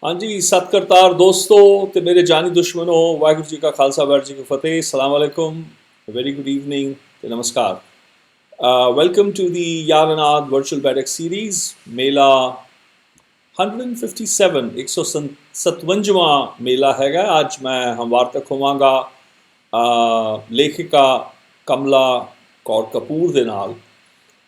हाँ जी, सतकरतार दोस्तों ते मेरे जानी दुश्मनों, वाहिगुरू जी का खालसा वाहिगुरू जी की फतेह, सलाम अलैकुम, very good evening te namaskar. Welcome to the YaarAnād Virtual Baithak Series, Mēlā 157, 157वां मेला हैगा। आज मैं हम वार्तक होवांगा लेखिका कमला कौर कपूर दे नाल।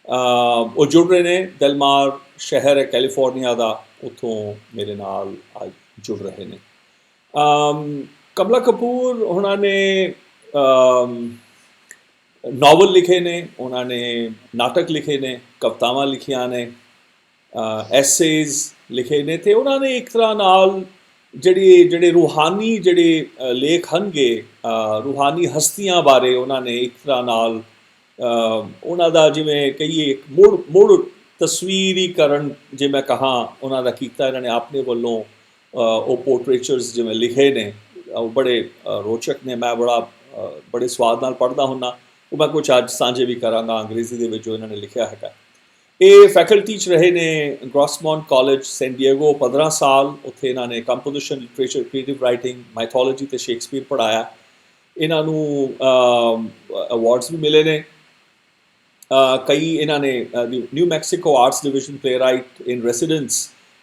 ਉਹ ਜੁੜ ਰਹੇ ਨੇ ਦਿਲਮਾਰ ਸ਼ਹਿਰ ਹੈ ਕੈਲੀਫੋਰਨੀਆ ਦਾ, ਉੱਥੋਂ ਮੇਰੇ ਨਾਲ ਅੱਜ ਜੁੜ ਰਹੇ ਨੇ। ਕਮਲਾ ਕਪੂਰ ਉਹਨਾਂ ਨੇ ਨਾਵਲ ਲਿਖੇ ਨੇ, ਉਹਨਾਂ ਨੇ ਨਾਟਕ ਲਿਖੇ ਨੇ, ਕਵਿਤਾਵਾਂ ਲਿਖੀਆਂ ਨੇ, ਐਸੇਜ਼ ਲਿਖੇ ਨੇ, ਅਤੇ ਉਹਨਾਂ ਨੇ ਇੱਕ ਤਰ੍ਹਾਂ ਨਾਲ ਜਿਹੜੇ ਰੂਹਾਨੀ ਜਿਹੜੇ ਲੇਖ ਹਨਗੇ, ਰੂਹਾਨੀ ਹਸਤੀਆਂ ਬਾਰੇ ਉਹਨਾਂ ਨੇ ਇੱਕ ਤਰ੍ਹਾਂ ਨਾਲ ਉਹਨਾਂ ਦਾ ਜਿਵੇਂ ਕਹੀਏ ਮੁੜ ਤਸਵੀਰੀਕਰਨ ਜੇ ਮੈਂ ਕਹਾਂ ਉਹਨਾਂ ਦਾ ਕੀਤਾ ਇਹਨਾਂ ਨੇ ਆਪਣੇ ਵੱਲੋਂ। ਉਹ ਪੋਰਟਰੇਚਰਸ ਜਿਵੇਂ ਲਿਖੇ ਨੇ ਉਹ ਬੜੇ ਰੋਚਕ ਨੇ, ਮੈਂ ਬੜੇ ਸਵਾਦ ਨਾਲ ਪੜ੍ਹਦਾ ਹੁੰਦਾ। ਉਹ ਮੈਂ ਕੁਛ ਅੱਜ ਸਾਂਝੇ ਵੀ ਕਰਾਂਗਾ ਅੰਗਰੇਜ਼ੀ ਦੇ ਵਿੱਚ ਜੋ ਇਹਨਾਂ ਨੇ ਲਿਖਿਆ ਹੈਗਾ। ਇਹ ਫੈਕਲਟੀ 'ਚ ਰਹੇ ਨੇ ਗ੍ਰੋਸਮੌਂਟ ਕਾਲਜ ਸੈਨ ਡਿਏਗੋ 15 ਸਾਲ। ਉੱਥੇ ਇਹਨਾਂ ਨੇ composition, literature, creative writing, mythology ਅਤੇ ਸ਼ੇਕਸਪੀਅਰ ਪੜ੍ਹਾਇਆ। ਇਹਨਾਂ ਨੂੰ ਅਵਾਰਡਸ ਵੀ ਮਿਲੇ ਨੇ ਕਈ। ਇਹਨਾਂ ਨੇ New Mexico arts division playwright in residence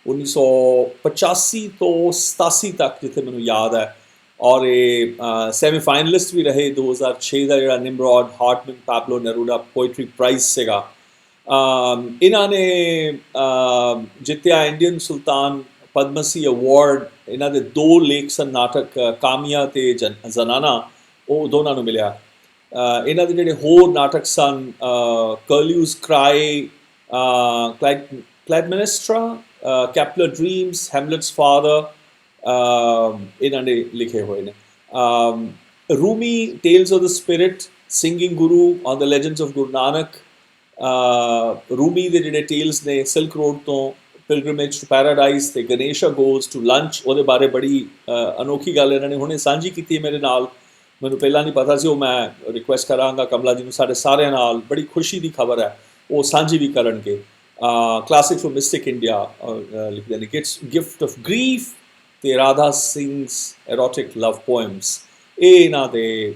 1985 ਤੋਂ 87 ਤੱਕ ਜਿੱਥੇ ਮੈਨੂੰ ਯਾਦ ਹੈ, ਔਰ ਇਹ ਸੈਮੀ-ਫਾਈਨਲਿਸਟ ਵੀ ਰਹੇ। 2006 ਦਾ ਜਿਹੜਾ ਨਿਮਰੋਡ, ਹਾਰਡਮਨ, ਪੈਬਲੋ, ਨੈਰੂਡਾ ਪੋਇਟਰੀ ਪ੍ਰਾਈਜ਼ ਸੀਗਾ। ਇਹਨਾਂ ਨੇ ਜਿੱਤਿਆ ਇੰਡੀਅਨ ਸੁਲਤਾਨ ਪਦਮਸੀ ਅਵਾਰਡ। ਇਹਨਾਂ ਦੇ 2 ਲੇਖ ਸਨ ਨਾਟਕ, ਕਾਮੀਆ ਅਤੇ ਜ਼ਨਾਨਾ, ਉਹ ਦੋਨਾਂ ਨੂੰ ਮਿਲਿਆ। ਇਹਨਾਂ ਦੇ ਜਿਹੜੇ ਹੋਰ ਨਾਟਕ ਸਨ, ਕਰਲਿਊਜ਼ ਕ੍ਰਾਈ, ਕਲੈਡਮੈਨਿਸਟਰਾ, ਕੈਪਲਰ ਡ੍ਰੀਮਸ, ਹੈਮਲਟਸ ਫਾਦਰ, ਇਹਨਾਂ ਨੇ ਲਿਖੇ ਹੋਏ ਨੇ। Rumi tales of the spirit, singing Guru on the legends of Guru Nanak. Rumi ਦੇ ਜਿਹੜੇ ਟੇਲਸ ਨੇ, ਸਿਲਕ ਰੋਡ ਤੋਂ ਪਿਲਗ੍ਰਿਮੇਜ ਟੂ ਪੈਰਾਡਾਈਜ਼ ਅਤੇ ਗਨੇਸ਼ਾ ਗੋਜ਼ ਟੂ ਲੰਚ, ਉਹਦੇ ਬਾਰੇ ਬੜੀ ਅਨੋਖੀ ਗੱਲ ਇਹਨਾਂ ਨੇ ਹੁਣੇ ਸਾਂਝੀ ਕੀਤੀ ਹੈ ਮੇਰੇ ਨਾਲ। ਮੈਨੂੰ ਪਹਿਲਾਂ ਨਹੀਂ ਪਤਾ ਸੀ। ਉਹ ਮੈਂ ਰਿਕੁਐਸਟ ਕਰਾਂਗਾ ਕਮਲਾ ਜੀ ਨੂੰ, ਸਾਡੇ ਸਾਰਿਆਂ ਨਾਲ ਬੜੀ ਖੁਸ਼ੀ ਦੀ ਖਬਰ ਹੈ, ਉਹ ਸਾਂਝੀ ਵੀ ਕਰਨਗੇ। ਕਲਾਸਿਕ ਫਰੋਮ ਮਿਸਟਿਕ ਇੰਡੀਆ ਲਿਖਦੇ ਨੇ, ਗਿਫਟ ਆਫ ਗ੍ਰੀਫ ਅਤੇ ਰਾਧਾ ਸਿੰਘਸ ਐਰੋਟਿਕ ਲਵ ਪੋਇਮਸ। ਇਹ ਇਹਨਾਂ ਦੇ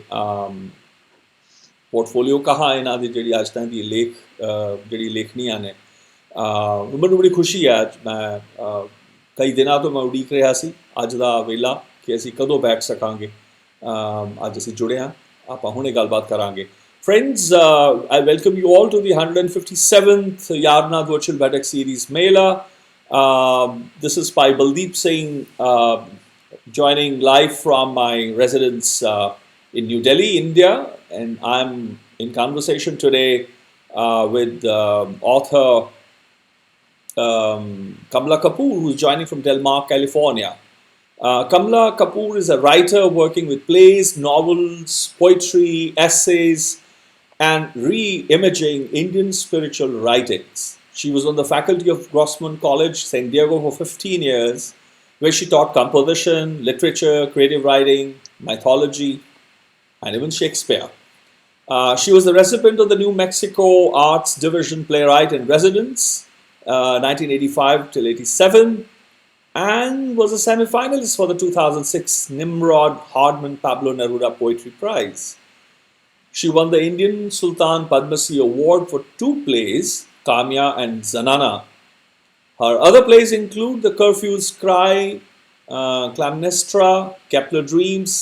ਪੋਰਟਫੋਲੀਓ ਕਹਾ, ਇਹਨਾਂ ਦੀ ਜਿਹੜੀ ਅੱਜ ਤੱਕ ਦੀ ਜਿਹੜੀ ਲੇਖਣੀਆਂ ਨੇ। ਮੈਨੂੰ ਬੜੀ ਖੁਸ਼ੀ ਹੈ। ਅੱਜ ਮੈਂ ਕਈ ਦਿਨਾਂ ਤੋਂ ਮੈਂ ਉਡੀਕ ਰਿਹਾ ਸੀ ਅੱਜ ਦਾ ਵੇਲਾ ਕਿ ਅਸੀਂ ਕਦੋਂ ਬੈਠ ਸਕਾਂਗੇ। ਅੱਜ ਅਸੀਂ ਜੁੜੇ ਹਾਂ, ਆਪਾਂ ਹੁਣੇ ਗੱਲਬਾਤ ਕਰਾਂਗੇ। Friends, I welcome you all to the 157th YaarAnād Virtual Baithak Series Mēlā. This is Bhai Baldeep Singh joining live from my residence in New Delhi, India, and I'm in conversation today with author Kamla Kapur, who's joining from Del Mar, California. Kamla Kapur is a writer working with plays, novels, poetry, essays, and reimaging Indian spiritual writings. She was on the faculty of Grossmont College, San Diego for 15 years, where she taught composition, literature, creative writing, mythology, and even Shakespeare. She was the recipient of the New Mexico Arts Division Playwright in Residence, 1985 till 87. And was a semi-finalist for the 2006 Nimrod, Hardman, Pablo, Neruda Poetry Prize. She won the Indian Sultan Padamsee Award for 2 plays, Kaamiya and Zanana. Her other plays include The Curfew's Cry, Clytemnestra, Kepler Dreams,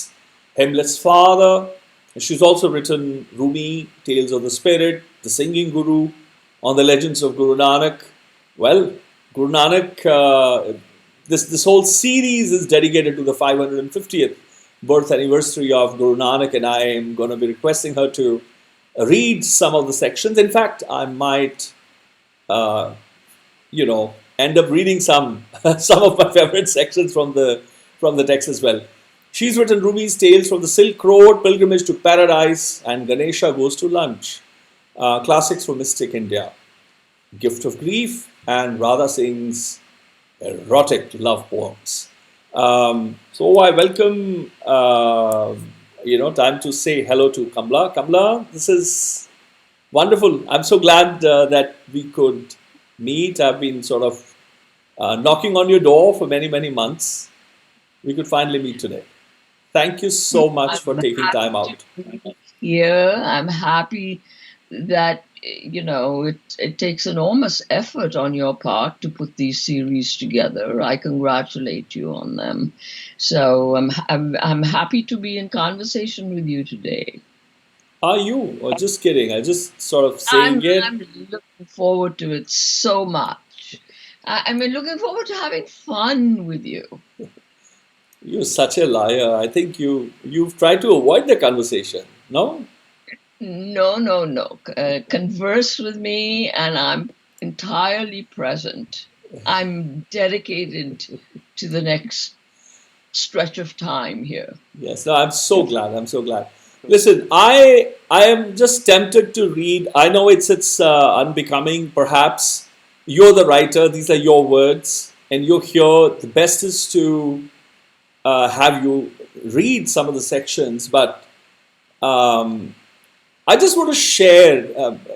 Hamlet's Father. She's also written Rumi Tales of the Spirit, The Singing Guru, on the legends of Guru Nanak. Well, Guru Nanak, this whole series is dedicated to the 550th birth anniversary of Guru Nanak, and I am going to be requesting her to read some of the sections. In fact, I might, end up reading some of my favorite sections from the text as well. She's written Rumi's Tales from the Silk Road, Pilgrimage to Paradise, and Ganesha Goes to Lunch, classics from Mystic India, Gift of Grief, and Radha Sings Erotic Love Poems. So I welcome, time to say hello to Kamla. Kamla, this is wonderful. I'm so glad that we could meet. I've been sort of knocking on your door for many, many months, we could finally meet today. Thank you so much for I'm taking time happy out. to be here. I'm happy that it takes enormous effort on your part to put these series together. I congratulate you on them. So I'm happy to be in conversation with you today. Are you? Or just kidding? I just sort of saying I'm it. looking forward to it so much. I mean, looking forward to having fun with you. You're such a liar. I think you've tried to avoid the conversation. No? No, no, no. Converse with me, and I'm entirely present. I'm dedicated to the next stretch of time here. Yes. No, I'm so glad. I'm so glad. Listen, I am just tempted to read. I know it's unbecoming. Perhaps you're the writer. These are your words, and you're here. The best is to have you read some of the sections, but um, I just want to share,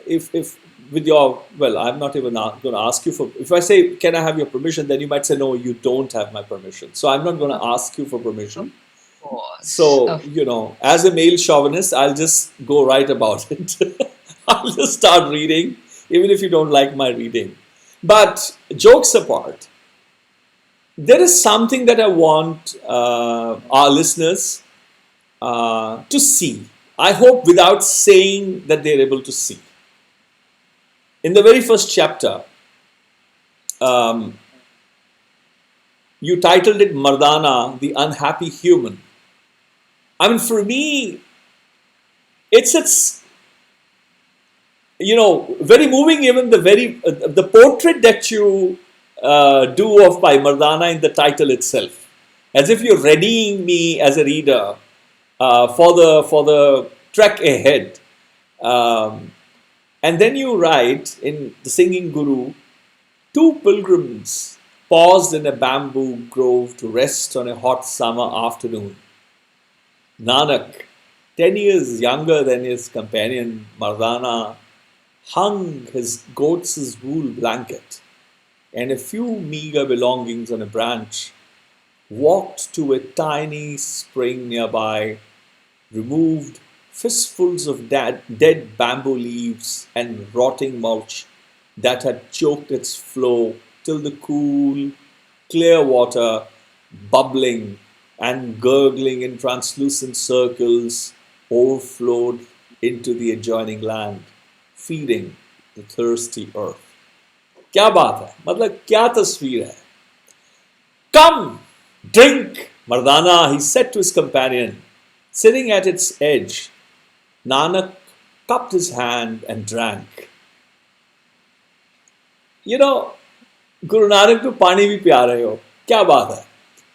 if with your, well, I'm not even going to ask you for, if I say, can I have your permission, then you might say, no, you don't have my permission. So I'm not going Of to ask you for permission. course. So, as a male chauvinist, I'll just go right about it. I'll just start reading, even if you don't like my reading. But jokes apart, there is something that I want our listeners to see. I hope without saying that they're able to see. In the very first chapter, um, you titled it Mardana, the Unhappy Human. I mean, for me, it's very moving. Even the portrait that you do of Bhai Mardana in the title itself, as if you're readying me as a reader for the trek ahead. Um, and then you write in the Singing Guru, two pilgrims paused in a bamboo grove to rest on a hot summer afternoon. Nanak, 10 years younger than his companion Mardana, hung his goat's wool blanket and a few meager belongings on a branch, walked to a tiny spring nearby, removed fistfuls of dead bamboo leaves and rotting mulch that had choked its flow till the cool, clear water, bubbling and gurgling in translucent circles, overflowed into the adjoining land, feeding the thirsty earth. क्या बात है, मतलब क्या तस्वीर है. Come, drink, Mardana, he said to his companion, sitting at its edge. Nanak cupped his hand and drank. Guru Nanak to pani bhi pya rahe ho. Kya baat hai?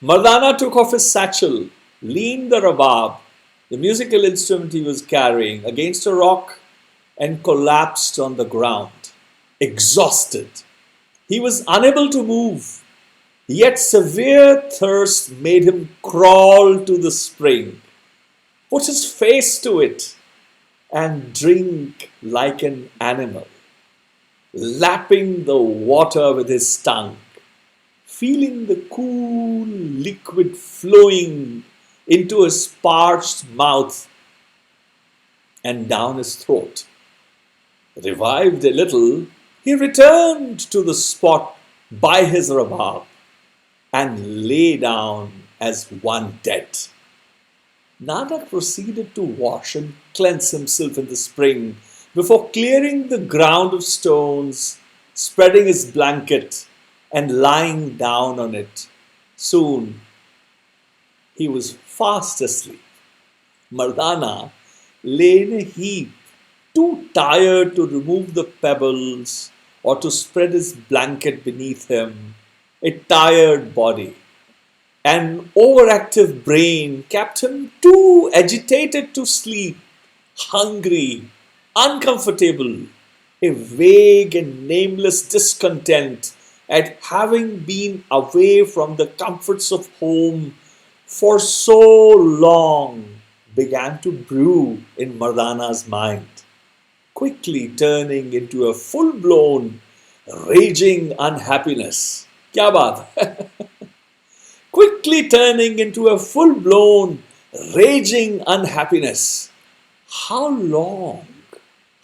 Mardana took off his satchel, leaned the rabab, the musical instrument he was carrying, against a rock and collapsed on the ground, exhausted. He was unable to move, yet severe thirst made him crawl to the spring, put his face to it, and drink like an animal, lapping the water with his tongue, feeling the cool liquid flowing into his parched mouth and down his throat. Revived a little, he returned to the spot by his rabab and lay down as one dead. Nanak proceeded to wash and cleanse himself in the spring before clearing the ground of stones, spreading his blanket and lying down on it. Soon he was fast asleep. Mardana lay in a heap, too tired to remove the pebbles or to spread his blanket beneath him. A tired body, an overactive brain kept him too agitated to sleep, hungry, uncomfortable, a vague and nameless discontent at having been away from the comforts of home for so long began to brew in Mardana's mind, quickly turning into a full blown, raging unhappiness. Kya baat? Quickly turning into a full-blown, raging unhappiness. How long,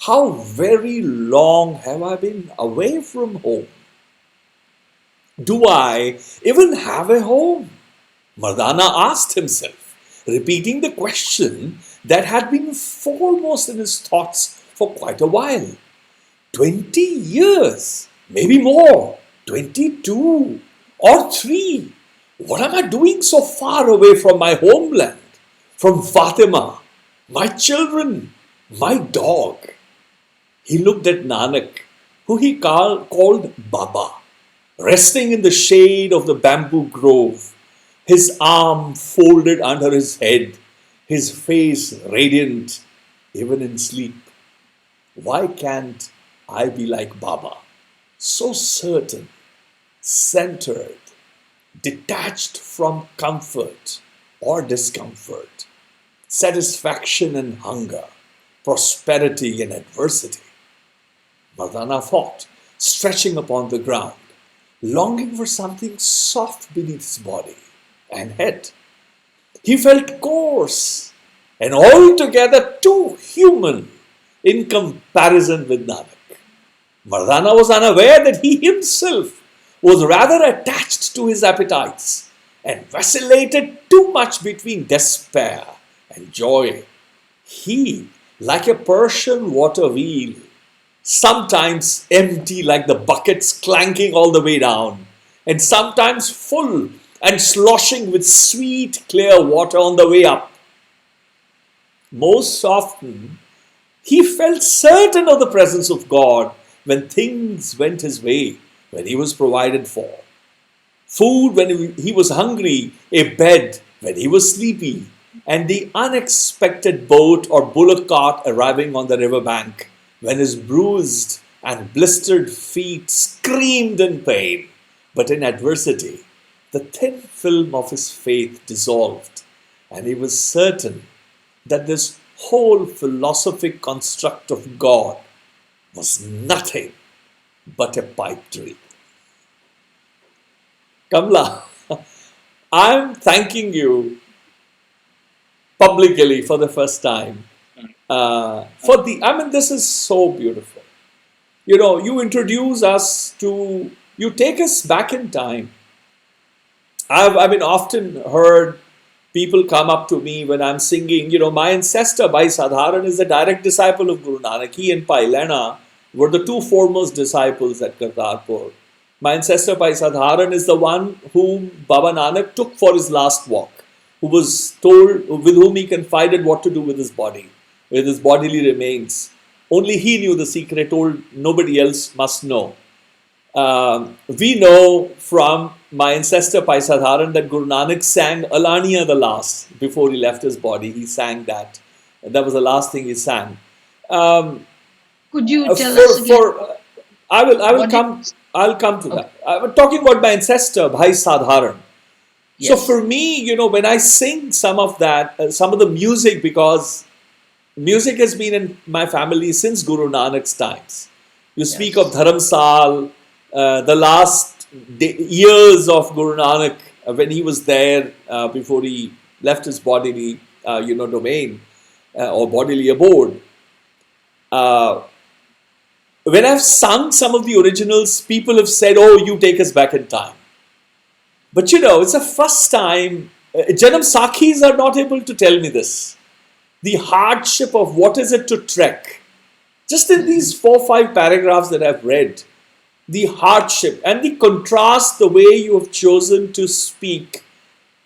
how very long have I been away from home? Do I even have a home? Mardana asked himself, repeating the question that had been foremost in his thoughts for quite a while. 20 years, maybe more, 22 or 3. What am I doing so far away from my homeland, from Fatima, my children, my dog? He looked at Nanak, who he called Baba, resting in the shade of the bamboo grove, his arm folded under his head, his face radiant even in sleep. Why can't I be like Baba, so certain, centered, detached from comfort or discomfort, satisfaction and hunger, prosperity and adversity? Mardana thought, stretching upon the ground, longing for something soft beneath his body and head. He felt coarse and altogether too human in comparison with Nanak. Mardana was unaware that he himself was rather attached to his appetites and vacillated too much between despair and joy. He, like a Persian water wheel, sometimes empty like the buckets clanking all the way down, and sometimes full and sloshing with sweet, clear water on the way up. Most often, he felt certain of the presence of God when things went his way, when he was provided for. Food when he was hungry, a bed when he was sleepy, and the unexpected boat or bullock cart arriving on the riverbank when his bruised and blistered feet screamed in pain. But in adversity, the thin film of his faith dissolved, and he was certain that this whole philosophic construct of God was nothing but a pipe dream. Kamla, I'm thanking you publicly for the first time this is so beautiful. You introduce us to, you take us back in time. I've often heard people come up to me when I'm singing. My ancestor Bhai Sadharan is a direct disciple of Guru Nanak. He and Bhai Lena were the two foremost disciples at Kartarpur. My ancestor Bhai Sadharan is the one whom Baba Nanak took for his last walk, who was told, with whom he confided what to do with his body, with his bodily remains. Only he knew the secret, told nobody else must know. We know from my ancestor Bhai Sadharan that Guru Nanak sang Alaniya the last before he left his body. He sang that. And that was the last thing he sang. Could you tell us again? I'll come to that. I'm talking about my ancestor Bhai Sadharan. Yes. So for me, when I sing some of that, some of the music, because music has been in my family since Guru Nanak's times. You speak of Dharamsal, the last years of Guru Nanak when he was there before he left his bodily, domain or bodily abode. When I've sung some of the originals, people have said, "Oh, you take us back in time." But it's the first time. Janam Sakhis are not able to tell me this. The hardship of what is it to trek. Just in these 4-5 paragraphs that I've read, the hardship and the contrast, the way you have chosen to speak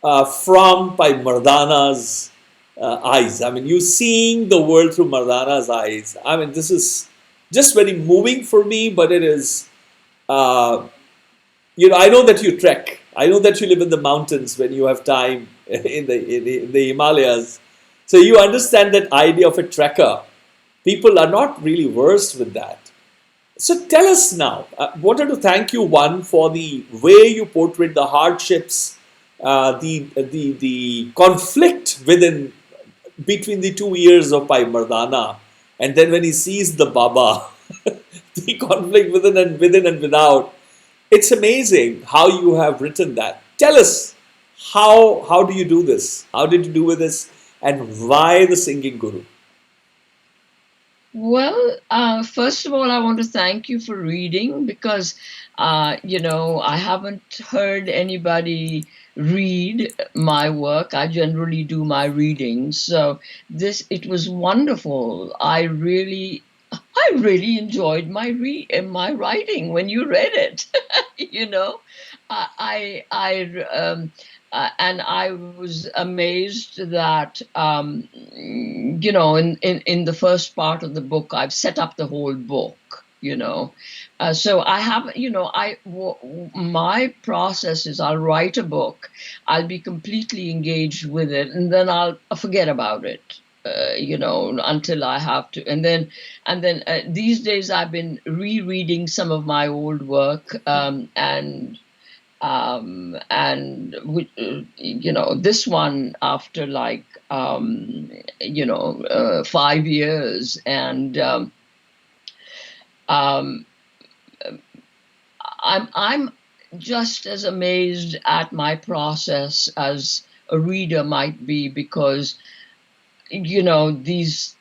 from by Mardana's eyes. You seeing the world through Mardana's eyes. This is just very moving for me, but it is, I know that you trek. I know that you live in the mountains when you have time in the Himalayas. So you understand that idea of a trekker. People are not really versed with that. So tell us now, I wanted to thank you, one, for the way you portrayed the hardships, the conflict between the 2 years of Bhai Mardana, and then when he sees the Baba, the conflict within and without. It's amazing how you have written that. Tell us, how do you do this? How did you do with this? And why the singing guru? Well, first of all, I want to thank you for reading because, I haven't heard anybody read my work. I generally do my readings, so it was wonderful. I really enjoyed my writing when you read it. you know, and I was amazed that in the first part of the book I've set up the whole book. So I have my process is I'll write a book, I'll be completely engaged with it, and then I'll forget about it. Until I have to, and then these days I've been rereading some of my old work, this one after 5 years, and um, I'm just as amazed at my process as a reader might be, because these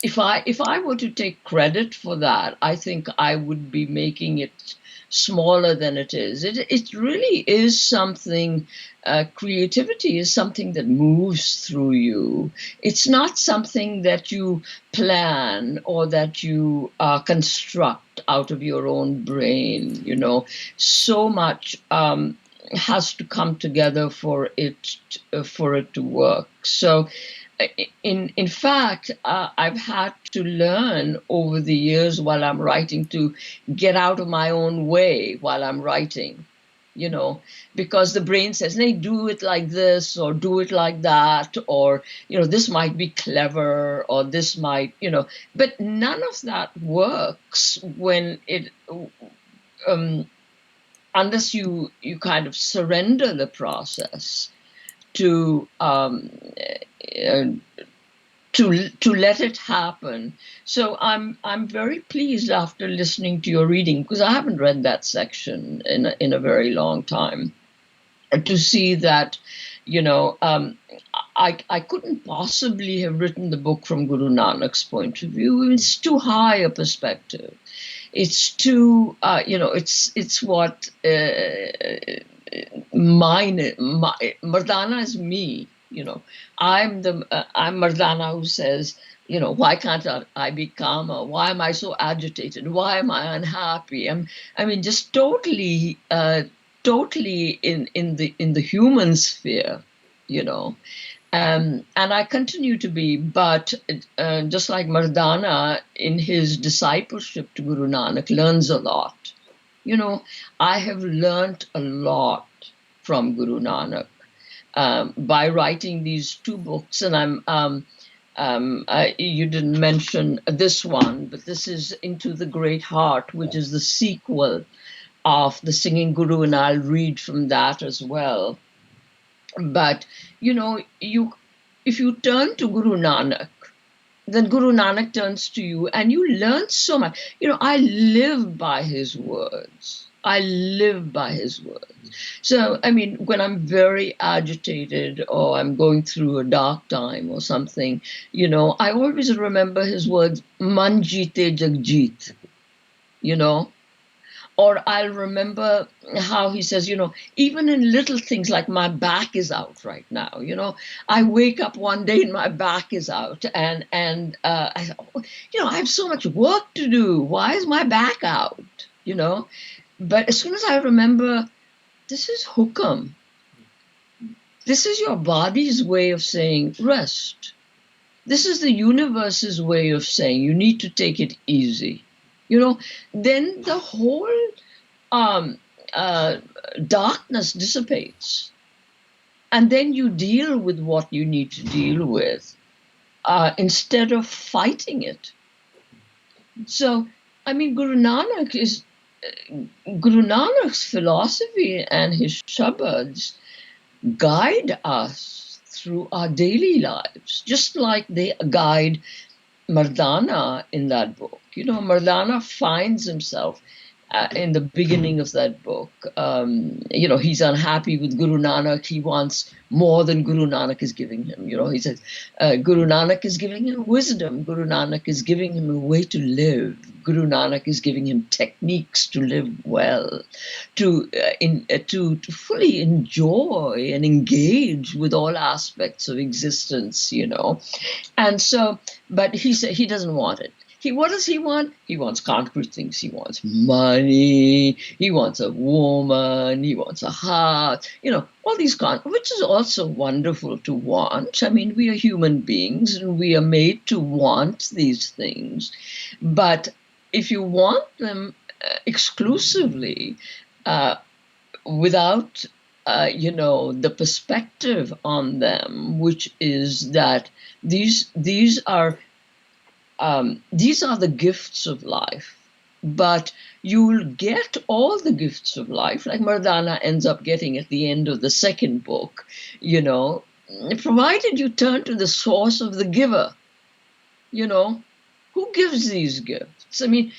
if I were to take credit for that, I think I would be making it smaller than it is. It really is something. Creativity is something that moves through you. It's not something that you plan or that you construct out of your own brain. So much has to come together for it to work. So in fact, I've had to learn over the years while I'm writing to get out of my own way while I'm writing, because the brain says, "Hey, do it like this or do it like that, or this might be clever, or this might, but none of that works when it unless you kind of surrender the process to to let it happen. So I'm very pleased after listening to your reading, because I haven't read that section in a very long time, to see that I couldn't possibly have written the book from Guru Nanak's point of view. It's too high a perspective. It's too it's what Mardana is me. I'm Mardana who says, why can't I be calmer? Why am I so agitated? Why am I unhappy? Just totally in the human sphere, and I continue to be. But just like Mardana, in his discipleship to Guru Nanak, learns a lot. I have learnt a lot from Guru Nanak by writing these two books. And you didn't mention this one, but this is Into the Great Heart, which is the sequel of the Singing Guru, and I'll read from that as well. But if you turn to Guru Nanak, then Guru Nanak turns to you, and you learn so much. I live by his words. I live by his words. So, when I'm very agitated or I'm going through a dark time or something, I always remember his words, Man jeete jag jeet, Or I'll remember how he says, even in little things like my back is out right now, I wake up one day and my back is out, and I thought, I have so much work to do. Why is my back out? But as soon as I remember, this is hukam. This is your body's way of saying rest. This is the universe's way of saying you need to take it easy. Then the whole darkness dissipates. And then you deal with what you need to deal with instead of fighting it. So, Guru Nanak's philosophy and his shabads guide us through our daily lives, just like they guide Mardana in that book. Mardana finds himself in the beginning of that book. He's unhappy with Guru Nanak. He wants more than Guru Nanak is giving him. He says, Guru Nanak is giving him wisdom. Guru Nanak is giving him a way to live. Guru Nanak is giving him techniques to live well, to fully enjoy and engage with all aspects of existence, And so, but he said he doesn't want it. What does he want? He wants concrete things. He wants money. He wants a woman. He wants a heart. All these which is also wonderful to want. I mean, we are human beings and we are made to want these things. But if you want them exclusively, without the perspective on them, which is that these are the gifts of life, but you'll get all the gifts of life, like Mardana ends up getting at the end of the second book, provided you turn to the source of the giver. Who gives these gifts? I mean,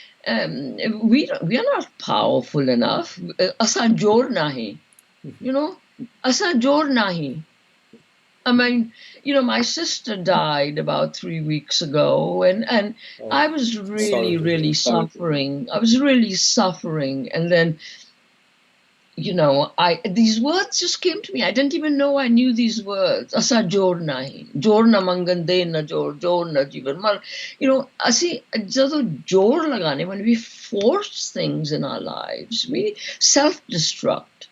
we are not powerful enough. Asa jor nahi, asa jor nahi. I mean, my sister died about 3 weeks ago, and I was really suffering. I was really suffering, and then, these words just came to me. I didn't even know I knew these words. Asa jor nahi, jor na mangan de na jor na jivan mar. Asi jado jor lagane, when we force things in our lives, we self-destruct.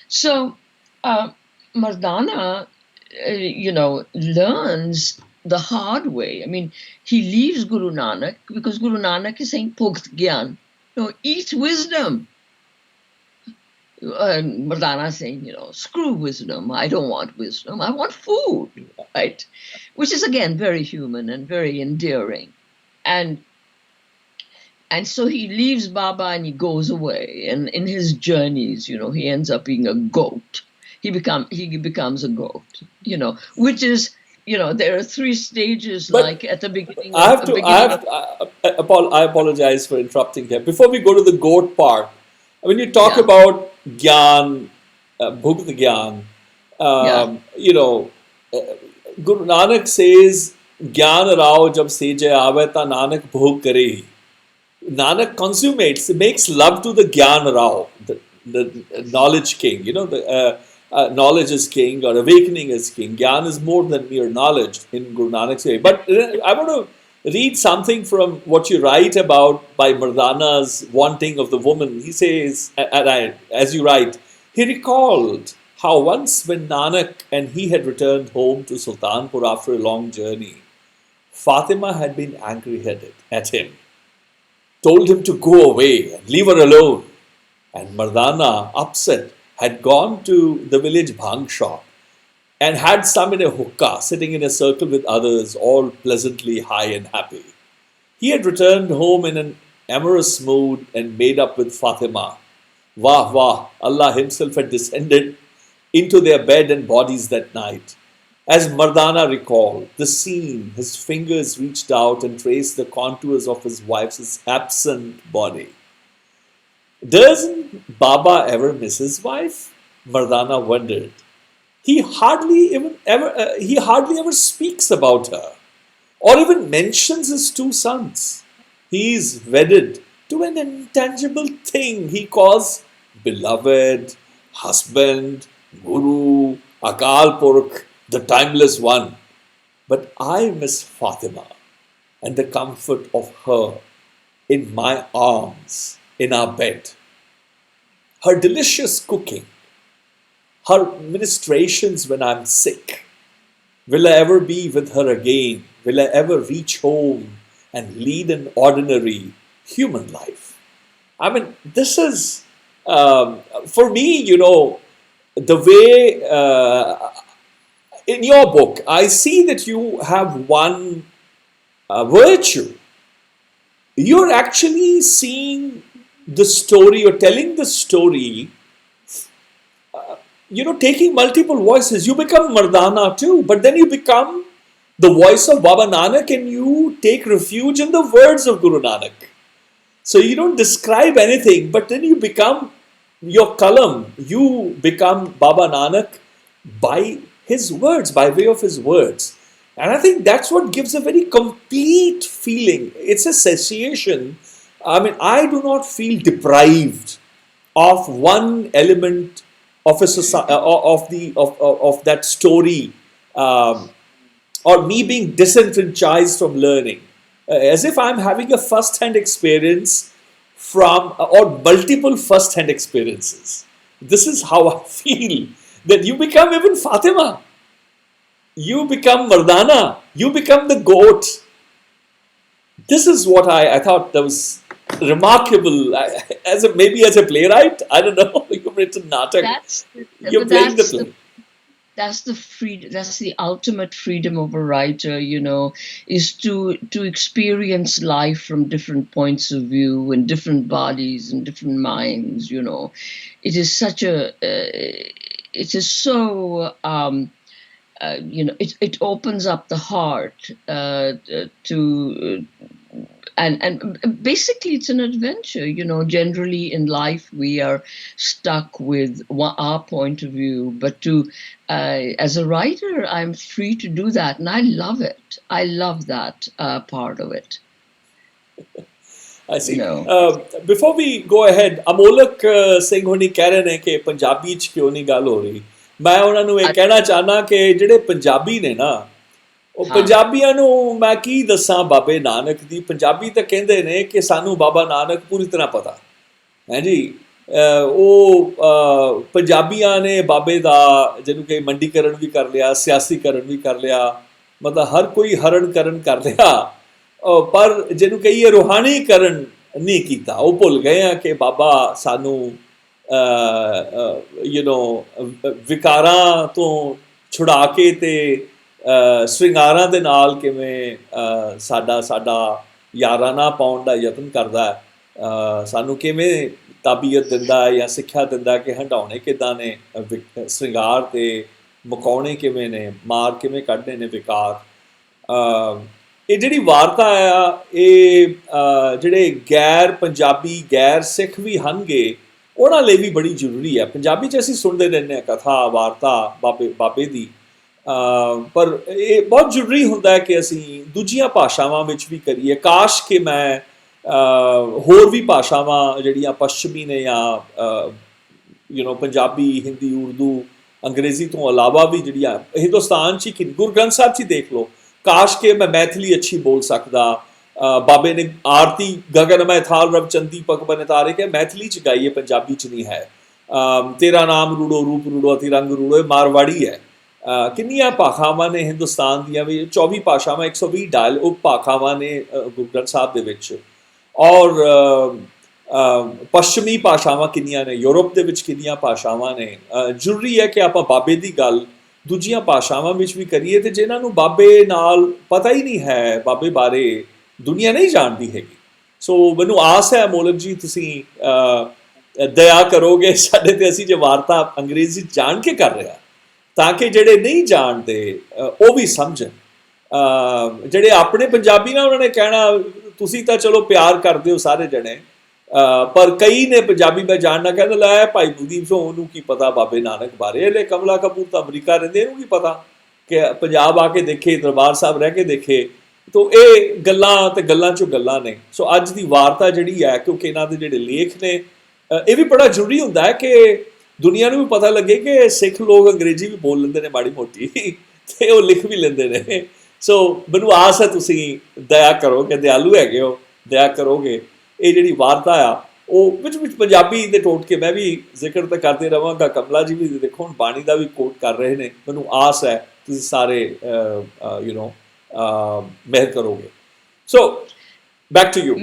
So. Mardana, learns the hard way. I mean, he leaves Guru Nanak because Guru Nanak is saying, Pogt Gyan, eat wisdom. And Mardana is saying, screw wisdom. I don't want wisdom. I want food, right? Which is, again, very human and very endearing. And so he leaves Baba and he goes away. And in his journeys, he ends up being a goat. He becomes a goat, which is, there are 3 stages, but like at the beginning. I apologize for interrupting here. Before we go to the goat part, when you talk about Gyan, Bhugd Gyan, Guru Nanak says, Gyan rao jab seje aave ta Nanak bhog kare. Nanak consummates, makes love to the Gyan rao, the knowledge king, knowledge is king or awakening is king. Gyan is more than mere knowledge in Guru Nanak's way. But I want to read something from what you write about by Mardana's wanting of the woman. He says, as you write, he recalled how once when Nanak and he had returned home to Sultanpur after a long journey, Fatima had been angry-headed at him, told him to go away and leave her alone. And Mardana, upset, had gone to the village bhang shop and had some in a hookah, sitting in a circle with others, all pleasantly high and happy. He had returned home in an amorous mood and made up with Fatima. Wah, wah, Allah himself had descended into their bed and bodies that night. As Mardana recalled the scene, his fingers reached out and traced the contours of his wife's absent body. Doesn't Baba ever miss his wife? Mardana wondered. He hardly ever speaks about her, or even mentions his 2 sons. He is wedded to an intangible thing he calls beloved, husband, guru, Akal Purkh, the timeless one. But I miss Fatima and the comfort of her in my arms, in our bed. Her delicious cooking, her ministrations when I'm sick. Will I ever be with her again? Will I ever reach home and lead an ordinary human life? I mean, this is, for me, the way, in your book, I see that you have one virtue. You're actually seeing the story or telling the story, taking multiple voices. You become Mardana too, but then you become the voice of Baba Nanak and you take refuge in the words of Guru Nanak. So you don't describe anything, but then you become your kalam. You become Baba Nanak by his words, by way of his words. And I think that's what gives a very complete feeling. It's a satiation. I mean, I do not feel deprived of one element of a society, of that story, um, or me being disenfranchised from learning, as if I'm having a first-hand experience from, or multiple first-hand experiences. This is how I feel, that you become even Fatima, you become Mardana, you become the goat. This is what I thought that was remarkable. Maybe as a playwright, I don't know. You've written natak. You're playing the play. That's the freedom. That's the ultimate freedom of a writer. Is to experience life from different points of view and different bodies and different minds. It is such a. It is so. It opens up the heart to. And basically, it's an adventure. Generally in life, we are stuck with our point of view. But as a writer, I'm free to do that. And I love it. I love that part of it. I see. Before we go ahead, Amolak Singh honi keh rahe ne कि पंजाबी च क्यों नहीं गल हो रही. मैं उन्हां नूं ਇਹ ਕਹਿਣਾ ਚਾਹਨਾ कि ਜਿਹੜੇ ਪੰਜਾਬੀ ਨੇ ਨਾ, ਉਹ ਪੰਜਾਬੀਆਂ ਨੂੰ ਮੈਂ ਕੀ ਦੱਸਾਂ ਬਾਬੇ ਨਾਨਕ ਦੀ. ਪੰਜਾਬੀ ਤਾਂ ਕਹਿੰਦੇ ਨੇ ਕਿ ਸਾਨੂੰ ਬਾਬਾ ਨਾਨਕ ਪੂਰੀ ਤਰ੍ਹਾਂ ਪਤਾ ਹੈ ਜੀ. ਉਹ ਪੰਜਾਬੀਆਂ ਨੇ ਬਾਬੇ ਦਾ ਜਿਹਨੂੰ ਕਿ ਮੰਡੀਕਰਨ ਵੀ ਕਰ ਲਿਆ, ਸਿਆਸੀਕਰਨ ਵੀ ਕਰ ਲਿਆ, ਮਤਲਬ ਹਰ ਕੋਈ ਹਰਣਕਰਨ ਕਰ ਲਿਆ, ਪਰ ਜਿਹਨੂੰ ਕਹੀਏ ਰੂਹਾਨੀਕਰਨ ਨਹੀਂ ਕੀਤਾ. ਉਹ ਭੁੱਲ ਗਏ ਆ ਕਿ ਬਾਬਾ ਸਾਨੂੰ ਵਿਕਾਰਾਂ ਤੋਂ ਛੁਡਾ ਕੇ ਤੇ ਸ਼ਿੰਗਾਰਾਂ ਦੇ ਨਾਲ ਕਿਵੇਂ ਸਾਡਾ ਯਾਰਾਨਾ ਪਾਉਣ ਦਾ ਯਤਨ ਕਰਦਾ ਹੈ, ਸਾਨੂੰ ਕਿਵੇਂ ਤਾਬੀਅਤ ਦਿੰਦਾ ਹੈ ਜਾਂ ਸਿੱਖਿਆ ਦਿੰਦਾ ਕਿ ਹੰਡਾਉਣੇ ਕਿੱਦਾਂ ਨੇ, ਸ਼ਿੰਗਾਰ ਤੇ ਮੁਕਾਉਣੇ ਕਿਵੇਂ ਨੇ, ਮਾਰ ਕਿਵੇਂ ਕੱਢਣੇ ਨੇ ਵਿਕਾਰ. ਇਹ ਜਿਹੜੀ ਵਾਰਤਾ ਆ, ਇਹ ਜਿਹੜੇ ਗੈਰ ਪੰਜਾਬੀ ਗੈਰ ਸਿੱਖ ਵੀ ਹਨਗੇ ਉਹਨਾਂ ਲਈ ਵੀ ਬੜੀ ਜ਼ਰੂਰੀ ਹੈ. ਪੰਜਾਬੀ 'ਚ ਅਸੀਂ ਸੁਣਦੇ ਰਹਿੰਦੇ ਹਾਂ ਕਥਾ ਵਾਰਤਾ ਬਾਬੇ ਦੀ, ਪਰ ਇਹ ਬਹੁਤ ਜ਼ਰੂਰੀ ਹੁੰਦਾ ਹੈ ਕਿ ਅਸੀਂ ਦੂਜੀਆਂ ਭਾਸ਼ਾਵਾਂ ਵਿੱਚ ਵੀ ਕਰੀਏ. ਕਾਸ਼ ਕਿ ਮੈਂ ਹੋਰ ਵੀ ਭਾਸ਼ਾਵਾਂ ਜਿਹੜੀਆਂ ਪੱਛਮੀ ਨੇ ਜਾਂ ਪੰਜਾਬੀ, ਹਿੰਦੀ, ਉਰਦੂ, ਅੰਗਰੇਜ਼ੀ ਤੋਂ ਇਲਾਵਾ ਵੀ ਜਿਹੜੀਆਂ ਹਿੰਦੁਸਤਾਨ 'ਚ ਹੀ ਗੁਰੂ ਗ੍ਰੰਥ ਸਾਹਿਬ 'ਚ ਹੀ ਦੇਖ ਲਓ, ਕਾਸ਼ ਕਿ ਮੈਂ ਮੈਥਲੀ ਅੱਛੀ ਬੋਲ ਸਕਦਾ. ਬਾਬੇ ਨੇ ਆਰਤੀ ਗਗਨ ਮੈਂ ਥਾਲ ਰਵ ਚੰਦੀ ਪਗ ਬਨ ਤਾਰੇ ਕਿ ਮੈਥਲੀ 'ਚ ਗਾਈਏ, ਪੰਜਾਬੀ 'ਚ ਨਹੀਂ ਹੈ. ਤੇਰਾ ਨਾਮ ਰੂੜੋ ਰੂਪ ਰੂੜੋ ਅਤੀ ਰੰਗ ਰੂੜੋ, ਇਹ ਮਾਰਵਾੜੀ ਹੈ. ਕਿੰਨੀਆਂ ਭਾਸ਼ਾਵਾਂ ਨੇ ਹਿੰਦੁਸਤਾਨ ਦੀਆਂ ਵੀ, 24 ਭਾਸ਼ਾਵਾਂ, 120 ਡਾਇਲ ਉਪ ਭਾਸ਼ਾਵਾਂ ਨੇ ਗੁਰੂ ਗ੍ਰੰਥ ਸਾਹਿਬ ਦੇ ਵਿੱਚ. ਔਰ ਪੱਛਮੀ ਭਾਸ਼ਾਵਾਂ ਕਿੰਨੀਆਂ ਨੇ, ਯੂਰਪ ਦੇ ਵਿੱਚ ਕਿੰਨੀਆਂ ਭਾਸ਼ਾਵਾਂ ਨੇ. ਜ਼ਰੂਰੀ ਹੈ ਕਿ ਆਪਾਂ ਬਾਬੇ ਦੀ ਗੱਲ ਦੂਜੀਆਂ ਭਾਸ਼ਾਵਾਂ ਵਿੱਚ ਵੀ ਕਰੀਏ. ਅਤੇ ਜਿਨ੍ਹਾਂ ਨੂੰ ਬਾਬੇ ਨਾਲ ਪਤਾ ਹੀ ਨਹੀਂ ਹੈ, ਬਾਬੇ ਬਾਰੇ ਦੁਨੀਆ ਨਹੀਂ ਜਾਣਦੀ ਹੈਗੀ. ਸੋ ਮੈਨੂੰ ਆਸ ਹੈ ਮੋਲਕ ਜੀ ਤੁਸੀਂ ਦਇਆ ਕਰੋਗੇ ਸਾਡੇ 'ਤੇ. ਅਸੀਂ ਜੇ ਵਾਰਤਾ ਅੰਗਰੇਜ਼ੀ ਜਾਣ ਕੇ ਕਰ ਰਿਹਾ ਤਾਂ ਕਿ ਜਿਹੜੇ ਨਹੀਂ ਜਾਣਦੇ ਉਹ ਵੀ ਸਮਝਣ. ਜਿਹੜੇ ਆਪਣੇ ਪੰਜਾਬੀ ਨਾ, ਉਹਨਾਂ ਨੇ ਕਹਿਣਾ ਤੁਸੀਂ ਤਾਂ ਚਲੋ ਪਿਆਰ ਕਰਦੇ ਹੋ ਸਾਰੇ ਜਣੇ, ਪਰ ਕਈ ਨੇ ਪੰਜਾਬੀ ਮੈਂ ਜਾਣਨਾ ਕਹਿੰਦੇ ਲੈ ਭਾਈ ਬਲਦੀਪ ਸਿੰਘ ਉਹਨੂੰ ਕੀ ਪਤਾ ਬਾਬੇ ਨਾਨਕ ਬਾਰੇ, ਇਹਲੇ ਕਮਲਾ ਕਪੂਰ ਤਾਂ ਅਮਰੀਕਾ ਰਹਿੰਦੇ, ਇਹਨੂੰ ਕੀ ਪਤਾ ਕਿ ਪੰਜਾਬ ਆ ਕੇ ਦੇਖੇ, ਦਰਬਾਰ ਸਾਹਿਬ ਰਹਿ ਕੇ ਦੇਖੇ. ਤੋ ਇਹ ਗੱਲਾਂ ਤੇ ਗੱਲਾਂ 'ਚੋਂ ਗੱਲਾਂ ਨੇ. ਸੋ ਅੱਜ ਦੀ ਵਾਰਤਾ ਜਿਹੜੀ ਹੈ, ਕਿਉਂਕਿ ਇਹਨਾਂ ਦੇ ਜਿਹੜੇ ਲੇਖ ਨੇ, ਇਹ ਵੀ ਬੜਾ ਜ਼ਰੂਰੀ ਹੁੰਦਾ ਹੈ ਕਿ ਦੁਨੀਆ ਨੂੰ ਵੀ ਪਤਾ ਲੱਗੇ ਕਿ ਸਿੱਖ ਲੋਕ ਅੰਗਰੇਜ਼ੀ ਵੀ ਬੋਲ ਲੈਂਦੇ ਨੇ ਮਾੜੀ ਮੋਟੀ, ਅਤੇ ਉਹ ਲਿਖ ਵੀ ਲੈਂਦੇ ਨੇ. ਸੋ ਮੈਨੂੰ ਆਸ ਹੈ ਤੁਸੀਂ ਦਇਆ ਕਰੋਗੇ, ਦਿਆਲੂ ਹੈਗੇ ਹੋ, ਦਇਆ ਕਰੋਗੇ. ਇਹ ਜਿਹੜੀ ਵਾਰਤਾ ਆ ਉਹ ਵਿੱਚ ਪੰਜਾਬੀ ਦੇ ਟੋਟਕੇ ਮੈਂ ਵੀ ਜ਼ਿਕਰ ਤਾਂ ਕਰਦੇ ਰਹਾਂਗਾ. ਕਮਲਾ ਜੀ ਵੀ ਦੇਖੋ ਹੁਣ ਬਾਣੀ ਦਾ ਵੀ ਕੋਟ ਕਰ ਰਹੇ ਨੇ. ਮੈਨੂੰ ਆਸ ਹੈ ਤੁਸੀਂ ਸਾਰੇ ਮਿਹਰ ਕਰੋਗੇ. So back to you.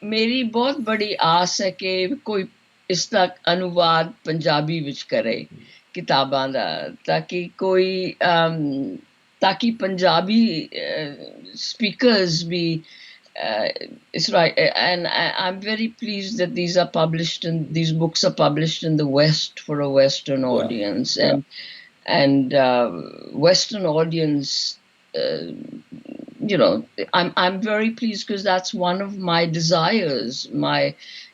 ਮੇਰੀ ਬਹੁਤ ਬੜੀ ਆਸ ਹੈ ਕਿ ਕੋਈ ਇਸ ਦਾ ਅਨੁਵਾਦ ਪੰਜਾਬੀ ਵਿੱਚ ਕਰੇ ਕਿਤਾਬਾਂ ਦਾ, ਤਾਂ ਕਿ ਪੰਜਾਬੀ ਸਪੀਕਰਸ ਵੀ it's right, and I'm very pleased that these books are published in the West for a Western audience. And Western audience I'm very pleased because that's one of my desires.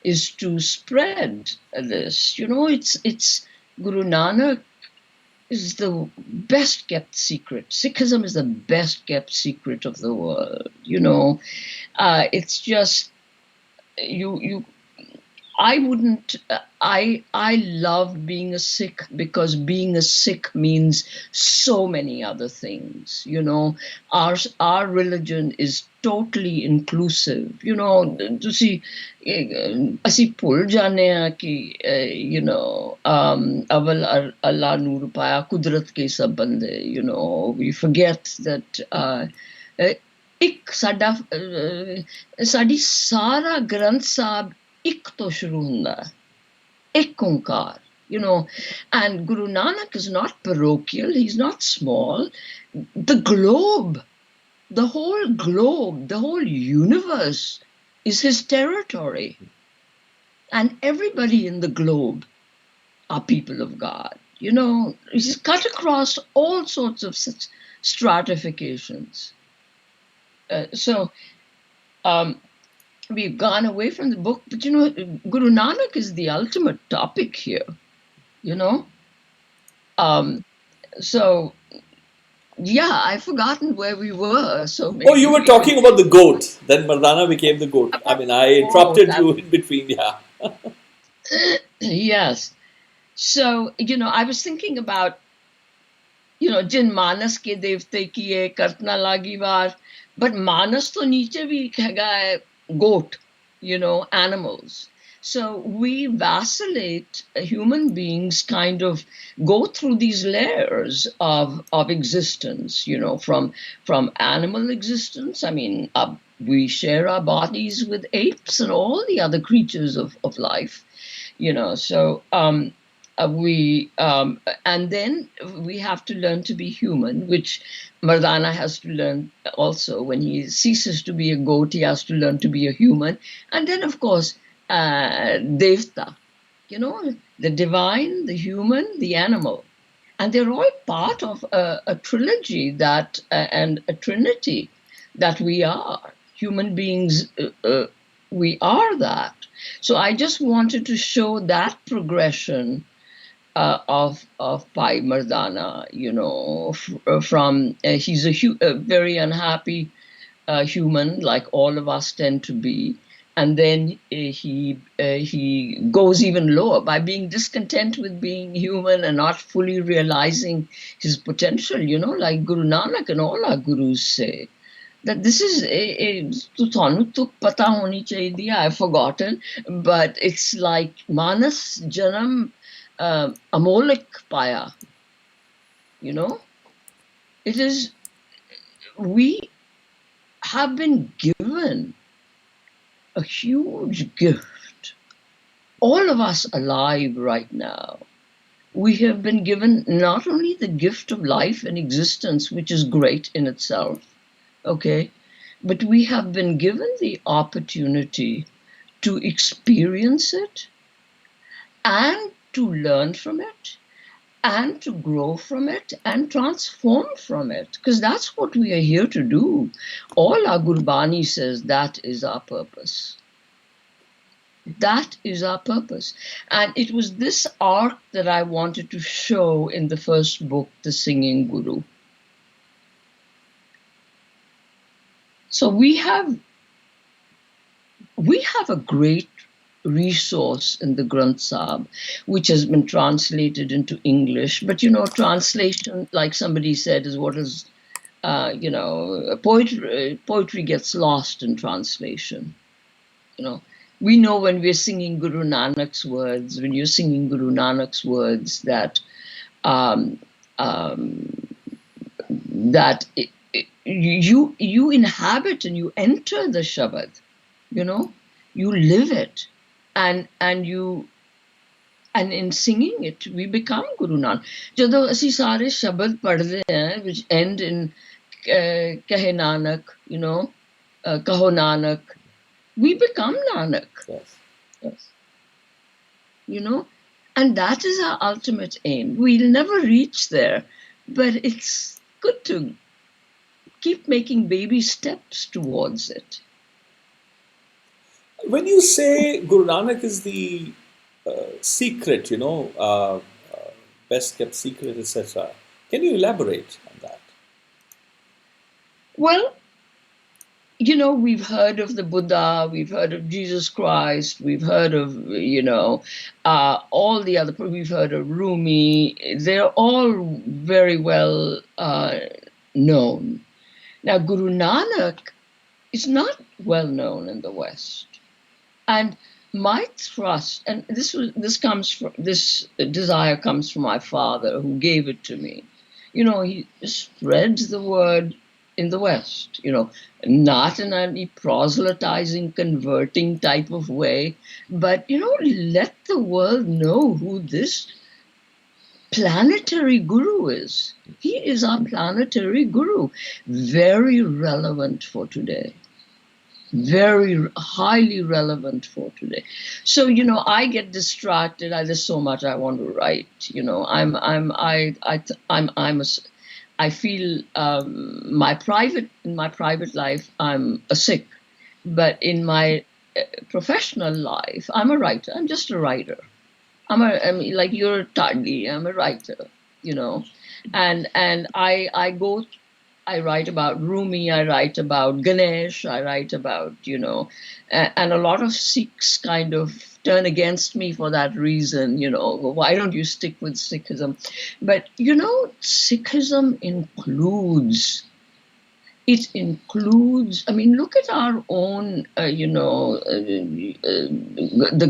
Is to spread this. It's Guru Nanak is the best kept secret. Sikhism is the best kept secret of the world. It's just you. I wouldn't. I love being a Sikh because being a Sikh means so many other things. Our religion is totally inclusive. ਤੁਸੀਂ ਅਸੀਂ ਭੁੱਲ ਜਾਂਦੇ ਹਾਂ ਕਿ ਅਵਲ ਅੱਲਾ ਨੂਰ ਪਾਇਆ ਕੁਦਰਤ ਕੇ ਸਭ ਬੰਦੇ. We forget that ਇੱਕ ਸਾਡੀ ਸਾਰਾ ਗ੍ਰੰਥ ਸਾਹਿਬ ਇੱਕ ਤੋਂ ਸ਼ੁਰੂ ਹੁੰਦਾ ਇੱਕ Onkar. And Guru Nanak is not parochial, he's not small. The globe, the whole universe is his territory, and everybody in the globe are people of God. He's cut across all sorts of such stratifications. We've gone away from the book, but Guru Nanak is the ultimate topic here. I've forgotten where we were. So you were talking about the goat. Then Mardana became the goat. I mean, I interrupted you in between. Yeah. Yes. So I was thinking about jin manas ke devte kiye kartna lagi var, but manas to niche bhi hega hai goat, animals. So we vacillate, human beings kind of go through these layers of existence, from animal existence. I mean, we share our bodies with apes and all the other creatures of life, and then we have to learn to be human, which Mardana has to learn also. When he ceases to be a goat, he has to learn to be a human. And then, of course, Devta, the divine, the human, the animal. And they're all part of a trilogy and a trinity that we are. Human beings, we are that. So I just wanted to show that progression of Bhai Mardana, from he's a very unhappy human, like all of us tend to be, and then he goes even lower by being discontent with being human and not fully realizing his potential. Like Guru Nanak and all our gurus say that this is pata honi chahiye. I've forgotten, but it's like Manas Janam Amolik Paya. It is, we have been given a huge gift. All of us alive right now, we have been given not only the gift of life and existence, which is great in itself, okay, but we have been given the opportunity to experience it and to learn from it and to grow from it and transform from it, because that's what we are here to do. All our Gurbani says that is our purpose. That is our purpose. And it was this arc that I wanted to show in the first book, The Singing Guru. So we have a great resource in the Granth Sahib, which has been translated into English. But translation, like somebody said, is what is poetry gets lost in translation. We know when we're singing Guru Nanak's words, when you're singing Guru Nanak's words, that you inhabit and you enter the Shabad, you live it. And in singing it, we become Guru Nanak. Jado asi sare shabad padhde hain, which end in Kahe Nanak, Kaho Nanak, we become Nanak. Yes. And that is our ultimate aim. We'll never reach there, but it's good to keep making baby steps towards it. When you say Guru Nanak is the secret, best kept secret, etc., can you elaborate on that? Well, we've heard of the Buddha, we've heard of Jesus Christ, we've heard of, all the other, we've heard of Rumi. They're all very well known. Now, Guru Nanak is not well known in the West. And my trust, and this desire comes from my father who gave it to me. He spreads the word in the West, not in any proselytizing, converting type of way, but, let the world know who this planetary guru is. He is our planetary guru, very relevant for today. Very highly relevant for today. So, I get distracted. There's so much I want to write. I feel in my private life, I'm a Sikh, but in my professional life, I'm a writer. I'm just a writer. Like you're a Tadli. I'm a writer, and I write about Rumi, I write about Ganesh, I write about, and a lot of Sikhs kind of turn against me for that reason, why don't you stick with Sikhism? But, Sikhism includes, look at our own, the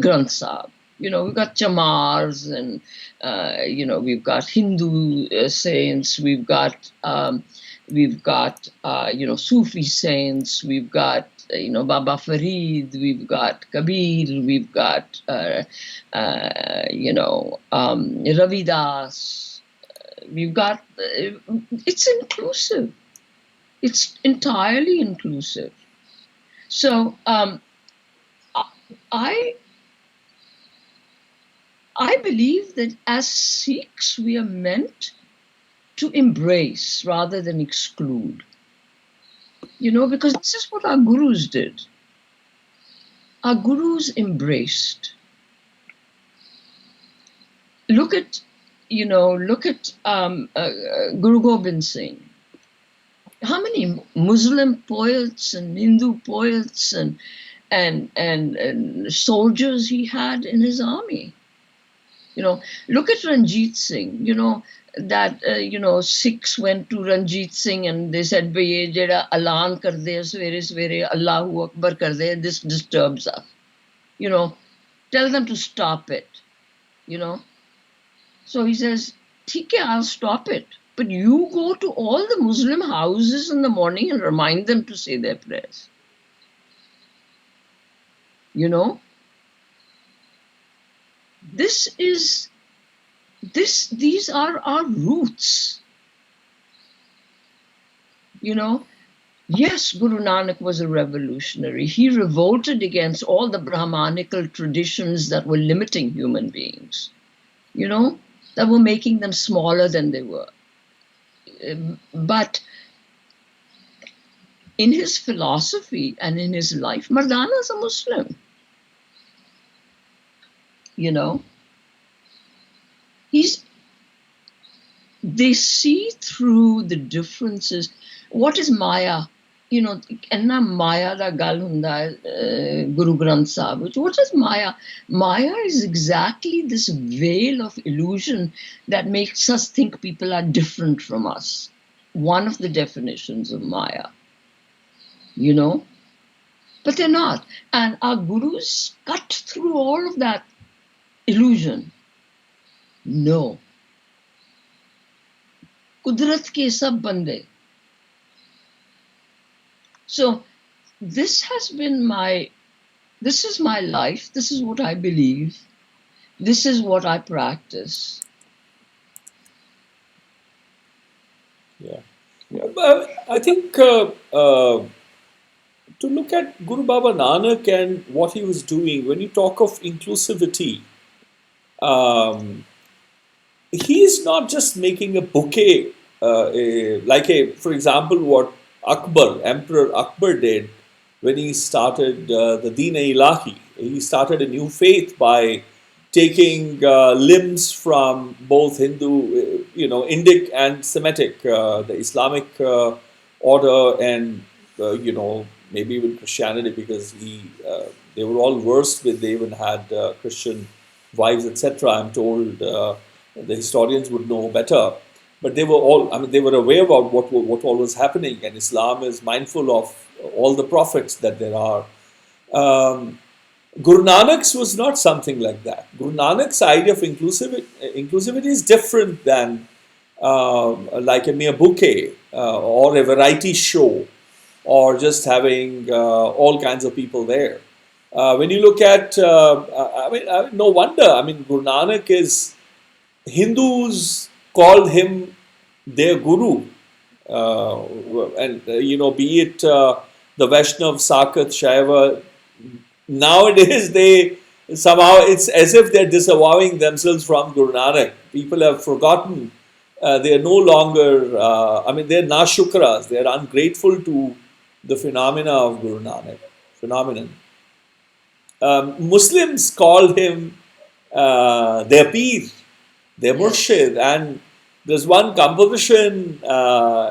Granth Sahib. We've got Chamars and, we've got Hindu saints, we've got Sufi saints, we've got, Baba Farid, we've got Kabir, we've got, Ravidas, we've got, it's inclusive. It's entirely inclusive. So, I believe that as Sikhs, we are meant to embrace rather than exclude. Because this is what our gurus did. Our gurus embraced. Look at Guru Gobind Singh. How many Muslim poets and Hindu poets and soldiers he had in his army? Look at Ranjit Singh. That Sikhs went to Ranjit Singh and they said, "Bhai, ye jada alan kar de svere svere Allahu Akbar kar de, this disturbs us." Tell them to stop it. So he says, "Theek hai, I'll stop it. But you go to all the Muslim houses in the morning and remind them to say their prayers." These are our roots. Yes, Guru Nanak was a revolutionary. He revolted against all the Brahmanical traditions that were limiting human beings, that were making them smaller than they were. But in his philosophy and in his life, Mardana is a Muslim. They see through the differences. What is Maya? Enna Maya da gal hunda Guru Granth Sahib. What is Maya? Maya is exactly this veil of illusion that makes us think people are different from us. One of the definitions of Maya. But they're not. And our gurus cut through all of that illusion. No. Kudrat ke sab bande. So this is my life. This is what I believe. This is what I practice. Yeah. I think to look at Guru Baba Nanak and what he was doing, when you talk of inclusivity, he is not just making a bouquet, for example, what Emperor Akbar did when he started the Deen-e-Ilahi. He started a new faith by taking limbs from both Hindu, Indic and Semitic, the Islamic order, and maybe even Christianity, because they were all versed with. They even had Christian wives, etc. I'm told the historians would know better, but they were all. I mean, they were aware about what all was happening, and Islam is mindful of all the prophets that there are. Guru Nanak's was not something like that. Guru Nanak's idea of inclusivity is different than like a mere bouquet or a variety show, or just having all kinds of people there. When you look at, no wonder. I mean, Guru Nanak is, Hindus called him their guru, and be it the Vaishnav, Sakat, Shaiva. Nowadays, somehow it's as if they're disavowing themselves from Guru Nanak. People have forgotten. They are no longer. They're nashukras. They're ungrateful to the phenomena of Guru Nanak. Phenomenon. Muslims called him their Peer, their Murshid, and there's one composition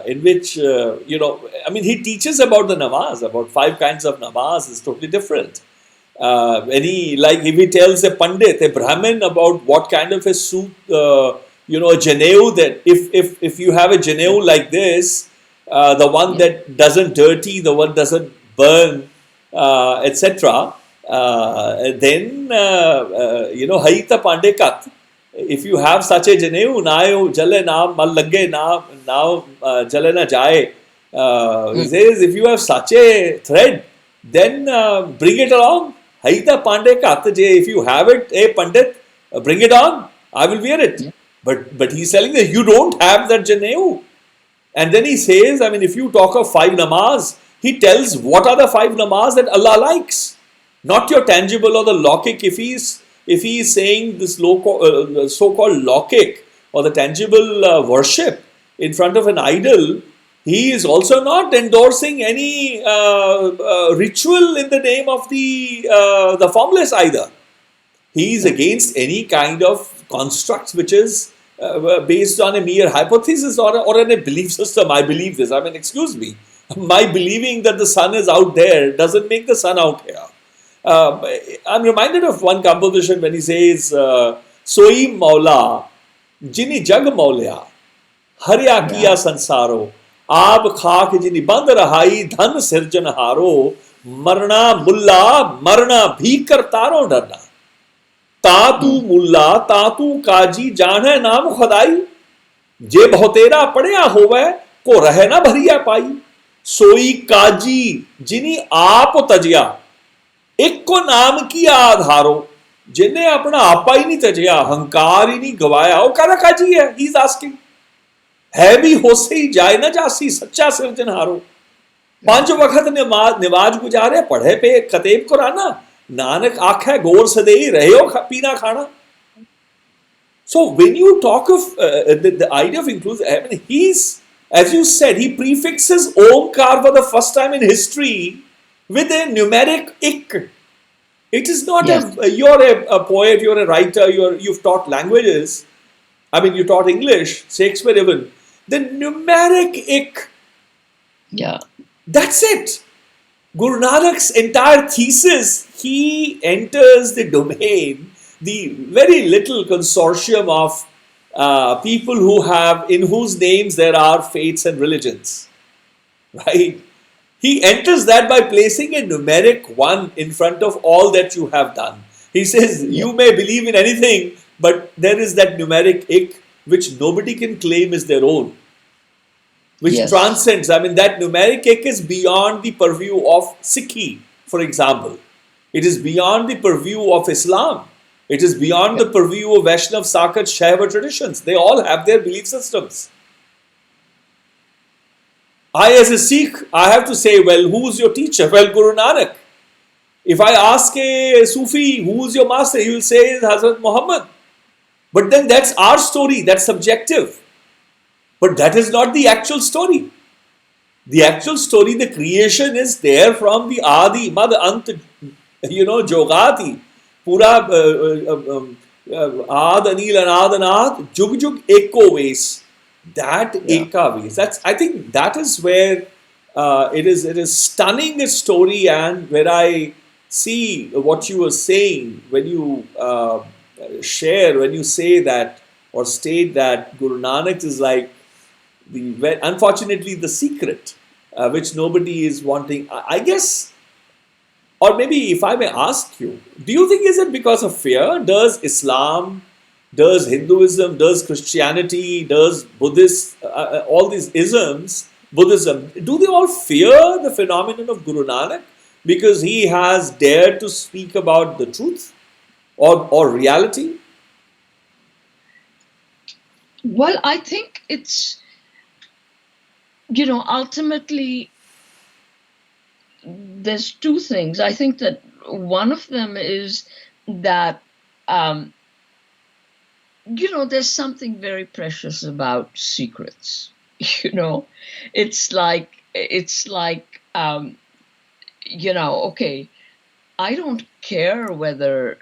in which he teaches about the namaz, about 5 kinds of namaz. Is totally different. If he tells a pandit, a Brahmin, about what kind of a suit, a janeu, that if you have a janeu like this, the one that doesn't dirty, the one doesn't burn, etc. Then Haita Pandekat. If you have such a janeu, now jale na mal lage now jale na jaye. He says, if you have such a thread, then bring it along. Haita Pandekat. If you have it, Pandit, bring it on. I will wear it. But he's telling that you don't have that janeu. And then he says, if you talk of 5 namaz, he tells what are the 5 namaz that Allah likes. Not your tangible or the lockic. If he is saying this so-called lockic or the tangible worship in front of an idol, he is also not endorsing any ritual in the name of the formless either. He is against any kind of constructs which is based on a mere hypothesis or in a belief system. I believe this. Excuse me. My believing that the sun is out there doesn't make the sun out here. I'm reminded of one composition when he says, Soi Maula, Jini Jag Maulya, Harya Kiya Sansaro, Ab Khak Jini Band Rahai, Dhan Sirjan Haro, Marna Mulla, Marna Bhikar Taro Darna. तातू मुल्ला तातू काजी जान है नाम खुदाई जे बहुतेरा पढ़िया होवे को रहे ना भरिया पाई सोई काजी जिनी आप तजिया एक को नाम की आधारो जिन्हें अपना आपा ही नहीं तजिया अहंकार ही नहीं गवाया वो काला काजी है ही इज आस्किंग है भी होसे ही जाए ना जासी सच्चा सिरजनहारो 5 वक्त निमाज गुजारे पढ़े पे कतेब कुराना Nanak आँखें गोर से दे रहे हो पीना खाना. So when you talk of the idea of inclusion, he's, as you said, he prefixes Omkar for the first time in history with a numeric ik. It is not you're a poet, you're a writer, you've taught languages. You taught English, Shakespeare even. The numeric ik. Yeah. That's it. Guru Nanak's entire thesis, he enters the domain, the very little consortium of people in whose names there are faiths and religions, right? He enters that by placing a numeric 1 in front of all that you have done. He says, you may believe in anything, but there is that numeric ik which nobody can claim is their own. Which transcends, that numeric ik is beyond the purview of Sikhi, for example. It is beyond the purview of Islam. It is beyond the purview of Vaishnav, Sakat, Shaiva traditions. They all have their belief systems. I, as a Sikh, I have to say, well, who's your teacher? Well, Guru Nanak. If I ask a Sufi, who's your master? He will say, Hazrat Muhammad. But then that's our story, that's subjective. But that is not the actual story. The actual story, the creation is there from the Adi, Mad Ant, Jogati, Pura Ad Anil Anād, Jug Jug Eko Vase. That Eka Vase. I think that is where it is stunning a story, and where I see what you were saying when you when you say that or state that Guru Nanak is like unfortunately the secret, which nobody is wanting. I guess, or maybe if I may ask you, do you think is it because of fear? Does Islam, does Hinduism, does Christianity, does Buddhist, all these isms, Buddhism, do they all fear the phenomenon of Guru Nanak because he has dared to speak about the truth or reality? Well, I think it's, ultimately, there's two things. I think that one of them is that, there's something very precious about secrets. It's like, okay, I don't care whether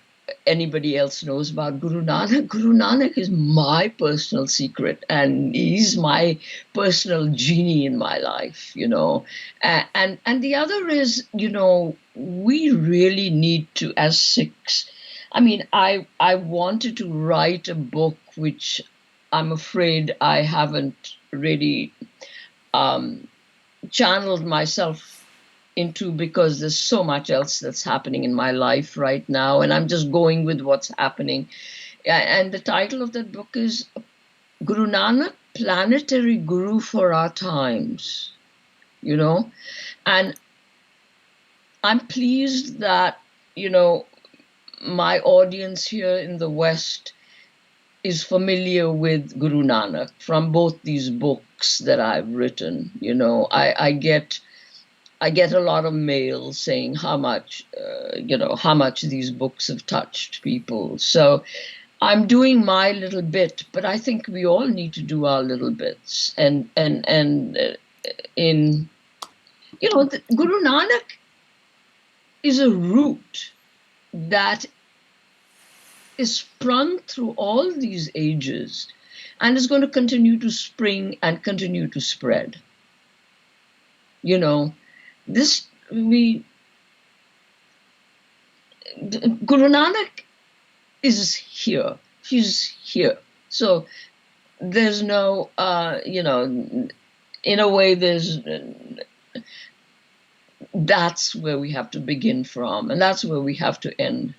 anybody else knows about Guru Nanak. Guru Nanak is my personal secret, and he's my personal genie in my life, And the other is, we really need to, as Sikhs, I wanted to write a book which I'm afraid I haven't really channeled myself into, because there's so much else that's happening in my life right now, and I'm just going with what's happening. And the title of that book is Guru Nanak, Planetary Guru for Our Times, And I'm pleased that, my audience here in the West is familiar with Guru Nanak from both these books that I've written. I get a lot of mail saying how much these books have touched people. So I'm doing my little bit, but I think we all need to do our little bits. And Guru Nanak is a root that is sprung through all these ages and is going to continue to spring and continue to spread. Guru Nanak is here. He's here. So there's no, in a way, that's where we have to begin from, and that's where we have to end,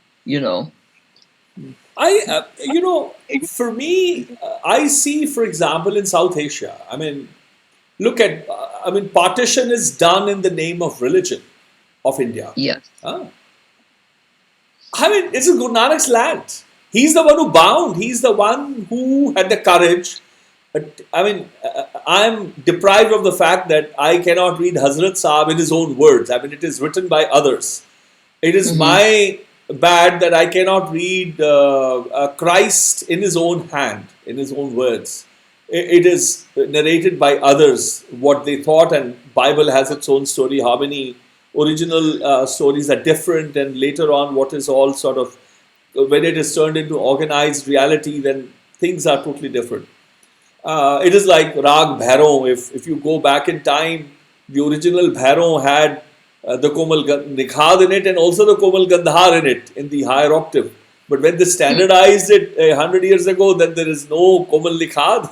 For me, I see, for example, in South Asia, look at, partition is done in the name of religion of India. Yes. It's Guru Nanak's land. He's the one who bound. He's the one who had the courage. I'm deprived of the fact that I cannot read Hazrat Saab in his own words. It is written by others. It is my bad that I cannot read Christ in his own hand, in his own words. It is narrated by others, what they thought, and Bible has its own story. How many original stories are different, and later on what is all sort of, when it is turned into organized reality, then things are totally different. It is like Rag Bhairon. If you go back in time, the original Bhairon had the Komal Nikhad in it and also the Komal Gandhar in it, in the higher octave. But when they standardized it 100 years ago, then there is no Komal Nikhad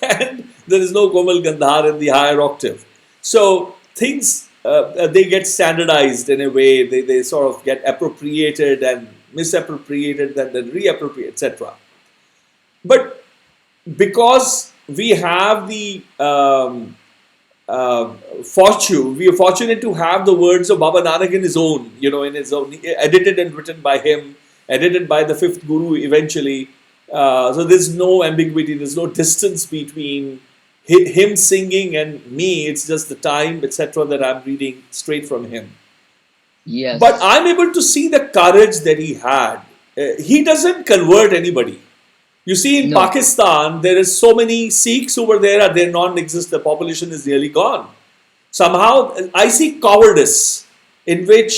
and there is no Komal Gandhar in the higher octave. So things, they get standardized in a way, they sort of get appropriated and misappropriated and then reappropriated, etc. But because we have the fortune, we are fortunate to have the words of Baba Nanak in his own, edited and written by him, edited by the fifth Guru eventually. So there's no ambiguity, there's no distance between him singing and me. It's just the time, etc., that I'm reading straight from him. Yes. But I'm able to see the courage that he had. He doesn't convert anybody. You see, in Pakistan, there is so many Sikhs over there, they're non-existent. The population is nearly gone. Somehow I see cowardice in which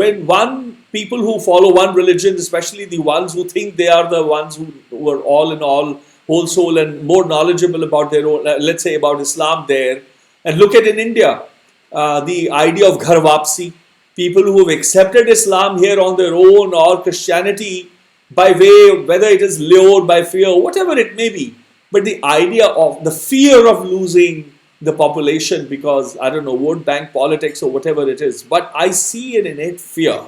when one people who follow one religion, especially the ones who think they are the ones who are all in all, whole soul and more knowledgeable about their own, let's say about Islam there, and look at in India, the idea of ghar wapsi, people who have accepted Islam here on their own or Christianity by way of whether it is lured by fear, whatever it may be, but the idea of the fear of losing the population because, I don't know, vote bank politics or whatever it is, but I see an innate fear.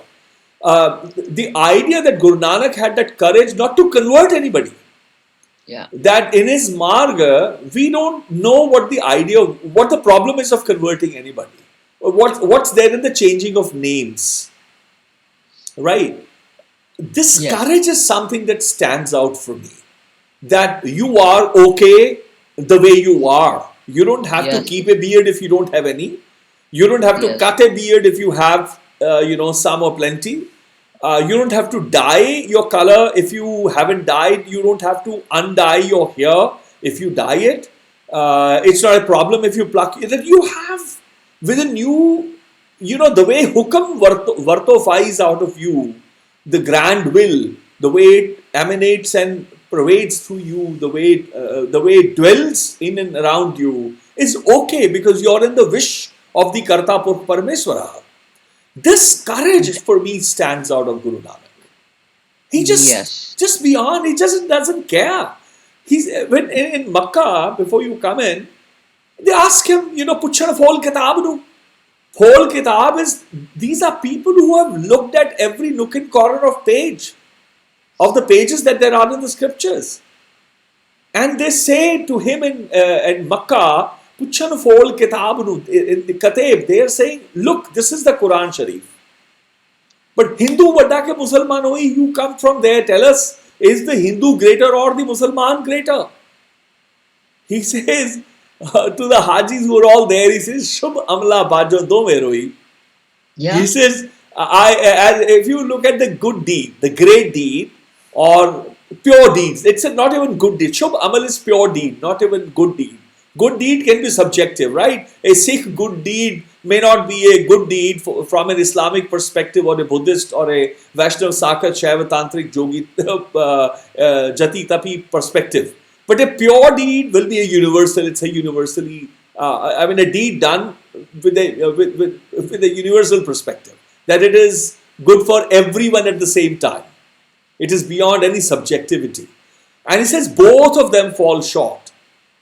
The idea that Guru Nanak had that courage not to convert anybody. Yeah. That in his marga, we don't know what the idea of, what the problem is of converting anybody. What's there in the changing of names. Right? This Yes. courage is something that stands out for me. That you are okay the way you are. You don't have to Yes. keep a beard if you don't have any. You don't have to Yes. cut a beard if you have, some or plenty. You don't have to dye your color if you haven't dyed. You don't have to undye your hair if you dye it. It's not a problem if you pluck it. That you have within you, the way hukam vartofies out of you, the grand will, the way it emanates and pervades through you, the way it dwells in and around you is okay because you're in the wish of the Karta Parmeswara. This courage for me stands out of Guru Nanak. He Yes. just beyond, he just doesn't care. He's when in Makkah, before you come in, they ask him, Puchan of whole kitab nu. Whole kitab is, these are people who have looked at every nook and corner of the pages that there are in the scriptures. And they say to him in Makkah, Puchan of whole kitab nu, in the Kateb, they are saying, look, this is the Quran Sharif. But Hindu Vadda ke Musalman hoi, you come from there, tell us, is the Hindu greater or the Musalman greater? He says to the Hajis who are all there, he says, Shubh Amla Bajo Do Meroi. Yeah. He says, if you look at the good deed, the great deed, or pure deeds, it's not even good deed. Shubh Amal is pure deed, not even good deed. Good deed can be subjective, right? A Sikh good deed may not be a good deed from an Islamic perspective or a Buddhist or a Vaishnav Sakat Shaiva Tantric Jogi Jati Tapi perspective. But a pure deed will be a universal, it's a universally, a deed done with a universal perspective. That it is good for everyone at the same time. It is beyond any subjectivity. And he says both of them fall short.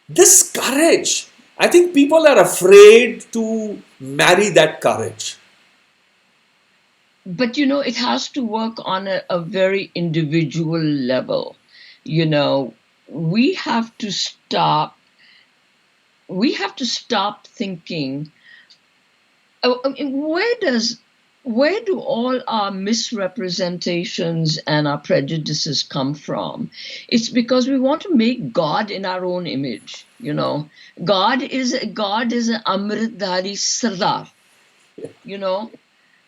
This courage, I think people are afraid to marry that courage. But it has to work on a very individual level. We have to stop thinking, where do all our misrepresentations and our prejudices come from? It's because we want to make God in our own image. God is an Amritdhari Sardar.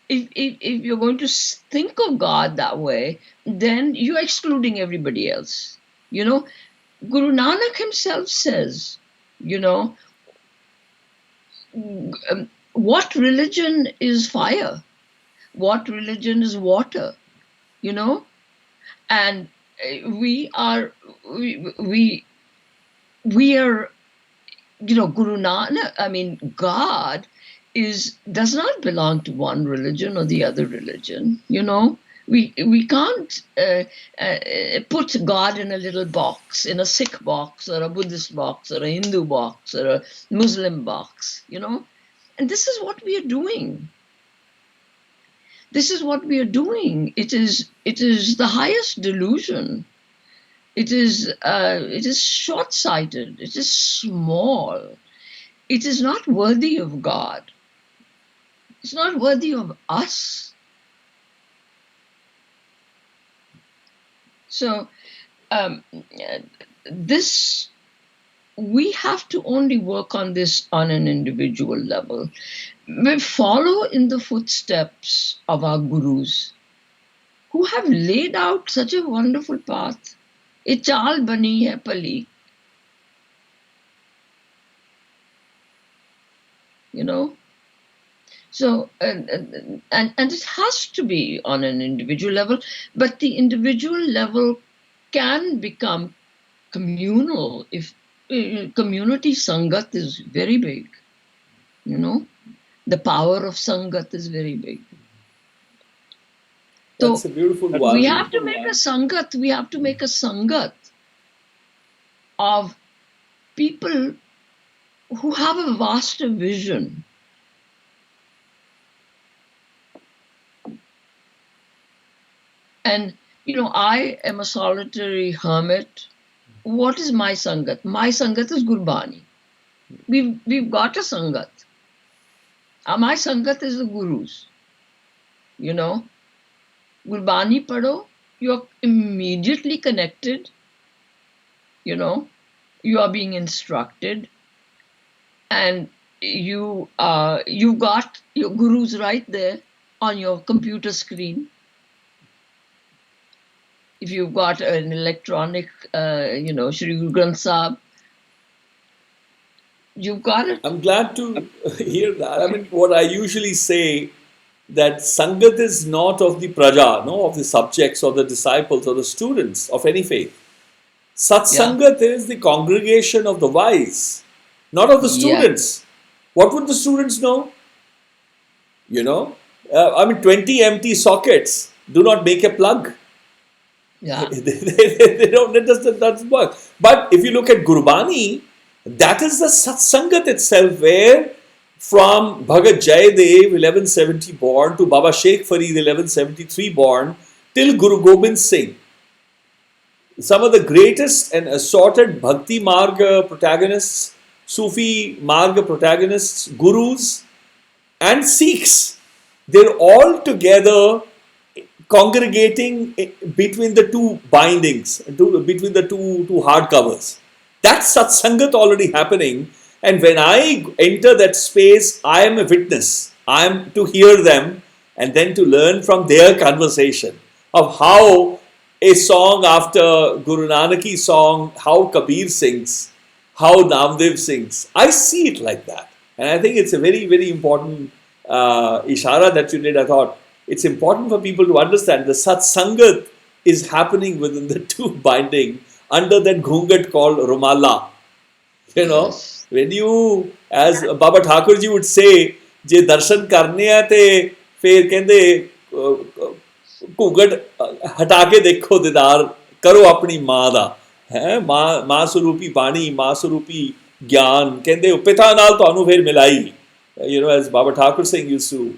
If you're going to think of God that way, then you're excluding everybody else. Guru Nanak himself says, what religion is fire? What religion is water? And we are, Guru Nanak, God does not belong to one religion or the other religion. We can't put God in a little box, in a Sikh box or a Buddhist box or a Hindu box or a Muslim box, And this is what we are doing. This is what we are doing. It is the highest delusion. It is short-sighted. It is small. It is not worthy of God. It's not worthy of us. So we have to only work on this on an individual level. We follow in the footsteps of our gurus who have laid out such a wonderful path. Ye chaal bani hai pali. you know. So, and it has to be on an individual level, but the individual level can become communal if community sangat is very big, you know. The power of sangat is very big. That's So a beautiful one. we have to make a sangat. We have to make a sangat of people who have a vaster vision. And, you know, I am a solitary hermit. What is my sangat? My sangat is Gurbani. We've got a sangat. My sangat is the gurus. You know, Gurbani Pado, you're immediately connected. You know, you are being instructed, and you've got your gurus right there on your computer screen. If you've got an electronic, you know, Shri Guru Granth Sahib, you've got it. I'm glad to hear that. I mean, what I usually say that Sangat is not of the praja, no, of the subjects or the disciples or the students of any faith. Satsangat is the congregation of the wise, not of the students. Yeah. What would the students know? You know, I mean, 20 empty sockets do not make a plug. Yeah. they don't, it doesn't work. But if you look at Gurbani, that is the Satsangat itself, where from Bhagat Jayadev, 1170 born, to Baba Sheikh Farid, 1173 born, till Guru Gobind Singh, some of the greatest and assorted Bhakti Marga protagonists, Sufi Marga protagonists, Gurus, and Sikhs, they're all together congregating between the two bindings, between the two hardcovers. That's Satsangat already happening. And when I enter that space, I am a witness. I am to hear them and then to learn from their conversation of how a song after Guru Nanak's song, how Kabir sings, how Namdev sings. I see it like that. And I think it's a very, very important ishara that you did. I thought it's important for people to understand the Satsangat is happening within the two binding under that ghungat called Rumala. You know, yes. When you, as Baba Thakur ji would say, je darshan karne hai te fir kende ghungat hata ke dekho didar karo apni maa da, hai maa surupi bani, maa surupi gyan kende pita naal tonu fir milai. You know, as Baba Thakur Singh used to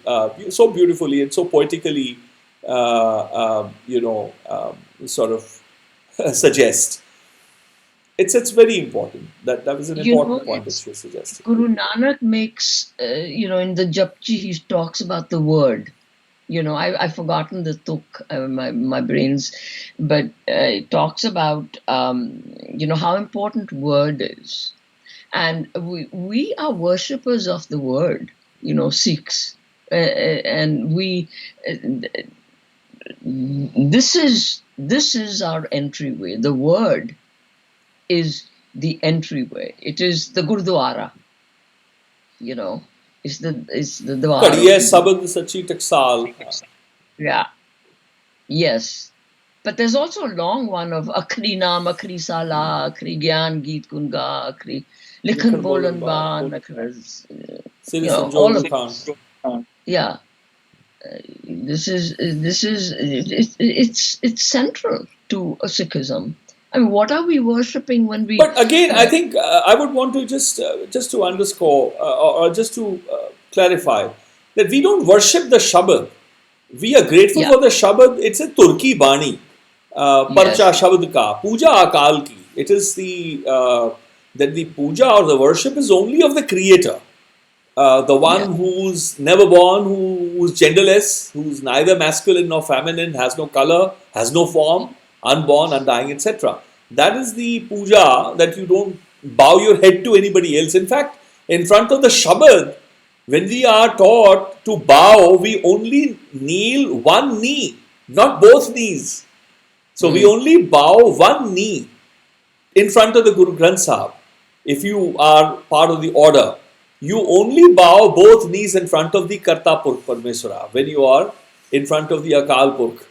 so beautifully and so poetically, you know, sort of suggest. It's very important. That was an important point that she suggested. Guru Nanak makes, you know, in the Japji, he talks about the word. You know, I've forgotten the tuk, my brains, but it talks about, you know, how important word is. And we are worshippers of the word, you know, Sikhs. And we, this is our entryway. The word is the entryway. It is the Gurdwara, you know. It's the Dwara. Kadiye sabad sachi taksal. Yeah. Yes. But there's also a long one of Akhri Naam, Akhri Sala, Akhri Gyan, Geet Gunga, Akhri Likhan Bolan Ban, you know, all of this. Yeah. It's central to Sikhism. I mean, what are we worshipping when we... But again, I think I would want to just to underscore or just to clarify that we don't worship the Shabad. We are grateful for the Shabad. It's a Turki Bani. Parcha Shabad ka. Puja Akal ki. It is that the puja or the worship is only of the Creator. The one who's never born, who's genderless, who's neither masculine nor feminine, has no color, has no form, unborn, undying, etc. That is the puja that you don't bow your head to anybody else. In fact, in front of the Shabad, when we are taught to bow, we only kneel one knee, not both knees. So we only bow one knee in front of the Guru Granth Sahib if you are part of the order. you only bow both knees in front of the Karta Purkh Parmeshwara when you are in front of the Akal Purkh.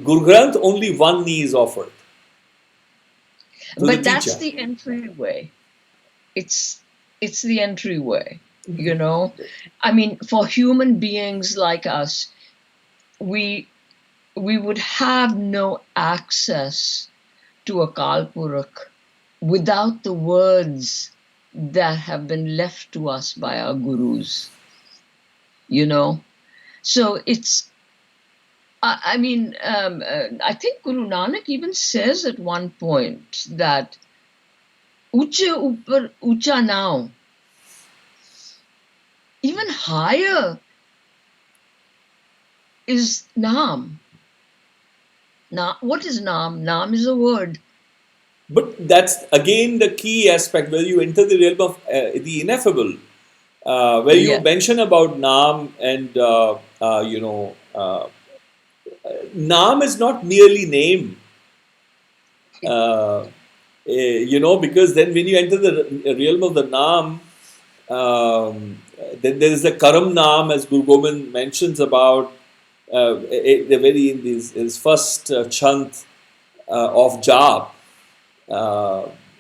Guru Granth, only one knee is offered to the But that's teacher. the entryway. It's the entryway, you know. I mean, for human beings like us, we would have no access to Akal Purkh without the words that have been left to us by our gurus, you know. So it's, I mean, I think Guru Nanak even says at one point that Uche upar ucha now, even higher is Naam. Now, what is Naam? Naam is a word. But that's again the key aspect where you enter the realm of the ineffable, where you mention about Naam and, Naam is not merely name. Because then when you enter the realm of the Naam, then there is the Karam Naam, as Guru Gobind mentions about the very in his first chant of Jap.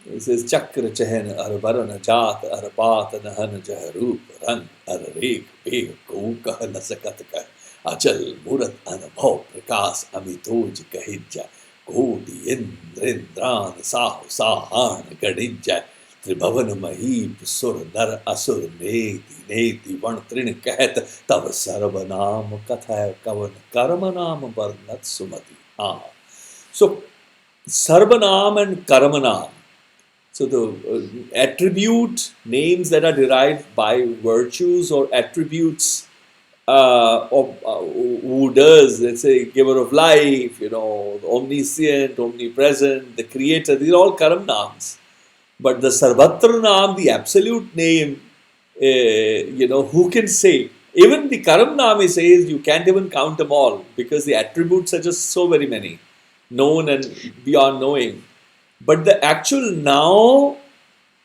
It says Chakra Chehen Arvarana Jat Arapat Nahan Jaharup Rang Ararek Peg Kouka Nasakatka Achal Murat Anabhav Prakas Amitoj Kahija Koti Indrindran Sahu Sahan Gadija Tribhavan Mahip Sur Nar Asur Neti Neti Van Trin Kahet Tav Sarvanam Katha Kavan Karamanam Varnat Sumati. So Sarvanam and Karamanam. So the attribute names that are derived by virtues or attributes of who does, let's say, giver of life, the omniscient, omnipresent, the creator, these are all Karam names. But the Sarvatra Naam, the absolute name, who can say? Even the Karam Naam says you can't even count them all because the attributes are just so very many, known and beyond knowing. But the actual now,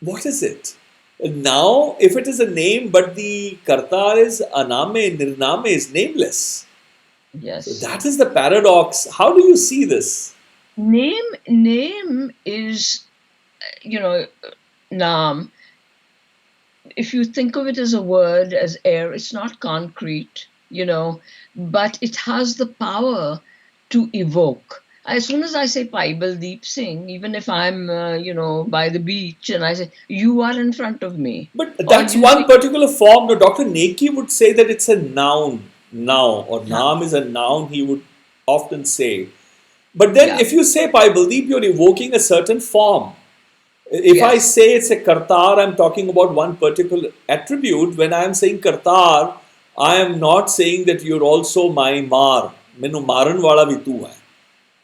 what is it? Now, if it is a name, but the Karta is Aname, Nirname is nameless. Yes. So that is the paradox. How do you see this? Name is, Naam. If you think of it as a word, as air, it's not concrete, but it has the power to evoke. As soon as I say Bhai Baldeep Singh, even if I'm, by the beach and I say, you are in front of me. But that's one particular form. No, Dr. Neki would say that it's a noun now, or Naam is a noun, he would often say. But then if you say Bhai Baldeep, you're evoking a certain form. If I say it's a Kartar, I'm talking about one particular attribute. When I'm saying Kartar, I am not saying that you're also my Mar. Mainu maran wala bhi tu hai.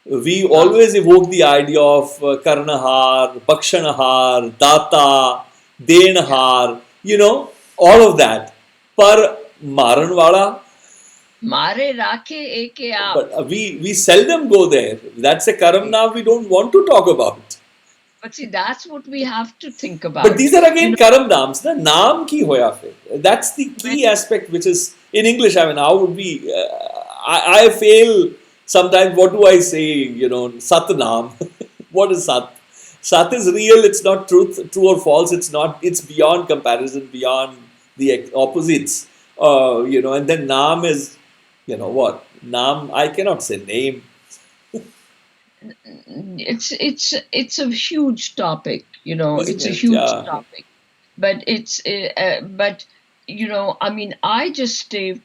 We always evoke the idea of Karnahar, Bakshanahar, Data, Denahar, all of that. Par Maranwala. Mare Rakhe Eke Aap. But we seldom go there. That's a Karam Naam we don't want to talk about. But see, that's what we have to think about. But these are again Karam Naams. Na Naam ki hoya fir. That's the key aspect, which is in English. I mean, how would we? I fail. Sometimes, what do I say? Sat Naam. What is Sat? Sat is real. It's not true or false. It's not. It's beyond comparison, beyond the opposites. And then Naam is, what? Naam. I cannot say name. It's a huge topic. It's a huge topic. But I mean, I just stay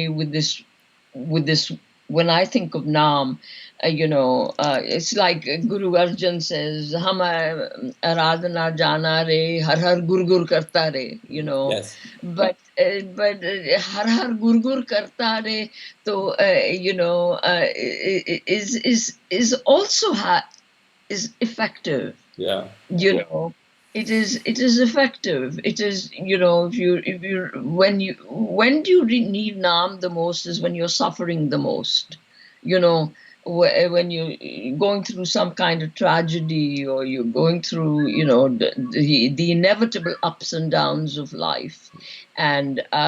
with this. When I think of Naam, it's like Guru Arjan says, "Hum aradhana jana re, har har gur gur karta re." Yes. But har har gur gur karta re, so is also is effective. Yeah. It is effective. It is, when do you need Naam the most is when you're suffering the most. when you're going through some kind of tragedy, or you're going through, the inevitable ups and downs of life, and we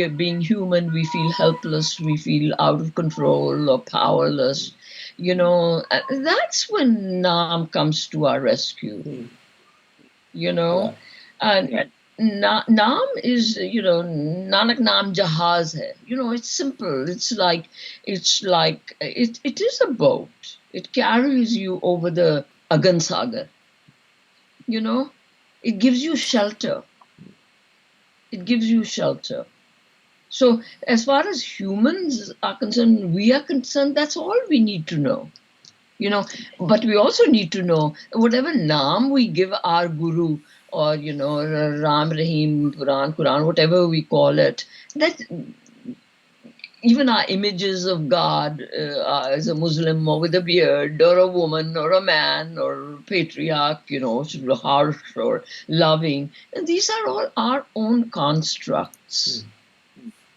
are being human, we feel helpless, we feel out of control or powerless, that's when Nam comes to our rescue. Yeah. And Naam is, Nanak Naam Jahaz hai. It's simple. It is a boat. It carries you over the Agan Sagar. It gives you shelter. It gives you shelter. So as far as humans are concerned, we are concerned, that's all we need to know. But we also need to know whatever naam we give our guru, or Ram, Rahim, Quran, whatever we call it, that even our images of God, as a Muslim, or with a beard, or a woman, or a man, or patriarch, harsh or loving, and these are all our own constructs.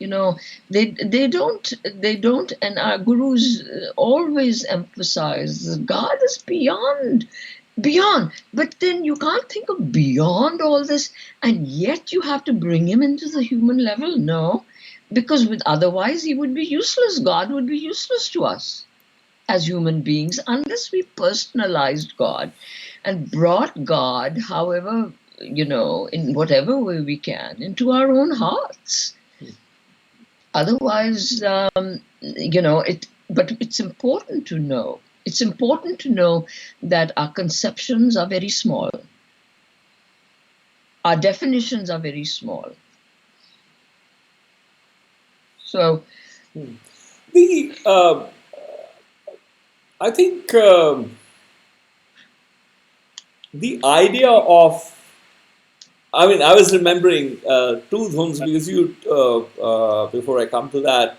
They don't, and our gurus always emphasize that God is beyond. But then you can't think of beyond all this, and yet you have to bring him into the human level. No, because otherwise he would be useless. God would be useless to us as human beings unless we personalized God and brought God, however, in whatever way we can, into our own hearts. Otherwise, but it's important to know. It's important to know that our conceptions are very small. Our definitions are very small. So, I think the idea of, I mean, I was remembering two dhuns, because before I come to that,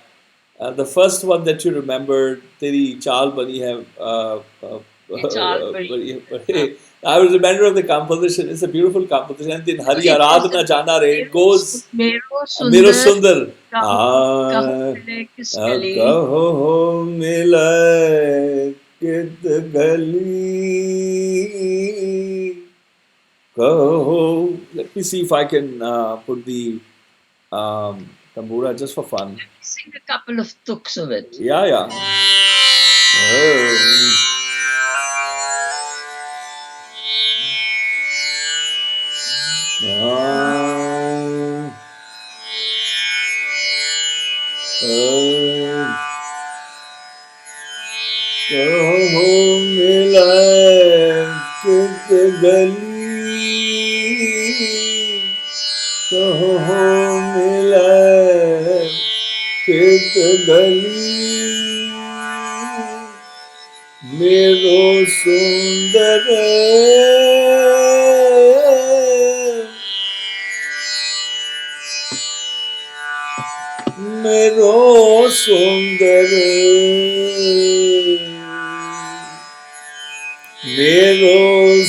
the first one that you remembered, Teri Chal Bani Hai, I was remember of the composition. It's a beautiful composition. And then Hari Aradhana Jana Re, it goes, Mero Sundar. Kaho mila kit gali. Kaho. Let me see if I can put the tambura just for fun. Sing a couple of tuks of it. Yeah, yeah. Kaho mila kit gali. Kaho mila kit gali. Mero sundar Mero sundar Mero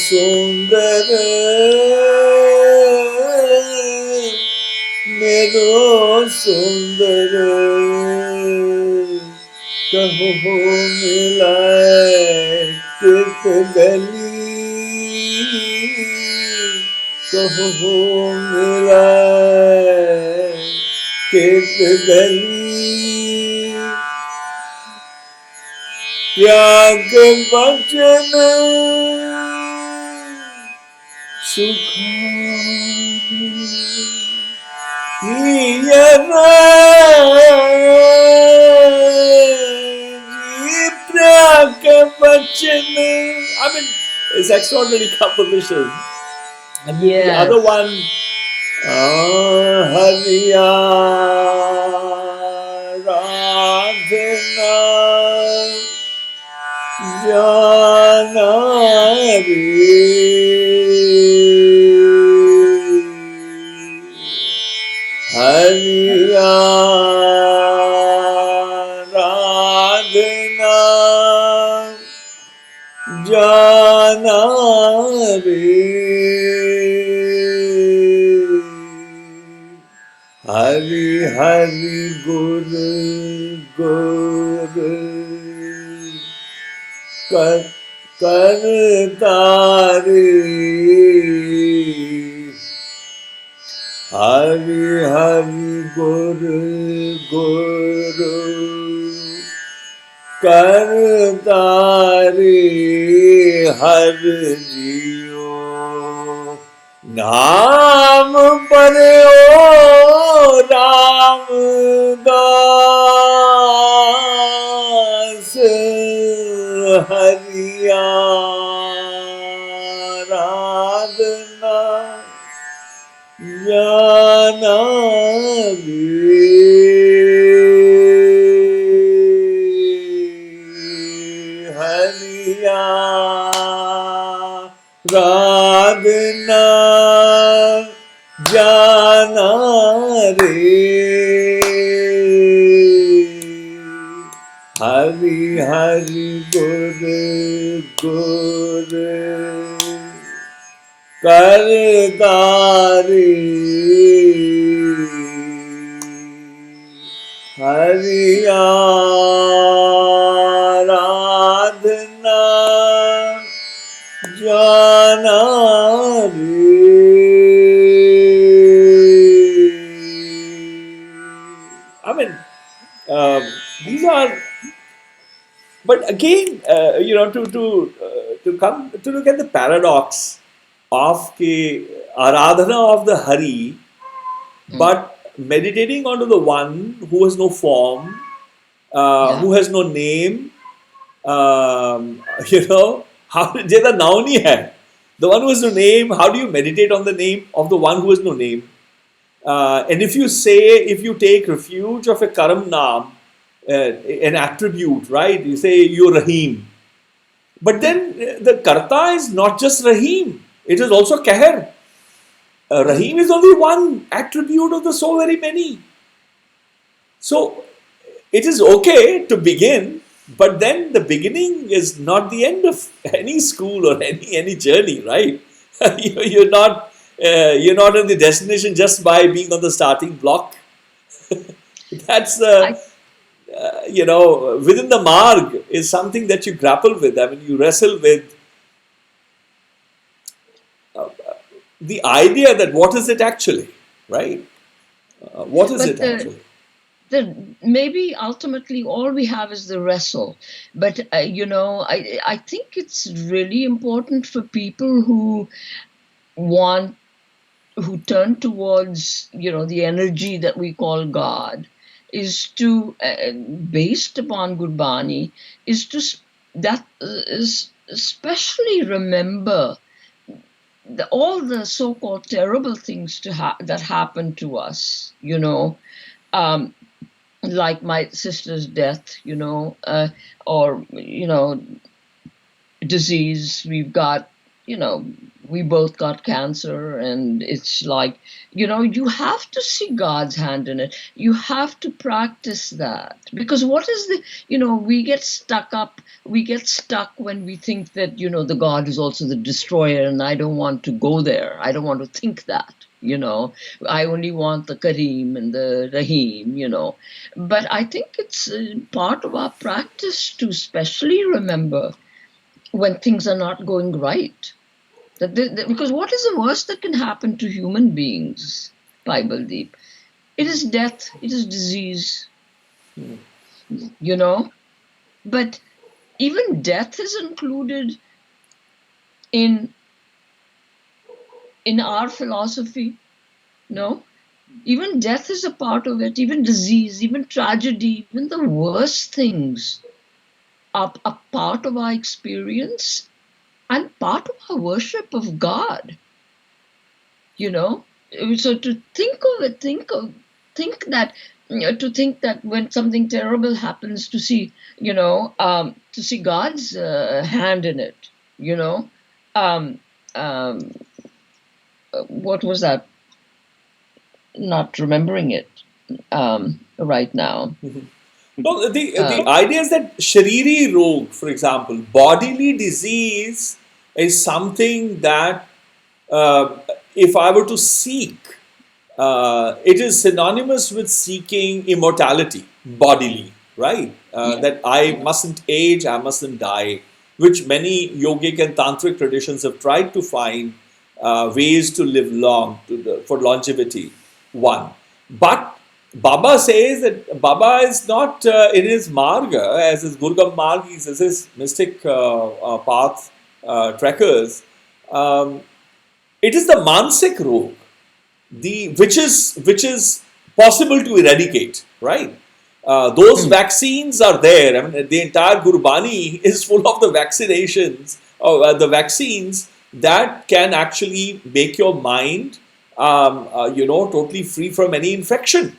sundar Mero sundar Kaho milaye kit gali. Kaho milaye kit gali. Tyag bachan sukhani Yara Bachan. I mean, it's extraordinary composition. And the other one, Hariyaradhana Jana Hariyaradhana Jana Hari Hari Guru gur kartari hari hari guru guru kartari har jiyo नाम परे ओ राम दास हरिया राधना जाना हरिया राधना जाना रे हरि हरि गुर गुर करतारी हरि आराधना जाना I mean, these are, but again, to come to look at the paradox of the Aradhana of the Hari, but meditating onto the one who has no form, who has no name, how jeda noun hi hai. The one who has no name, how do you meditate on the name of the one who has no name? And if you take refuge of a karam naam, an attribute, right? You say you're Rahim. But then the karta is not just Rahim, it is also Kahar. Rahim is only one attribute of the so very many. So it is okay to begin, but then the beginning is not the end of any school or any journey, right? You're not in the destination just by being on the starting block. That's within the marg is something that you grapple with. I mean, you wrestle with the idea that what is it actually, right? What is it actually? Maybe ultimately all we have is the wrestle. But, I think it's really important for people who turn towards, the energy that we call God, is to, based upon Gurbani, is especially remember all the so-called terrible things that happen to us, like my sister's death, or, disease. We've got, we both got cancer, and it's like, you have to see God's hand in it. You have to practice that, because what is we get stuck when we think that, the God is also the destroyer, and I don't want to go there. I don't want to think that. I only want the Kareem and the Rahim, But I think it's part of our practice to especially remember when things are not going right. Because what is the worst that can happen to human beings, Bhai Baldeep? It is death, it is disease, But even death is included in our philosophy, no? Even death is a part of it, even disease, even tragedy, even the worst things are a part of our experience and part of our worship of God. So to think that when something terrible happens, to see God's hand in it, what was that? Not remembering it right now. No, the idea is that Shariri Rog, for example, bodily disease is something that if I were to seek, it is synonymous with seeking immortality bodily. right? Yeah. That I mustn't age, I mustn't die, which many yogic and tantric traditions have tried to find ways to live long for longevity. One, but Baba says that Baba is not in his marga, as his Gurgam Marg, he says his mystic path trekkers. Um, it is the mansik rog, which is possible to eradicate, right? Those vaccines are there. I mean, the entire Gurbani is full of the vaccinations, the vaccines that can actually make your mind, totally free from any infection,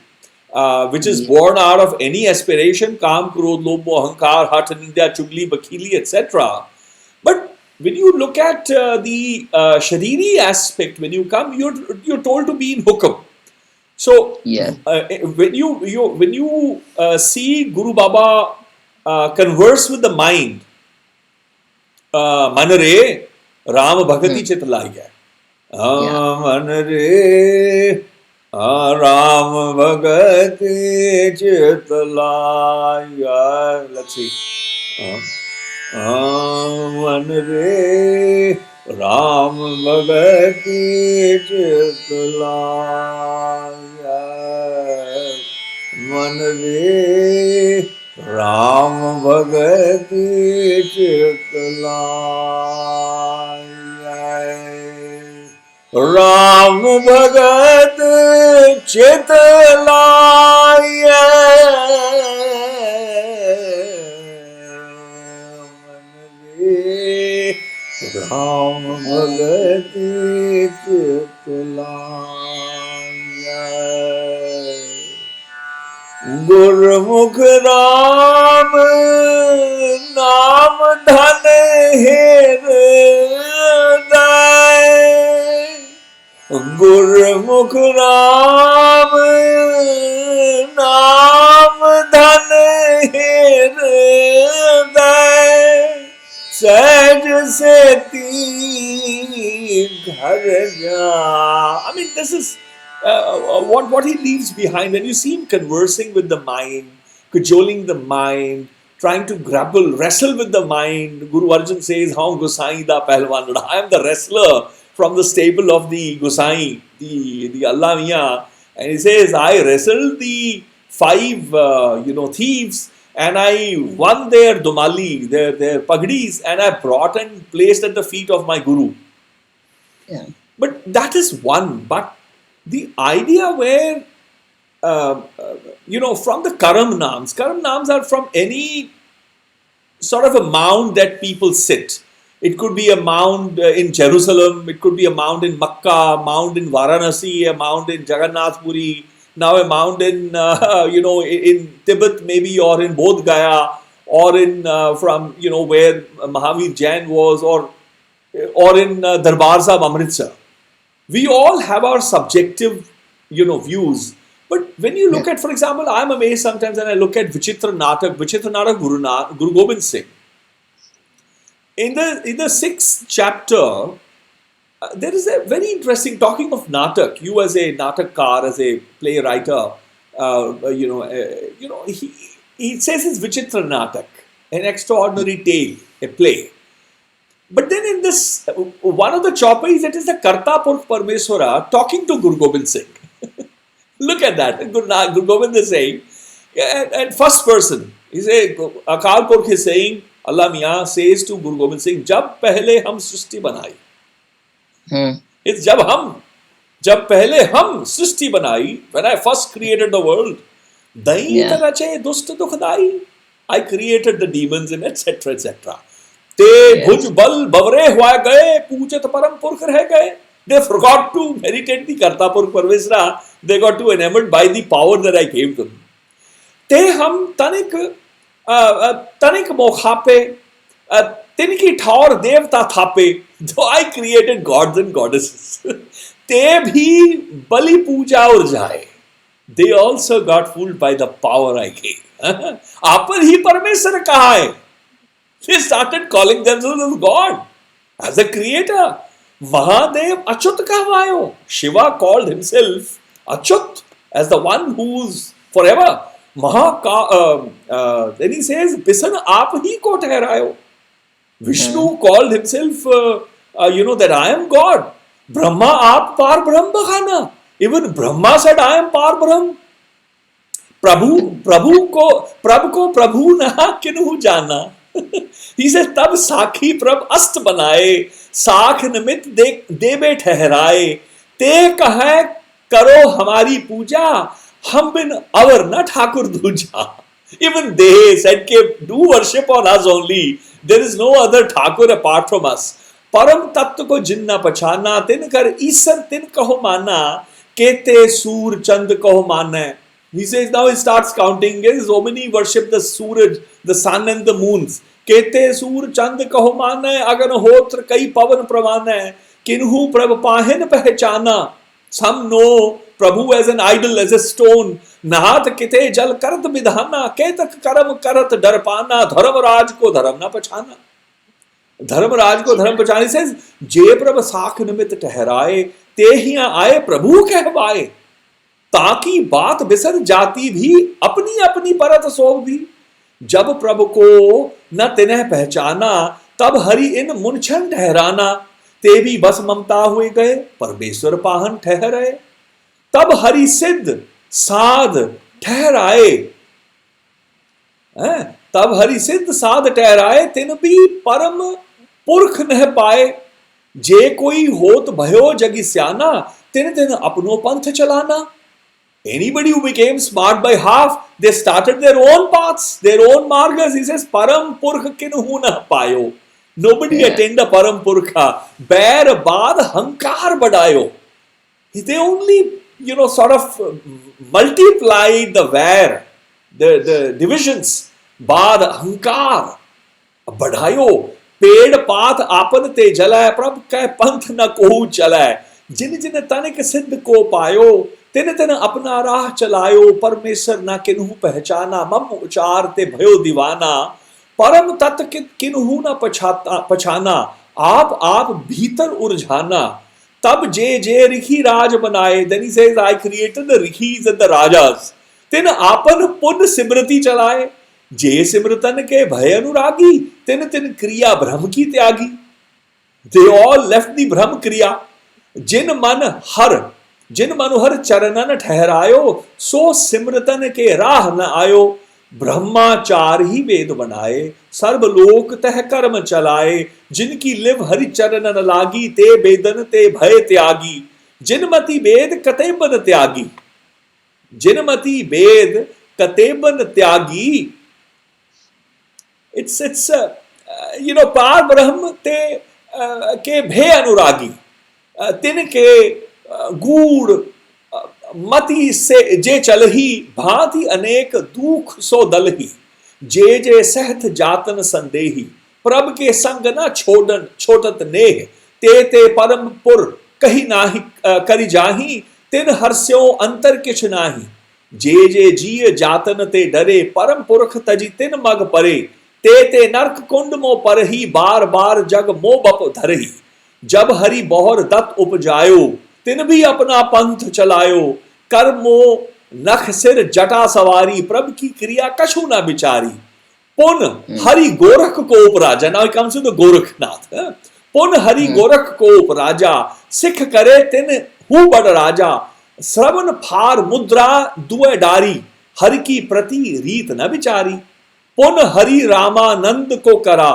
which is born out of any aspiration, Kam, Krodh, Lobh, Ahankar, Hat, Nindya, Chugli, Bakili, etc. But when you look at the Shariri aspect, when you come, you're told to be in hukam. So Yes. when you see Guru Baba converse with the mind, manare Ram Bhagati Chit Laya. Yeah. Manare Ram Bhagati Chit Laya. Let's see. Manare Ram Bhagati Chit Laya. Manare Ram Bhagati Chit Laya. Ram Bhagat Chit Laya. Ram Bhagat Chit Laya. Gurmukh Ram Naam Dhan Hirday. Gurmukh Ram Naam Dhan Hirday. Saj Seti Ghar Ja. I mean, this is what he leaves behind. When you see him conversing with the mind, cajoling the mind, trying to wrestle with the mind. Guru Arjan says, "How Gosai da Pehlwan." I am the wrestler from the stable of the Gosai, the Allah Miya, and he says, "I wrestled the five thieves, and I won their domali, their pagdis, and I brought and placed at the feet of my Guru." Yeah. But that is one. But the idea where, from the Karam Nams are from any sort of a mound that people sit. It could be a mound in Jerusalem, it could be a mound in Makkah, a mound in Varanasi, a mound in Jagannath Puri, now a mound in, in Tibet maybe, or in Bodh Gaya, or in, where Mahavir Jain was, or in Darbar Sahib Amritsar. We all have our subjective, views. But when you look at, for example, I'm amazed sometimes when I look at Vichitra Natak Guru Gobind Singh. In the sixth chapter, there is a very interesting, talking of Natak, you as a Natakkar, as a playwriter, he says it's Vichitra Natak, an extraordinary tale, a play. But then in this, one of the choppas, it is the Karta Purkh Parmeswara talking to Guru Gobind Singh. Look at that. Guru Gobind is saying, and first person, he says, Akal Purkh is saying, Allah Miya says to Guru Gobind Singh, Jab pehle hum srishti banai. It's jab pehle hum srishti banai, when I first created the world, dahi tarache dust dukhdai. I created the demons and etc. etc. Te bhuj bal bavre hua gaye, poochit param purkh reh gaye. They forgot to meditate the Karta Purkh Parmeswara. They got too enamored by the power that I gave them. Te hum tanik mokhape, tinki thaur devta thape. Though I created gods and goddesses. Te bhi bali puja ur jaye. They also got fooled by the power I gave. Aapar hi Parmeshwar kaha hai? They started calling themselves as God, as a creator. Mahadev Achyut kahvayo. Shiva called himself Achyut, as the one who's forever. then he says, बिसन आप ही को ठहरायो. Vishnu called himself, that I am God. Brahma आप पार ब्रह्म बखाना. Even Brahma said, I am par Brahm. प्रभु को प्रभु ना किन्हु जाना. He says, तब साखी प्रभ अस्त बनाए, साख निमित देबे ठहराए, ते कहे करो हमारी पूजा, हम बिन अवर न ठाकुर दूजा. Even they said, do worship on us only. There is no other Thakur apart from us. परम तत्व को जिन्ना पछाना, तिन कर ईसर तिन कहो माना, केते सूर चंद कहो माने. He says, now he starts counting. So many worship the Suraj, the sun and the moons. केते सूर चंद कहो माने, अगन होत्र कई पवन प्रमाने, किन्हु प्रभ पाहिन पहचाना. Some know Prabhu as an idol, as a stone. नहात किते जल करत विधाना, केतक करम करत डरपाना, धर्मराज को धर्म न पछाना. धर्मराज को धर्म पछाना. He says, जे प्रभ साख निमित ठहराए, ते ही आए प्रभु कहवाए, ताकि बात बिसर जाती भी, अपनी अपनी परत सोभ भी. जब प्रभु को न तिन्ह पहचाना, तब हरि इन मुनछन ठहराना, ते भी बस ममता हुए गए, परमेश्वर पाहन ठहरे. तब हरि सिद्ध साध ठहराए, तब हरि सिद्ध साध ठहराए, तिन भी परम पुरख नह पाए. जे कोई होत भयो जगी स्याना, तिन तिन अपनो पंथ चलाना. Anybody who became smart by half, they started their own paths, their own margas. He says, Param Purkha kinhu na payo. Nobody attained a Param Purkha. Bear bad hankar badayo. They only, sort of multiplied the where, the divisions. Bad hankar badayo. पेड़ पात आपन ते जलाय, प्रभ कह पंथ न कोहू चलाय. जिन जिन तनिक सिद्ध को पायो, तिन तिन अपना राह चलायो. परमेश्वर न किन्हु पहचाना, मम उचार ते भयो दीवाना. परम तत्व किन्हु न पछाना, आप भीतर उलझाना. तब जे ऋषि राज बनाए. Then he says, I created the rishis and the rajas. तिन आपन पुण्य सिमृति चलाए. जे सिमृतन के भय अनुरागी, तिन तिन क्रिया भ्रम की त्यागी. They all left the भ्रम क्रिया. जिन मनोहर चरणन ठहरायो, सो सिमृतन के राह न आयो. ब्रह्माचार ही वेद बनाए, सर्वलोक तह कर्म चलाए. जिनकी लिव हरि चरणन लागी, ते वेदन ते भय त्यागी. जिनमति वेद कतेबन त्यागी, जिनमति वेद कतेबन त्यागी. It's पार ब्रह्म ते के भय अनुरागी. तिनके गूढ़ मति से जे चलही, भांति अनेक दुख सो दलही. जे सहत जातन संदेही, प्रभ के संग न छोटत नेह. ते परम पुर कही नाही करि जाही, तिन हर्ष्यो अंतर किछ नाही. जे जिय जातन ते डरे, परम पुरख तजी तिन मग परे. ते नरक कुंड मो परही, बार बार जग मो बप धरही. जब हरि बहुर दत्त उपजायो, तिन भी अपना पंथ चलायो. कर्मो नख सिर जटा सवारी, प्रभ की क्रिया कछु न बिचारी. पुन हरि गोरख को उपराजा. Now comes to the Gorakhnath. पुन हरि गोरख को उपराजा, सिख करे तिन हु बड़ राजा. श्रवण फार मुद्रा दुए डारी, हरि की प्रति रीत न बिचारी. पुन हरि रामानंद को करा,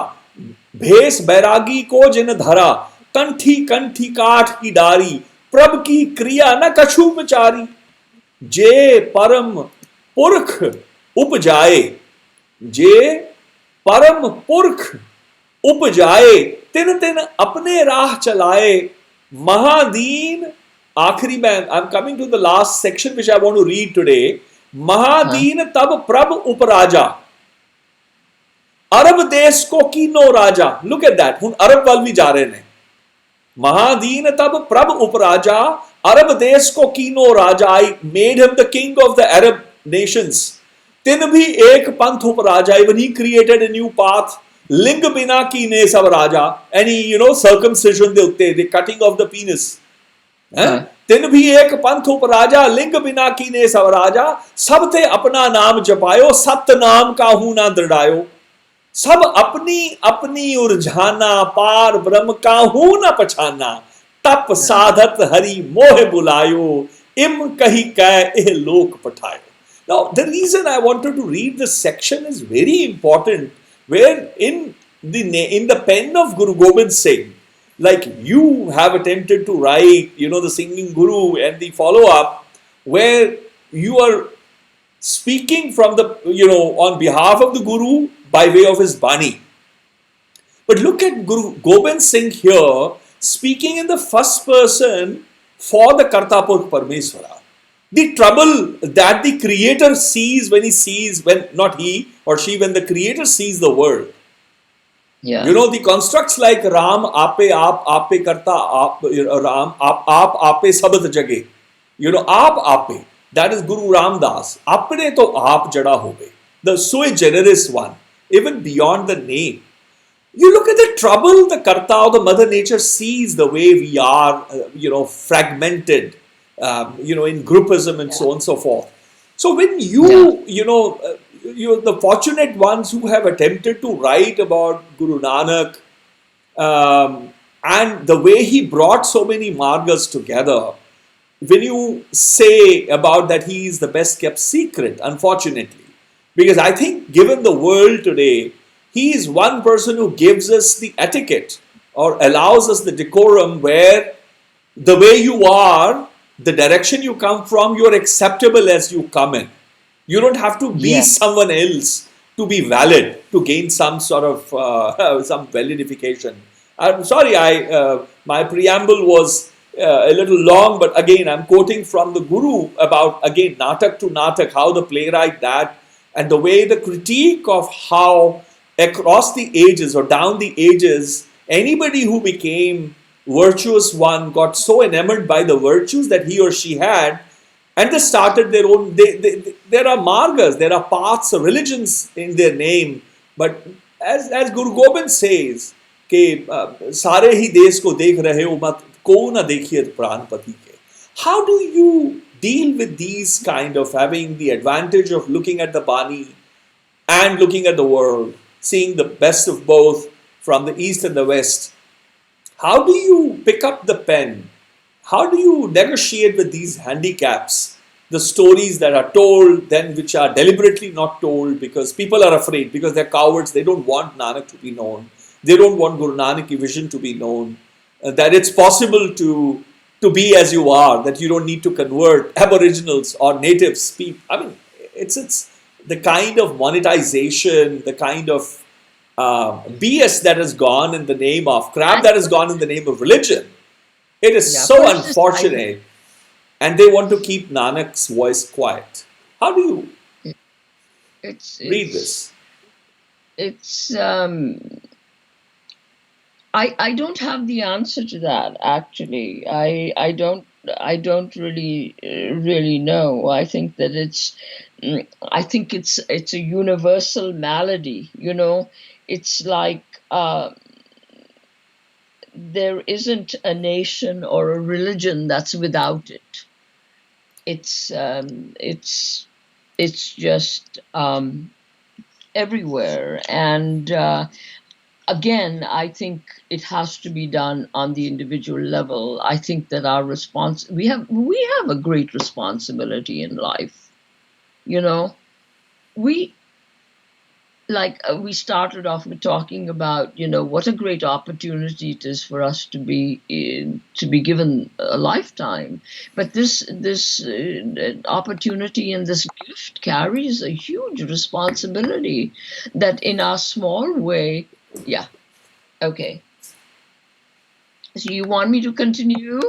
भेष बैरागी को जिन धरा. कंठी कंठी काठ की डारी, प्रभ की क्रिया न कछु बिचारी. जे परम पुरख उपजाए, जे परम पुरख उपजाए. तिन तिन अपने राह चलाए. महादीन, आखिरी में I am coming to the last section which I want to read today. Mahadin तब प्रभ उपराजा, अरब देश को कीनो राजा. Look at that. हुन अरब वाल भी जा रहे ने. महादीन तब प्रभ उपराजा, अरब देश को कीनो राजा. I made him the king of the Arab nations. तिन भी एक पंथ उपराजा. Even he created a new path. लिंग बिना कीने सब राजा. एनी सर्कमसिजन दे उत्ते, the cutting of the penis. हैं? तिन भी एक पंथ उपराजा, लिंग बिना कीने सब राजा, सब ते अपना नाम जपायो, सत्य नाम काहू ना दृढ़ायो। सब अपनी अपनी उर्झाना, पार ब्रह्म काहू न पछाना, तप साधत हरि मोह बुलायो, इम कही कै एह लोक पठायो. Now, the reason I wanted to read this section is very important, where in the pen of Guru Gobind Singh, like you have attempted to write, the singing Guru and the follow up, where you are speaking from the, on behalf of the Guru by way of his Bani. But look at Guru Gobind Singh here speaking in the first person for the Kartapur Parmeswara. The trouble that the creator sees when not he or she, when the creator sees the world. Yeah. The constructs like Ram, ape karta, Ram, ape sabat jage. Ape. That is Guru Ramdas. Apne to aap jada ho gaye. The sui generis one, even beyond the name. You look at the trouble the Karta or the Mother Nature sees the way we are, fragmented, in groupism and so on and so forth. So when you're the fortunate ones who have attempted to write about Guru Nanak, and the way he brought so many margas together, when you say about that he is the best kept secret, unfortunately, because I think given the world today, he is one person who gives us the etiquette or allows us the decorum where the way you are, the direction you come from, you're acceptable as you come in. You don't have to be someone else to be valid, to gain some sort of some validification. I'm sorry, my preamble was a little long, but again, I'm quoting from the Guru about, again, Natak to Natak, how the playwright that, and the way the critique of how across the ages or down the ages, anybody who became virtuous one got so enamored by the virtues that he or she had, and they started their own. There are margas, there are paths, religions in their name. But as Guru Gobind says, कि सारे ही देश को देख रहे हो मत को ना देखिए प्राणपति के. How do you deal with these kind of having the advantage of looking at the Bani and looking at the world, seeing the best of both from the east and the west? How do you pick up the pen? How do you negotiate with these handicaps? The stories that are told, then which are deliberately not told because people are afraid, because they're cowards, they don't want Nanak to be known. They don't want Guru Nanak vision to be known. That it's possible to be as you are, that you don't need to convert aboriginals or natives. I mean, it's the kind of monetization, the kind of BS that has gone in the name of, crap that has gone in the name of religion. It is so unfortunate. And they want to keep Nanak's voice quiet. How do you read this? It's I don't have the answer to that, actually. I don't really know. I think that it's a universal malady. It's like there isn't a nation or a religion that's without it. It's just everywhere, and again, I think it has to be done on the individual level. I think that we have a great responsibility in life. We started off with talking about what a great opportunity it is for us to be given a lifetime, but this opportunity and this gift carries a huge responsibility that in our small way. Yeah. Okay. So you want me to continue?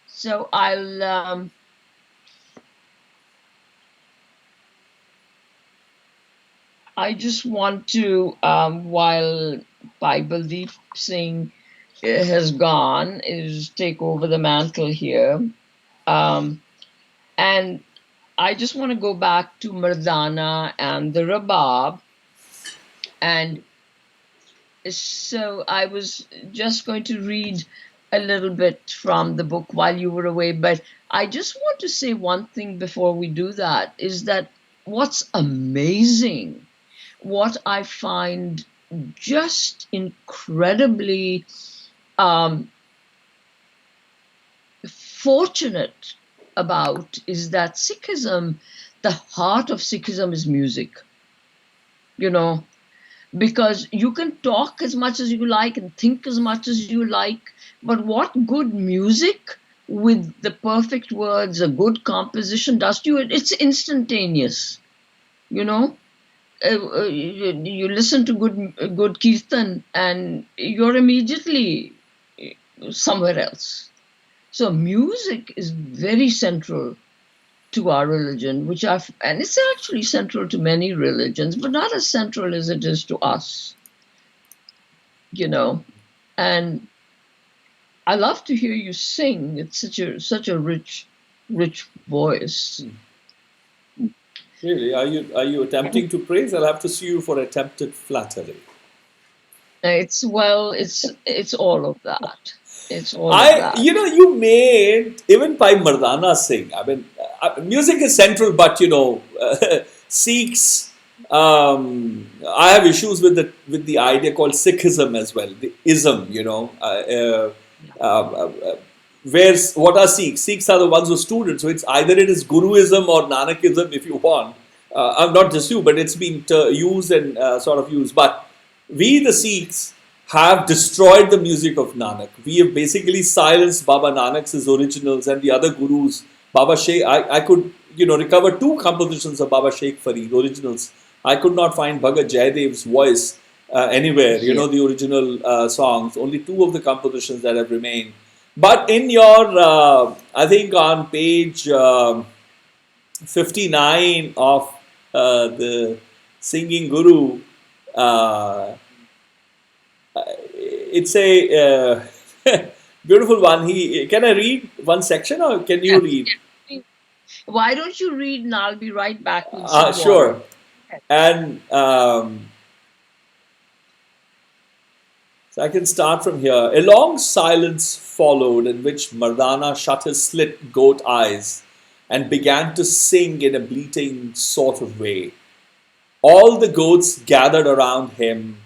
So I'll I just want to, while Bhai Baldeep Singh has gone, is take over the mantle here. And I just want to go back to Mardana and the Rabab. And So I was just going to read a little bit from the book while you were away, but I just want to say one thing before we do that, is that what's amazing, what I find just incredibly um, fortunate about, is that Sikhism, the heart of Sikhism is music, you know, because you can talk as much as you like and think as much as you like, but what good music with the perfect words, a good composition does to you, it's instantaneous, you know. You listen to good kirtan and you're immediately somewhere else. So music is very central to our religion, and it's actually central to many religions, but not as central as it is to us, you know. And I love to hear you sing. It's such a rich voice. Really, are you attempting to praise? I'll have to sue you for attempted flattery. It's all of that. It's all of that. You made even Bhai Mardana sing. I mean, music is central, but Sikhs. I have issues with the idea called Sikhism as well, the ism. What are Sikhs? Sikhs are the ones who are students. So it's either it is Guruism or Nanakism, if you want. I'm not just you, but it's been used and sort of used. But we, the Sikhs, have destroyed the music of Nanak. We have basically silenced Baba Nanak's originals and the other gurus. Baba Sheikh, I could recover 2 compositions of Baba Sheikh Farid originals. I could not find Bhagat Jayadev's voice anywhere. The original songs. Only 2 of the compositions that have remained. But in your, I think on page 59 of the Singing Guru, it's a beautiful one. Can I read one section or can you read? Why don't you read and I'll be right back with some sure. water. And so I can start from here. A long silence followed in which Mardana shut his slit goat eyes and began to sing in a bleating sort of way. All the goats gathered around him,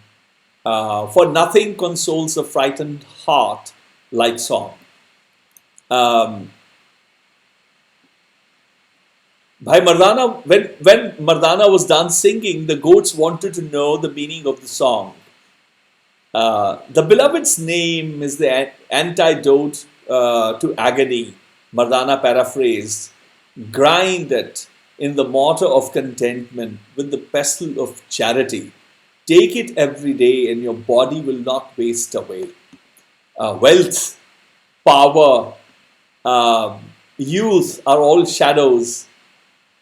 for nothing consoles a frightened heart like song. Bhai Mardana, when Mardana was done singing, the goats wanted to know the meaning of the song. The beloved's name is the antidote to agony, Mardana paraphrased. Grind it in the mortar of contentment with the pestle of charity. Take it every day and your body will not waste away. Wealth, power, youth are all shadows.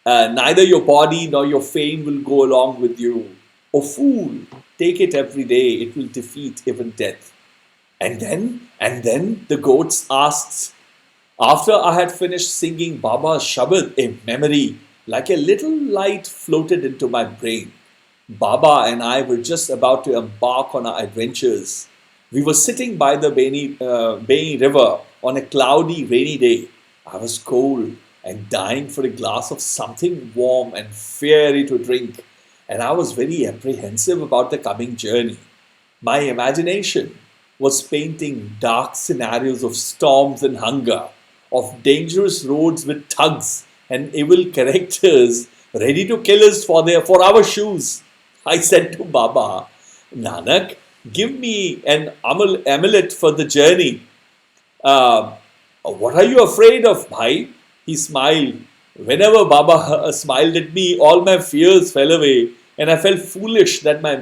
Neither your body nor your fame will go along with you. O fool, take it every day, it will defeat even death. And then the goats asked, after I had finished singing Baba's Shabad, a memory like a little light floated into my brain. Baba and I were just about to embark on our adventures. We were sitting by the Baini River on a cloudy, rainy day. I was cold and dying for a glass of something warm and fiery to drink, and I was very apprehensive about the coming journey. My imagination was painting dark scenarios of storms and hunger, of dangerous roads with thugs and evil characters ready to kill us for our shoes. I said to Baba, Nanak, give me an amulet for the journey. What are you afraid of, Bhai? He smiled. Whenever Baba smiled at me, all my fears fell away, and I felt foolish that my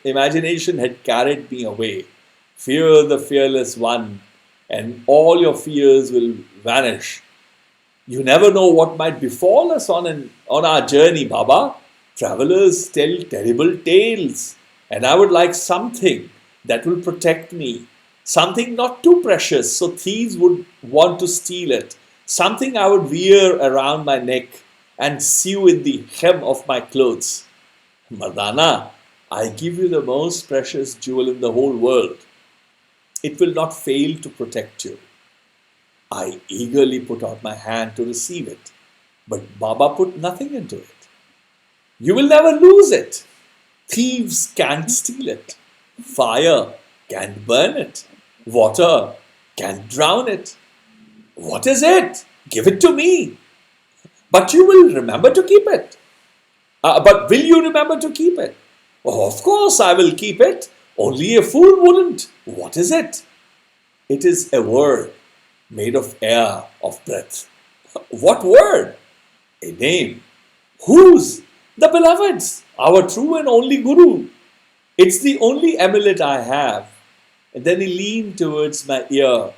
imagination had carried me away. Fear the fearless one, and all your fears will vanish. You never know what might befall us on our journey, Baba. Travelers tell terrible tales, and I would like something that will protect me. Something not too precious, so thieves would want to steal it. Something I would wear around my neck and sew in the hem of my clothes. Mardana, I give you the most precious jewel in the whole world. It will not fail to protect you. I eagerly put out my hand to receive it, but Baba put nothing into it. You will never lose it. Thieves can't steal it. Fire can't burn it. Water can't drown it. What is it? Give it to me. But you will remember to keep it. But will you remember to keep it? Oh, of course I will keep it. Only a fool wouldn't. What is it? It is a word made of air, of breath. What word? A name. Whose? The beloved's, our true and only Guru. It's the only amulet I have. And then he leaned towards my ear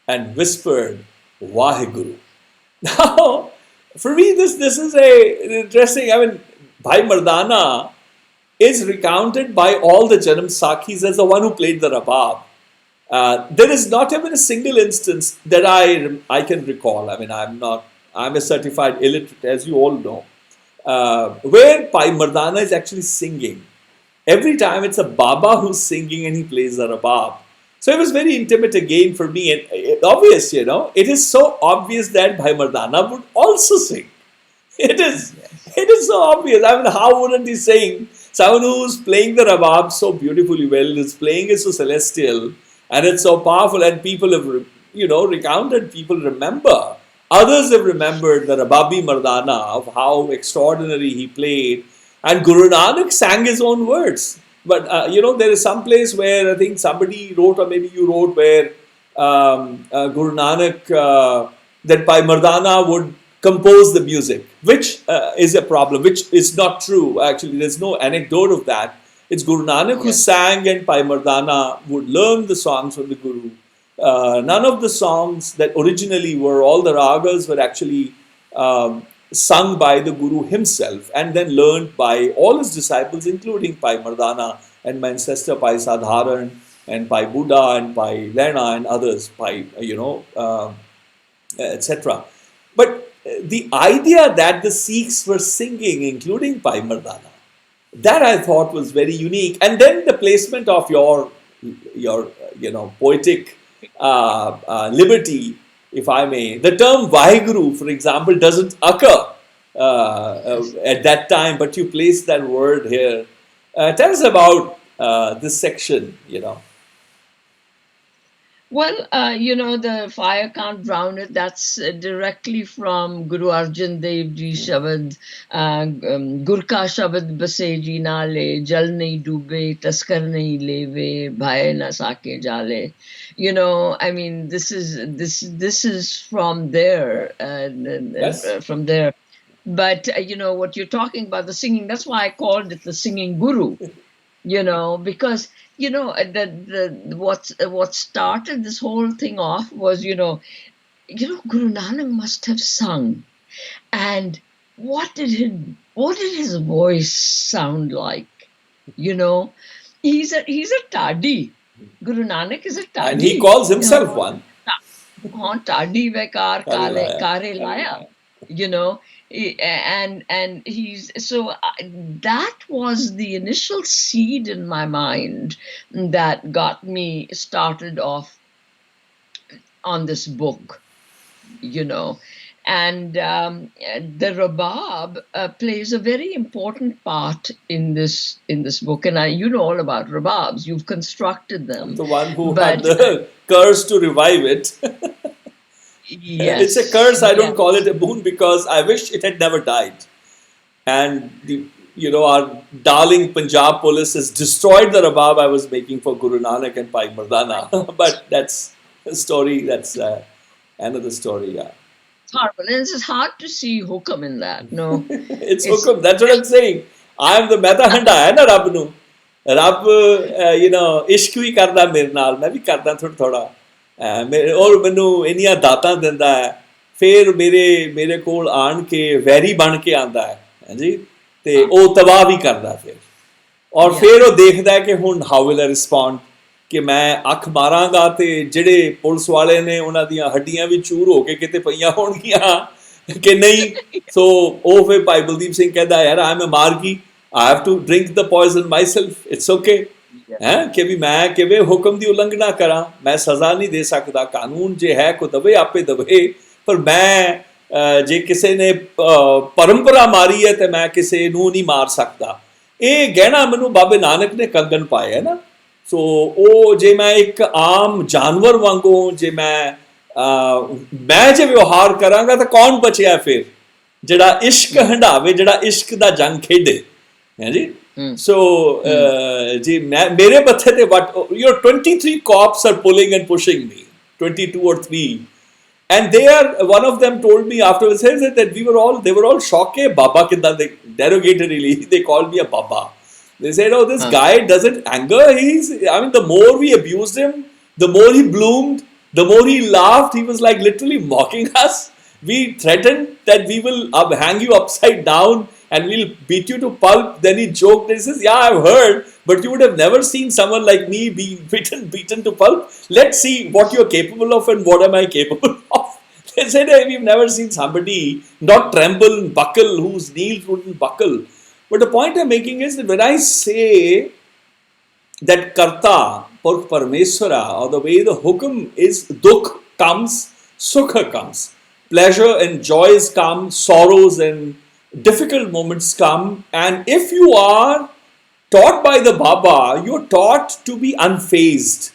and whispered, Vaheguru. Now, for me, this is an interesting, Bhai Mardana is recounted by all the Janam Sakhis as the one who played the Rabab. There is not even a single instance that I can recall. I'm a certified illiterate, as you all know, where Bhai Mardana is actually singing. Every time it's a Baba who's singing and he plays the Rabab. So it was very intimate again for me, and obvious, it is so obvious that Bhai Mardana would also sing. It is so obvious. How wouldn't he sing? Someone who's playing the Rabab so beautifully well, is playing it so celestial, and it's so powerful, and people have, recounted, people remember. Others have remembered the Rababi Mardana, of how extraordinary he played, and Guru Nanak sang his own words. But, there is some place where I think somebody wrote, or maybe you wrote, where Guru Nanak, that Bhai Mardana would compose the music, which is a problem, which is not true. Actually, there's no anecdote of that. It's Guru Nanak who sang, and Bhai Mardana would learn the songs from the Guru. None of the songs that originally were, all the ragas were actually sung by the Guru himself, and then learned by all his disciples, including Bhai Mardana and my ancestor Bhai Sadharan and Bhai Buddha and Bhai Lena and others, etc. But the idea that the Sikhs were singing, including Bhai Mardana, that I thought was very unique. And then the placement of your poetic liberty, if I may. The term Vaheguru, for example, doesn't occur at that time, but you place that word here. Tell us about this section, Well, the fire can't drown it. That's directly from Guru Arjan Dev Ji Shabad, Gur ka Shabad base ji na le, jal nahi doobe, taskar nahi leve, bhai na saake jale. This is from there, from there. But what you're talking about, the singing. That's why I called it the singing Guru. Because what started this whole thing off was Guru Nanak must have sung, and what did his voice sound like? He's a tadi. Guru Nanak is a tadi, and he calls himself one. Tadi vekar kare laya. And he's so that was the initial seed in my mind that got me started off on this book, and the Rabab plays a very important part in this book, and you know all about Rababs. You've constructed them. The one who had the curse to revive it. Yes. It's a curse. I don't call it a boon, because I wish it had never died. And our darling Punjab police has destroyed the Rabab I was making for Guru Nanak and Bhai Mardana. But that's a story. That's another story. Yeah. It's horrible. And it's hard to see hukam in that. No. It's hukam. That's what I'm saying. I am the meta handa hai na Rab nu. Rab, ishq hi karda mere naal. Main bhi karda thoda. और मैनू इन्नियां दातां दिंदा है, फिर मेरे कोल आन के vary बन के आंदा है जी, ते ओ तबाह भी करदा फिर, और फिर वो देखदा है कि हुण हाउ विल आई रिस्पॉन्ड, कि मैं अख मारांगा ते जिहड़े पुलिस वाले ने उन्हां दियां हड्डियां भी चूर हो के किते पईयां होणगीਆਂ कि नहीं। सो ਉਹ फिर भाई बलदीप सिंह कहदा यार आई एम ए मारगी, I have to drink the poison myself. It's okay. कि भी मैं किवे हुक्म दी उल्लंघना करा, मैं सजा नहीं दे सकता, कानून जे है को दवे आपे दवे, पर मैं जे किसी ने परंपरा मारी है तो मैं किसी नू नहीं मार सकता। ये गहना मैनू बाबे नानक ने कंगन पाया है ना। सो ओ जे मैं एक आम जानवर वांगू जे मैं जे व्यवहार करांगा तो कौन बचिया फिर, जड़ा इश्क हंडावे, जड़ा इश्क दा जंग खेडे है जी। So, जी मेरे बत्थे थे, but 23 cops are pulling and pushing me, 22 or 3, and one of them told me afterwards that they were all shocked. Baba kinda, they derogatorily they called me a Baba. They said, oh, this guy doesn't anger. I mean, the more we abused him, the more he bloomed, the more he laughed. He was like literally mocking us. We threatened that we will hang you upside down and we'll beat you to pulp. Then he joked and he says, yeah, I've heard, but you would have never seen someone like me being beaten to pulp. Let's see what you're capable of and what am I capable of. They said, hey, we've never seen somebody not tremble and buckle, whose knees wouldn't buckle. But the point I'm making is that when I say that Karta, Parmeshwara, or the way the hukum is, dukh comes, sukha comes. Pleasure and joys come, sorrows and difficult moments come, and if you are taught by the Baba, you're taught to be unfazed,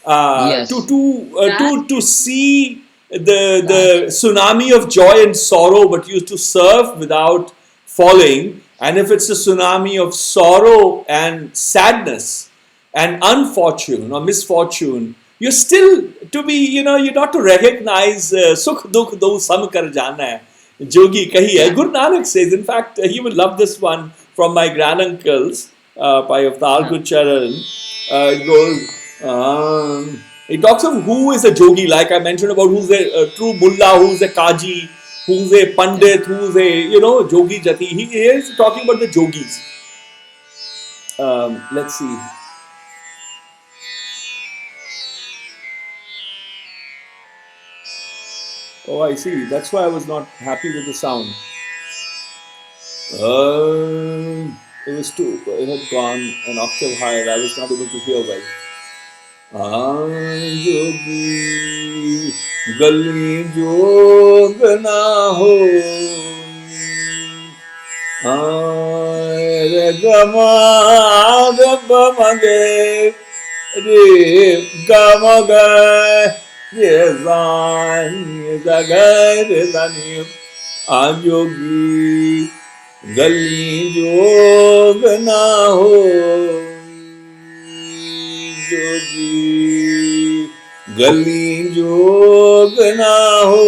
to see the tsunami of joy and sorrow, but you to surf without falling. And if it's a tsunami of sorrow and sadness and unfortune or misfortune, you're still to be, you're not to recognize sukh dukh do sam kar jana hai. Jogi kahi hai. Guru Nanak says, in fact, he would love this one from my granduncles, Bhai Baldeep Singh. It goes, it talks of who is a jogi, like I mentioned about who's a true mullah, who's a kaji, who's a pandit, who's a, jogi jati. He is talking about the jogis. Let's see. Oh, I see. That's why I was not happy with the sound. It was it had gone an octave higher. I was not able to hear well. Yogi gali jog na ho, re gama mage re gama ga ye zan zagar zani ajogi gali jog na ho, jogi gali jog na ho,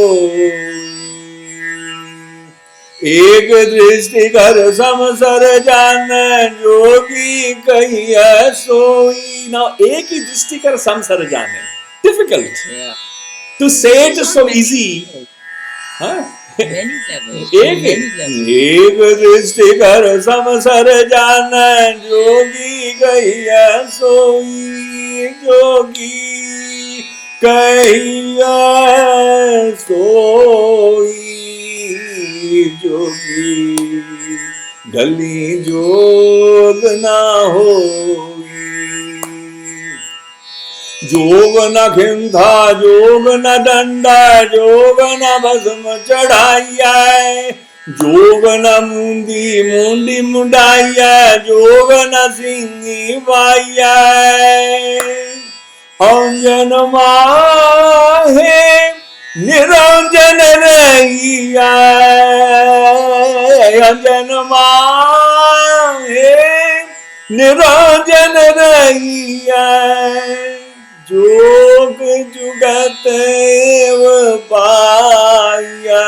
ek drishti kar samsar jane jogi kahiya soi. Now ek hi drishti kar samsar jane, difficult. To say it is so easy. Many levels. एक दृष्टि कर समसर जान जोगी कहिया सोई, जोगी कहिया सोई, जोगी गली जोग ना होई, जोग न खिंधा जोग न डंडा जोग न भस्म चढ़ाइया, जोग न मुंदी मुंडी मुंडाइया, जोग न सिंगी बाइया, अंजन माहे निरंजन रहिया, अंजन माहे निरंजन रहिया, जोग जुगत पाया,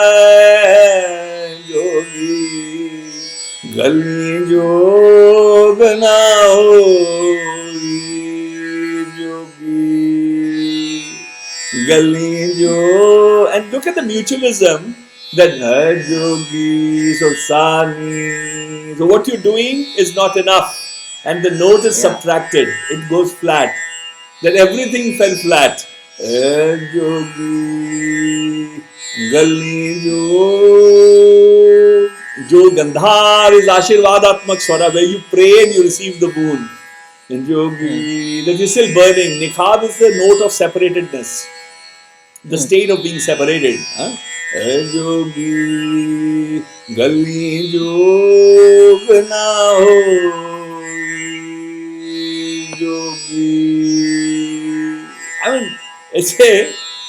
जोगी गली जोग ना होई, जोगी गली जो. And look at the mutualism that jogi so sani. So what you're doing is not enough, and the note is subtracted. It goes flat. That everything fell flat. Jogi gali jo Jo Gandhar is Ashirvadatmak Swara, where you pray and you receive the boon. And Yogi, that is still burning. Nikhad is the note of separatedness, the state of being separated. Huh? Yogi, Gali Jog na hoy, Yogi. I mean, it's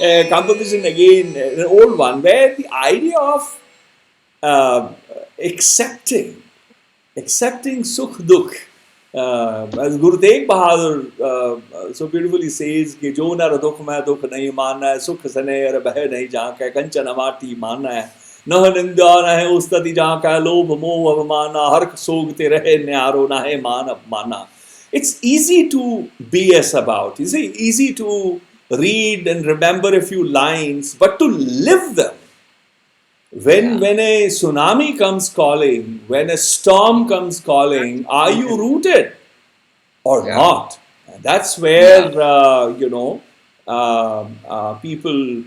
a composition again, an old one, where the idea of uh, accepting Sukh Dukh. As Guru Tegh Bahadur so beautifully says, कि जो नर दुख में दुख नहीं मानना है, सुख सने और बह नहीं झांका है, कंचन माटी मानना है, न निंदा न है उस्तति झांका है, लोभ मोह अवमाना, हर्ष सोगते रहे न्यारो न है मान अपमाना. It's easy to BS about. It's easy to read and remember a few lines, but to live them. When a tsunami comes calling, when a storm comes calling, are you rooted or not? And that's where people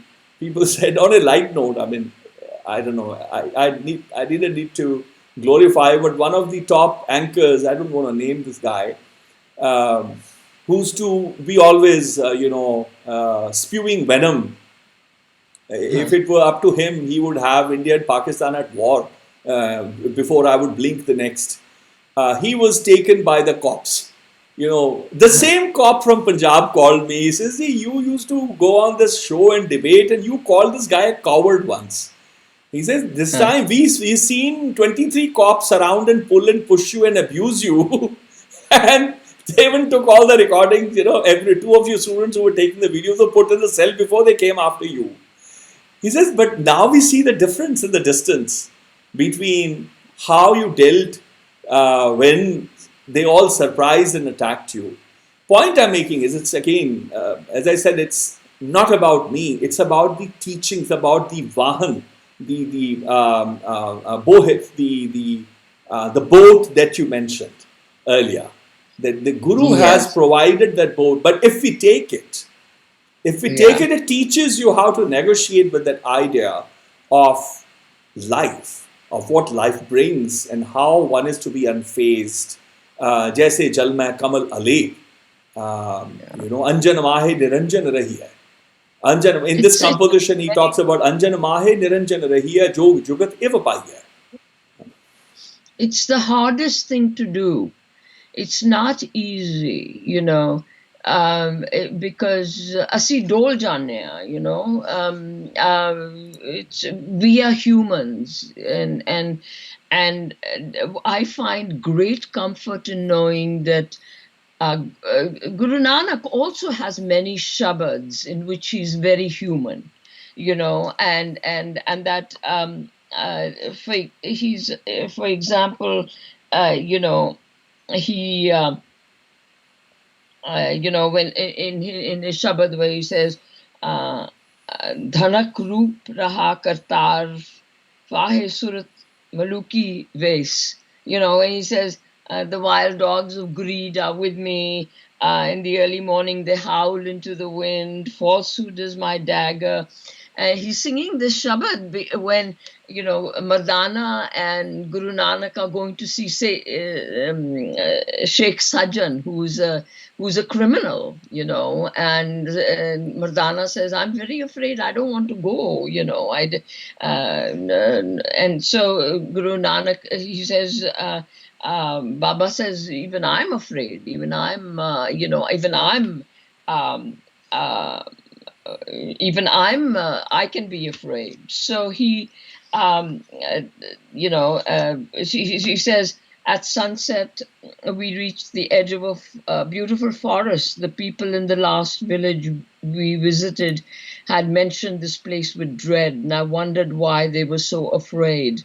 said, on a light note. I mean, I don't know. I didn't need to glorify, but one of the top anchors, I don't want to name this guy, who's to be always spewing venom. If it were up to him, he would have India and Pakistan at war before I would blink the next. He was taken by the cops. The same cop from Punjab called me. He says, "See, you used to go on this show and debate, and you called this guy a coward once." He says, "This time we've seen 23 cops surround and pull and push you and abuse you." And they even took all the recordings. Every two of your students who were taking the videos were put in the cell before they came after you. He says, but now we see the difference in the distance between how you dealt when they all surprised and attacked you. Point I'm making is, it's again, as I said, it's not about me. It's about the teachings, about the vahan, the bohit, the boat that you mentioned earlier. That the Guru has provided that boat. But if we take it, it teaches you how to negotiate with that idea of life, of what life brings and how one is to be unfazed. Jaise jal mein kamal ale, anjan mahe niranjan rahi hai. Anjan, in this composition, he talks about anjan mahe niranjan rahi hai, jog jugat eva pai hai. It's the hardest thing to do. It's not easy, because asi dol janne, it's we are humans, and I find great comfort in knowing that Guru Nanak also has many shabads in which he's very human, and that for example, he. When in his Shabad where he says, Dhanak Roop Raha Kartar Fahe Surat Maluki Ves. When he says, the wild dogs of greed are with me. In the early morning they howl into the wind. Falsehood is my dagger. He's singing this Shabad when, Mardana and Guru Nanak are going to see, say, Sheikh Sajjan, who's a criminal, and Mardana says, I'm very afraid, I don't want to go, and so Guru Nanak, he says, Baba says, even I'm afraid, even I'm, I can be afraid. So he says, at sunset, we reached the edge of a beautiful forest. The people in the last village we visited had mentioned this place with dread, and I wondered why they were so afraid.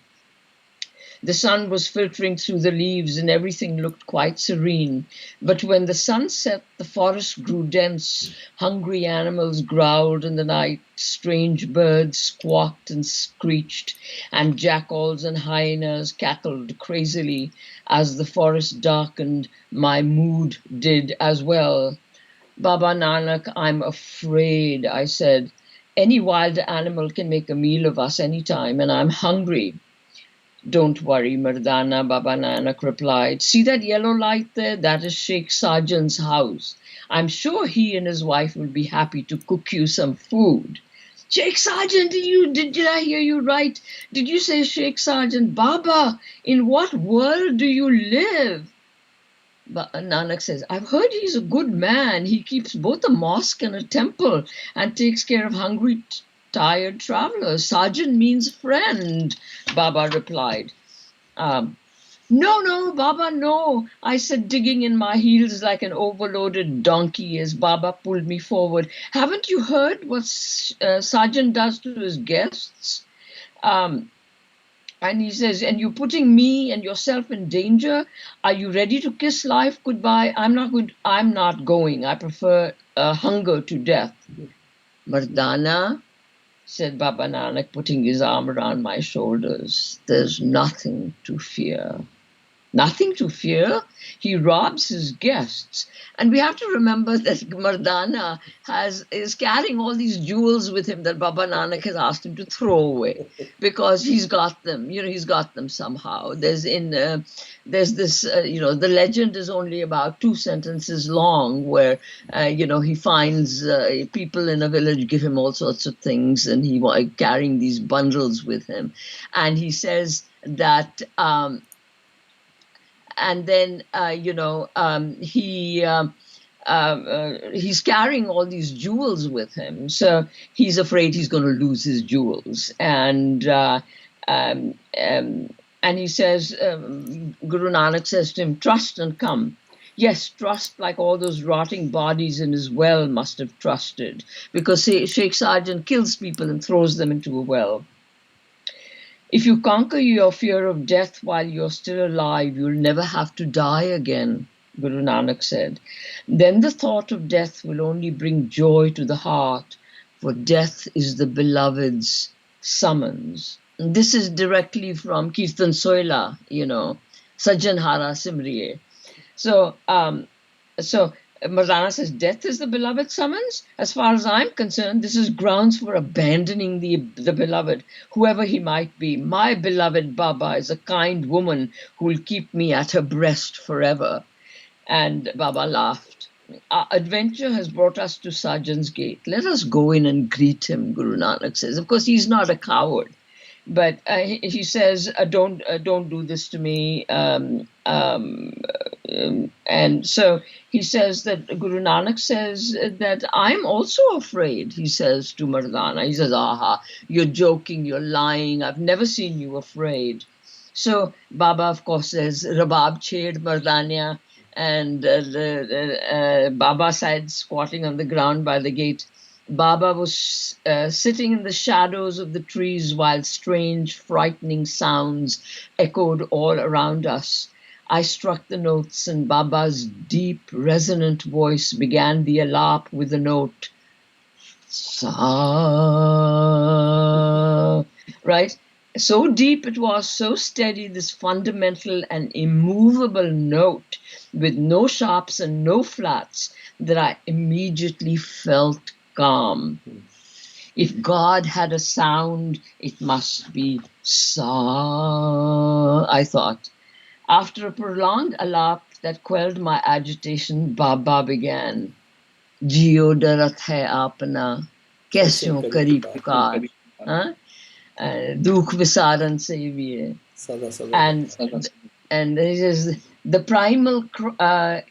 The sun was filtering through the leaves and everything looked quite serene. But when the sun set, the forest grew dense. Hungry animals growled in the night. Strange birds squawked and screeched. And jackals and hyenas cackled crazily. As the forest darkened, my mood did as well. Baba Nanak, I'm afraid, I said. Any wild animal can make a meal of us anytime, and I'm hungry. Don't worry, Mardana, Baba Nanak replied. See that yellow light there? That is Sheikh Sarjan's house. I'm sure he and his wife will be happy to cook you some food. Sheikh Sarjan, did I hear you right? Did you say Sheikh Sarjan? Baba, in what world do you live? Nanak says, I've heard he's a good man. He keeps both a mosque and a temple and takes care of hungry, tired travelers. Sergeant means friend, Baba replied. No, Baba, no, I said, digging in my heels like an overloaded donkey as Baba pulled me forward. Haven't you heard what Sergeant does to his guests? And he says, and you're putting me and yourself in danger. Are you ready to kiss life goodbye? I'm not going. I prefer hunger to death. Mardana, said Baba Nanak, putting his arm around my shoulders, there's nothing to fear. Nothing to fear. He robs his guests. And we have to remember that Mardana is carrying all these jewels with him that Baba Nanak has asked him to throw away because he's got them. He's got them somehow. There's this, the legend is only about 2 sentences long where, he finds people in a village give him all sorts of things and he carrying these bundles with him. And he says that... and then he's carrying all these jewels with him, so he's afraid he's going to lose his jewels. And he says, Guru Nanak says to him, trust and come. Yes, trust like all those rotting bodies in his well must have trusted, because Sheikh Sarjan kills people and throws them into a well. If you conquer your fear of death while you're still alive, you'll never have to die again, Guru Nanak said. Then the thought of death will only bring joy to the heart, for death is the beloved's summons. And this is directly from Kirtan Soila, Sajjan Hara Simriye. So Mardana says, death is the beloved summons. As far as I'm concerned, this is grounds for abandoning the beloved, whoever he might be. My beloved Baba is a kind woman who will keep me at her breast forever. And Baba laughed. Our adventure has brought us to Sarjan's gate. Let us go in and greet him, Guru Nanak says. Of course, he's not a coward. But he says, don't do this to me. And so he says that Guru Nanak says that I'm also afraid, he says to Mardana. He says, aha, you're joking, you're lying. I've never seen you afraid. So Baba, of course, says, Rabab Ched Mardania. And Baba sat squatting on the ground by the gate. Baba was sitting in the shadows of the trees while strange, frightening sounds echoed all around us. I struck the notes and Baba's deep, resonant voice began the alap with the note Sa. Right? So deep it was, so steady, this fundamental and immovable note with no sharps and no flats, that I immediately felt calm. If God had a sound, it must be Sa, I thought. After a prolonged alap that quelled my agitation, Baba began. Jio darat hai apna, kaisyon kari pukar. Dukh visaran se bhi hai. And he says, the primal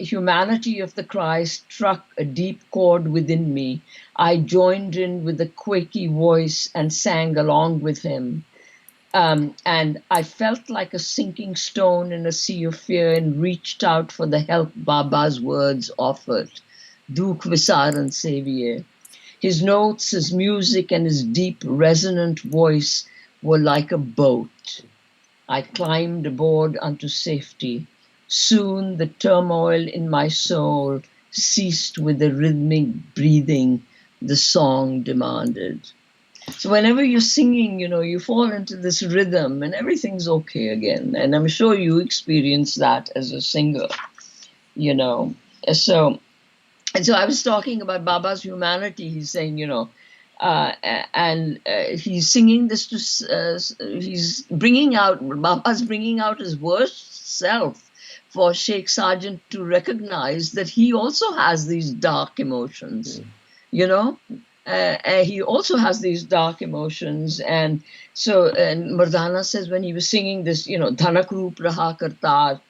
humanity of the Christ struck a deep chord within me. I joined in with a quaky voice and sang along with him. And I felt like a sinking stone in a sea of fear and reached out for the help Baba's words offered. Dukh visaran se bhi hai. His notes, his music, and his deep, resonant voice were like a boat. I climbed aboard unto safety. Soon the turmoil in my soul ceased with the rhythmic breathing the song demanded. So whenever you're singing, you fall into this rhythm and everything's okay again. And I'm sure you experience that as a singer, So I was talking about Baba's humanity. He's saying, And he's singing this to, he's bringing out, Baba's bringing out his worst self for Sheikh Sargent to recognize that he also has these dark emotions, you know. He also has these dark emotions, and so, and Mardana says when he was singing this, you know, Dhanak Roop Raha Kartar.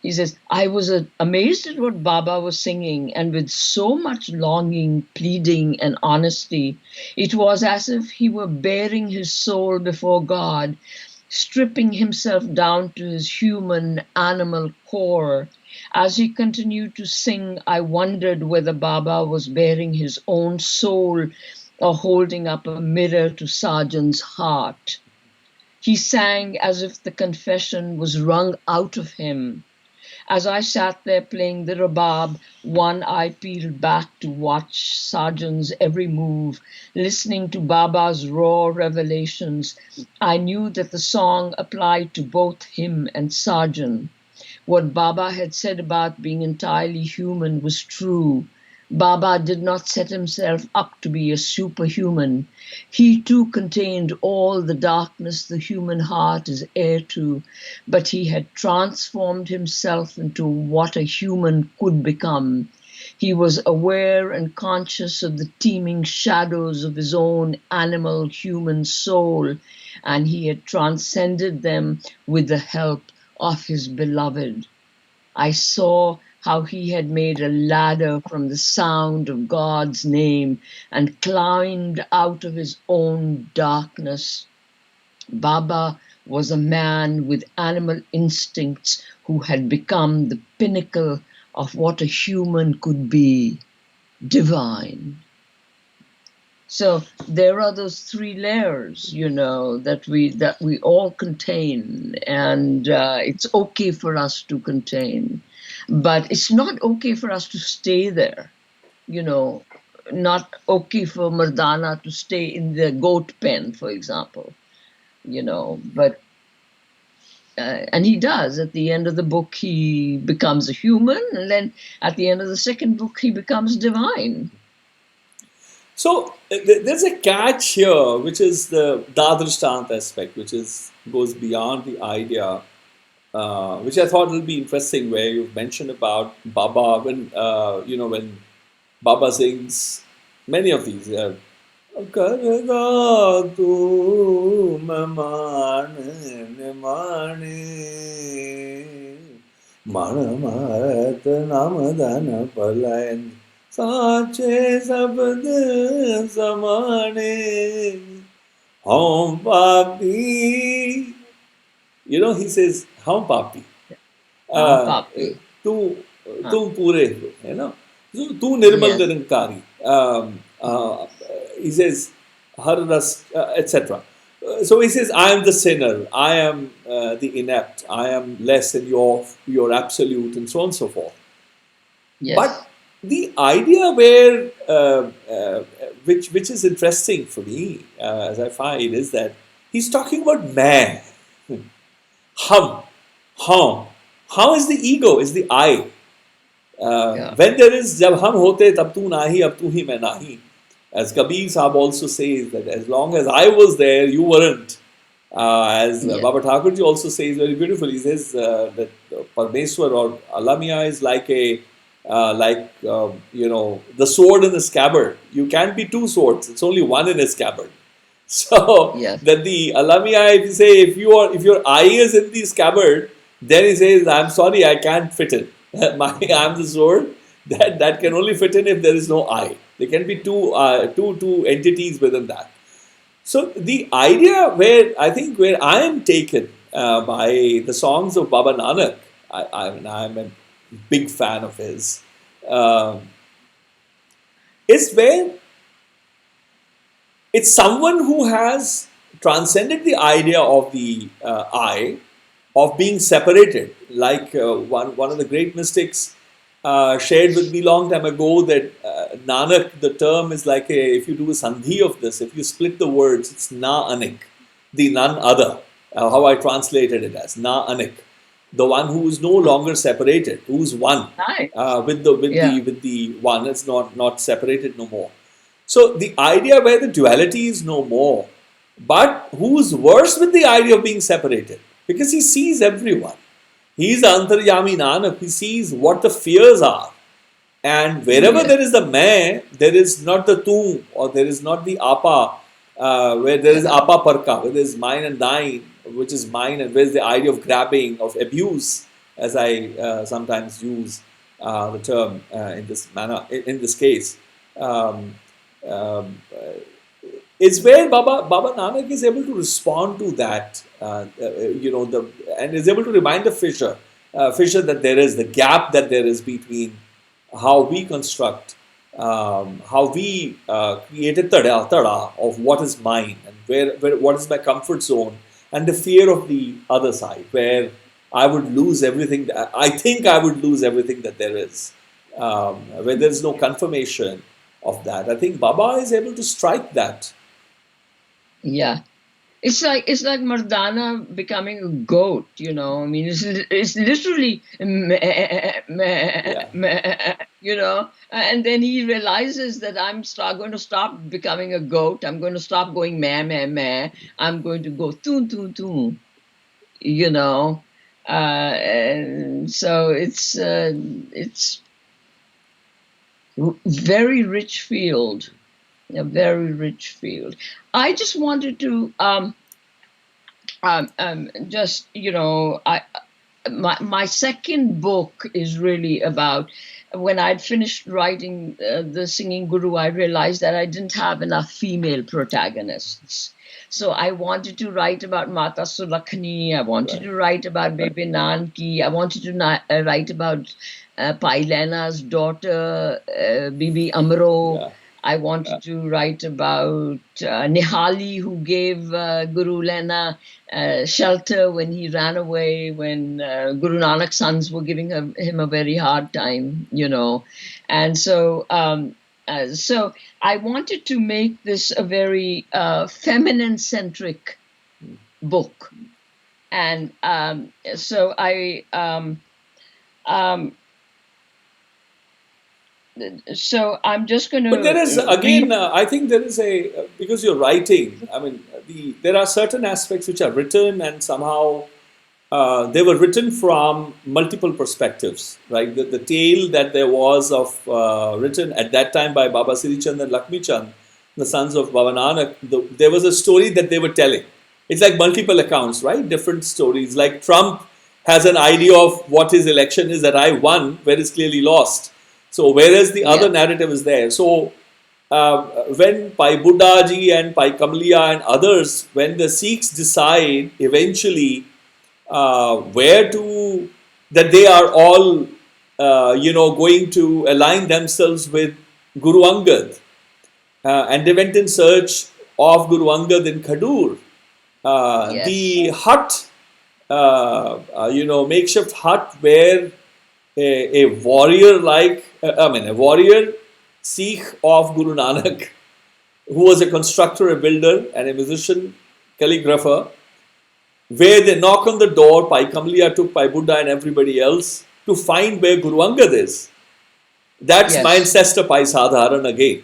He says, I was amazed at what Baba was singing, and with so much longing, pleading, and honesty, it was as if he were baring his soul before God, stripping himself down to his human animal core. As he continued to sing, I wondered whether Baba was baring his own soul or holding up a mirror to Sargent's heart. He sang as if the confession was wrung out of him. As I sat there playing the rabab, one eye peeled back to watch Sargent's every move, listening to Baba's raw revelations, I knew that the song applied to both him and Sargent. What Baba had said about being entirely human was true. Baba did not set himself up to be a superhuman. He too contained all the darkness the human heart is heir to, but he had transformed himself into what a human could become. He was aware and conscious of the teeming shadows of his own animal human soul, and he had transcended them with the help of his beloved. I saw how he had made a ladder from the sound of God's name and climbed out of his own darkness. Baba was a man with animal instincts who had become the pinnacle of what a human could be, divine. So there are those three layers, you know, that we all contain, and it's okay for us to contain. But it's not okay for us to stay there, you know, not okay for Mardana to stay in the goat pen, for example, you know, but, and he does. At the end of the book, he becomes a human, and then at the end of the second book, he becomes divine. So there's a catch here, which is the Dadrishtant aspect, which goes beyond the idea, which I thought will be interesting, where you've mentioned about Baba, when when Baba sings many of these. Karga tu mamane manamat namadana palayan sache sabad zamane hum papi. You know, he says, hum papi. Tu pure ho, you know. Tu nirmal nirankari. He says, har ras, etc. So he says, I am the sinner, I am the inept, I am less than your absolute, and so on and so forth. Yes. But the idea where, which is interesting for me, as I find, is that he's talking about man. How is the ego, is the I. When there is jab hum hote tab tu nahi, ab tu hi main nahi. As Kabir Sahab also says that as long as I was there, you weren't. As Baba Thakurji also says very beautifully, he says that Parmeswar or Alamiya is like the sword in the scabbard. You can't be two swords; it's only one in a scabbard. So that the Alamiya, if you say if your eye is in the scabbard, then he says, I'm sorry, I can't fit in. I'm the sword that can only fit in if there is no eye. There can be two entities within that. So the idea where I am taken by the songs of Baba Nanak, I'm a big fan of his, is where it's someone who has transcended the idea of the I, of being separated. Like one of the great mystics shared with me long time ago that Nanak, the term is like if you do a sandhi of this, if you split the words, it's na anik, the none other. How I translated it as na anik, the one who is no longer separated, who is one with the one. It's not separated no more. So the idea where the duality is no more, but who's worse with the idea of being separated? Because he sees everyone. He's the Antaryami Nanak. He sees what the fears are. And wherever there is the मैं, there is not the tu, or there is not the apa, where there is apa parka, where there is mine and thine, which is mine, and where is the idea of grabbing, of abuse, as I sometimes use the term in this manner, in this case. Is where Baba Nanak is able to respond to that, and is able to remind the fissure that there is, the gap that there is between how we construct, how we create a tada of what is mine and where what is my comfort zone, and the fear of the other side, where I would lose everything. I think I would lose everything that there is, where there is no confirmation of that. I think Baba is able to strike that. Yeah. It's like Mardana becoming a goat, I mean, it's literally, and then he realizes that I'm going to stop becoming a goat. I'm going to stop going meh, meh, meh. I'm going to go toon, toon, toon, and so it's very rich field. A very rich field. I just wanted to just my second book is really about, when I'd finished writing the Singing Guru, I realized that I didn't have enough female protagonists. So I wanted to write about Mata Sulakhani. I wanted to write about Bebe Nanki. I wanted to write about Pai Lena's daughter, Bibi Amro. Yeah. I wanted to write about Nihali, who gave Guru Lena shelter when he ran away, when Guru Nanak's sons were giving him a very hard time, And so so I wanted to make this a very feminine-centric book. And so I... so I'm just going to... But there is, again, I think there is because you're writing, I mean, there are certain aspects which are written and somehow they were written from multiple perspectives, right? The tale that there was of written at that time by Baba Siri Chand and Lakshmi Chand, the sons of Baba Nanak, there was a story that they were telling. It's like multiple accounts, right? Different stories. Like Trump has an idea of what his election is, that I won, where it's clearly lost. So whereas the other narrative is there. So when Bhai Buddha ji and Bhai Kamla and others, when the Sikhs decide eventually that they are all going to align themselves with Guru Angad, and they went in search of Guru Angad in Khadur. The hut, makeshift hut where a warrior a warrior Sikh of Guru Nanak, who was a constructor, a builder, and a musician, calligrapher, where they knock on the door, Bhai Kamla took Bhai Buddha and everybody else to find where Guru Angad is. That's my ancestor Bhai Sadharan again.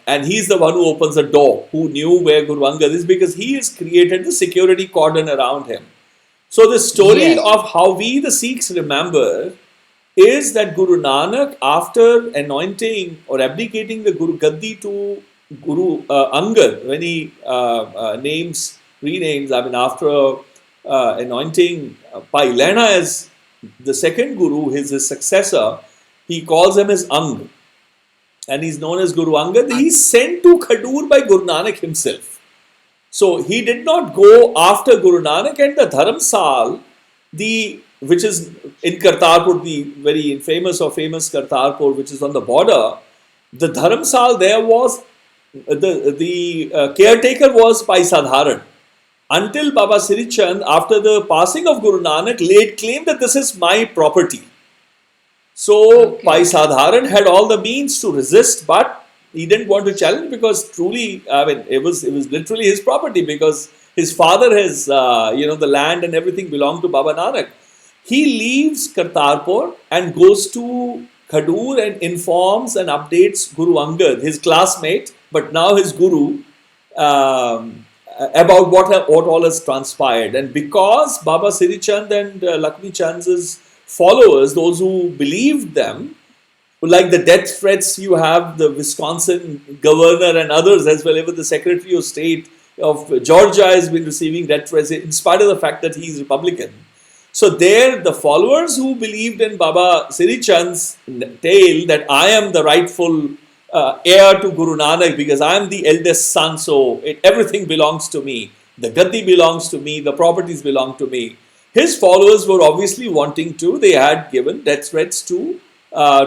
And he's the one who opens the door, who knew where Guru Angad is, because he has created the security cordon around him. So the story of how we the Sikhs remember is that Guru Nanak, after anointing or abdicating the Guru Gaddi to Guru Angad, when he renames, after anointing Pai Lena as the second Guru, his successor, he calls him as Ang, and he's known as Guru Angad. He's sent to Khadur by Guru Nanak himself. So he did not go after Guru Nanak, and the Dharamsal, which is in Kartarpur, the very famous Kartarpur, which is on the border, the Dharamsal there was, the caretaker was Bhai Sadharan. Until Baba Siri Chand, after the passing of Guru Nanak, laid claim that this is my property. So Bhai Sadharan had all the means to resist, but he didn't want to challenge, because truly, it was literally his property, because his father has, the land and everything belonged to Baba Nanak. He leaves Kartarpur and goes to Khadur and informs and updates Guru Angad, his classmate, but now his guru, about what all has transpired. And because Baba Siri Chand and Lakshmi Chand's followers, those who believed them, like the death threats you have, the Wisconsin governor and others as well, even the Secretary of State of Georgia has been receiving death threats in spite of the fact that he is Republican. So there, the followers who believed in Baba Siri Chand's tale that I am the rightful heir to Guru Nanak because I am the eldest son, so everything belongs to me. The gaddi belongs to me, the properties belong to me. His followers were obviously wanting to, they had given death threats to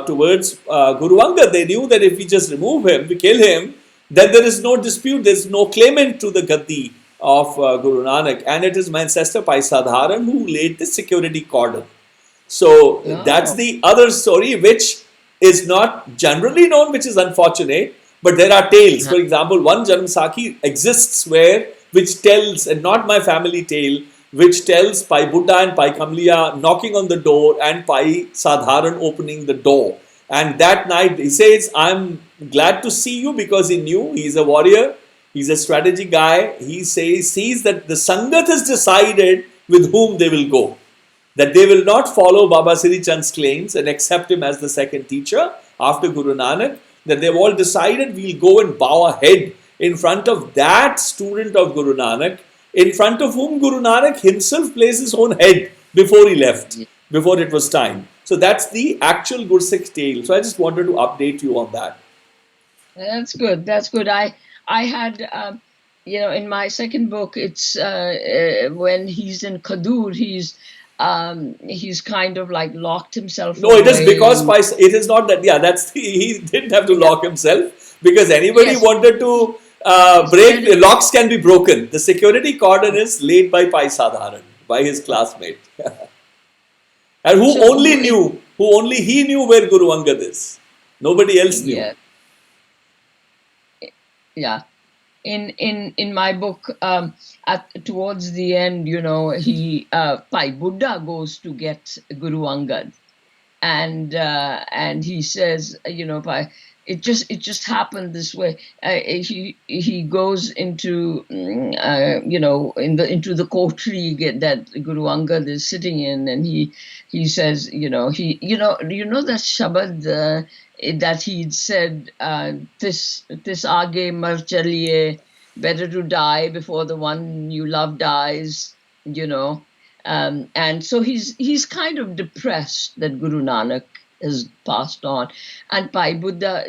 towards Guru Angad. They knew that if we just remove him, we kill him, then there is no dispute, there is no claimant to the gaddi of Guru Nanak. And it is my ancestor Bhai Sadharan who laid the security cordon. So that's the other story which is not generally known, which is unfortunate, but there are tales. For example, one Janam Sakhi exists which tells, and not my family tale, which tells Bhai Buddha and Bhai Kamla knocking on the door and Bhai Sadharan opening the door. And that night he says, I'm glad to see you, because he knew he's a warrior, he's a strategy guy. He sees that the Sangat has decided with whom they will go. That they will not follow Baba Siri Chand's claims and accept him as the second teacher after Guru Nanak. That they've all decided we'll go and bow our head in front of that student of Guru Nanak, in front of whom Guru Nanak himself placed his own head before he left, before it was time. So that's the actual Gursikh tale. So I just wanted to update you on that. That's good. That's good. I had, in my second book, it's when he's in Khadur, he's kind of like locked himself away. It is because it is not that. Yeah, he didn't have to lock himself, because anybody wanted to break, locks can be broken. The security cordon is laid by Bhai Sadharan, by his classmate. And only he knew where Guru Angad is. Nobody else knew. Yeah. In my book, towards the end, Bhai Buddha goes to get Guru Angad, and he says, it just happened this way. He goes into into the courtry that Guru Angad is sitting in, and he says, that Shabad that he'd said, this aage mar chaliye, better to die before the one you love dies, and so he's kind of depressed that Guru Nanak has passed on. And Bhai Buddha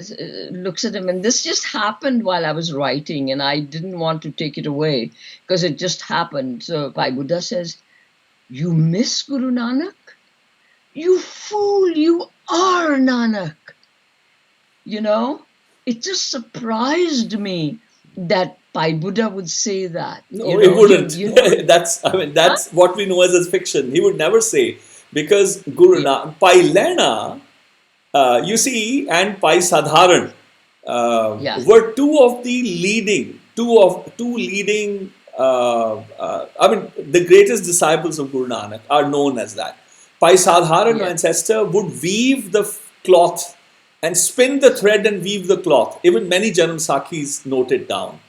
looks at him, and this just happened while I was writing, and I didn't want to take it away because it just happened. So Bhai Buddha says, "You miss Guru Nanak? You fool, you are Nanak." It just surprised me that Bhai Buddha would say that. No, he wouldn't. That's what we know as fiction. He would never say, because Guru Nanak, Bhai Lena, you see, and Bhai Sadharan were two leading, the greatest disciples of Guru Nanak are known as that. Bhai Sadharan, my ancestor, would weave the cloth and spin the thread and weave the cloth. Even many Janam Sakhis note it down.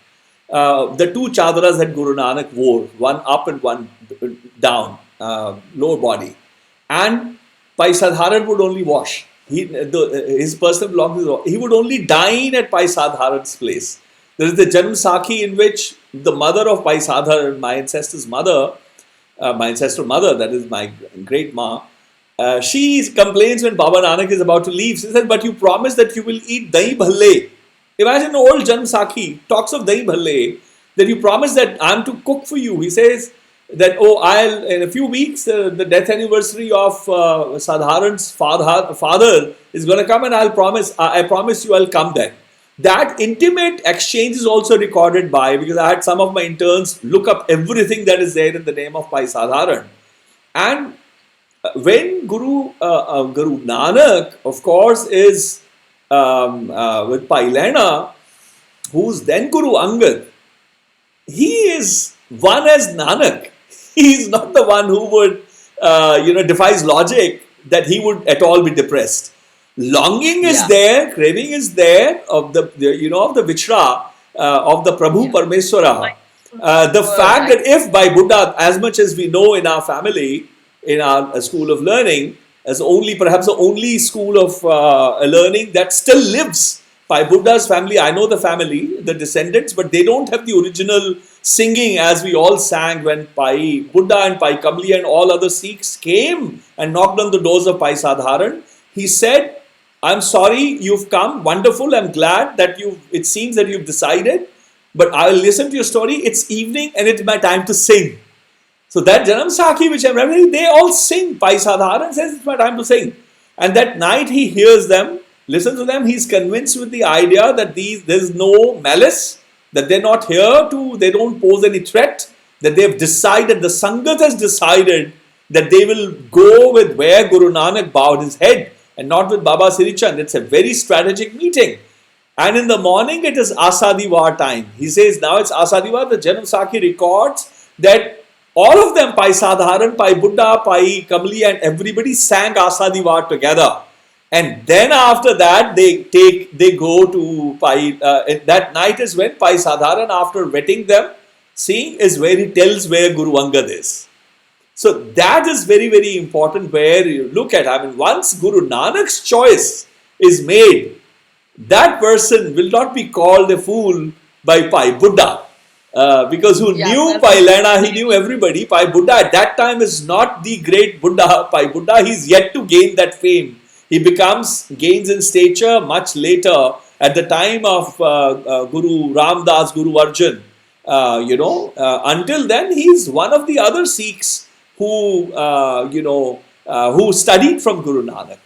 The two chadras that Guru Nanak wore, one up and one down, lower body. And Bhai Sadharan would only wash. His personal belongings, he would only dine at Bhai Sadharan's place. There is the Janam Sakhi in which the mother of Bhai Sadharan, my ancestor mother, that is my great ma, she complains when Baba Nanak is about to leave. She said, "But you promised that you will eat dahi bhalle." Imagine an old Janam Sakhi talks of dahi bhalle, that you promised that I am to cook for you. He says that, I'll in a few weeks, the death anniversary of Sadharan's father is going to come, and I promise you I'll come then. That intimate exchange is also recorded because I had some of my interns look up everything that is there in the name of Bhai Sadharan. And when Guru Nanak, of course, is with Bhai Lena, who's then Guru Angad, he is one as Nanak. He is not the one who would, defies logic that he would at all be depressed. Longing is Yeah. there, craving is there of the of the Vichra, of the Prabhu Yeah. Parmeswara. The Word, fact that if by Buddha, as much as we know in our family, in our school of learning, as only perhaps the only school of learning that still lives by Buddha's family. I know the family, the descendants, but they don't have the original singing as we all sang when Pai Buddha and Pai Kamli and all other Sikhs came and knocked on the doors of Pai Sadharan. He said, I'm sorry you've come, wonderful, I'm glad that it seems that you've decided, but I will listen to your story. It's evening and it's my time to sing. So that Janam Sakhi which I'm referring, they all sing. Pai Sadharan says it's my time to sing. And that night he hears them, listens to them, he's convinced with the idea that there's no malice, that they're not here they don't pose any threat, that they've decided, the Sangat has decided that they will go with where Guru Nanak bowed his head and not with Baba Sirichand. It's a very strategic meeting. And in the morning it is Asadiwar time. He says now it's Asadiwar. The Janam Sakhi records that all of them, Pai Sadharan, Pai Buddha, Pai Kamli and everybody sang Asadiwar together. And then after that they go to Pai, that night is when Pai Sadharan, after vetting them, seeing, is where he tells where Guru Angad is. So that is very, very important where you look at, I mean, once Guru Nanak's choice is made, that person will not be called a fool by Pai Buddha. Because who knew Pai Lena, he knew everybody. Pai Buddha at that time is not the great Buddha. Pai Buddha, he's yet to gain that fame. He gains in stature much later at the time of Guru Ramdas, Guru Arjan. Until then, he's one of the other Sikhs who studied from Guru Nanak.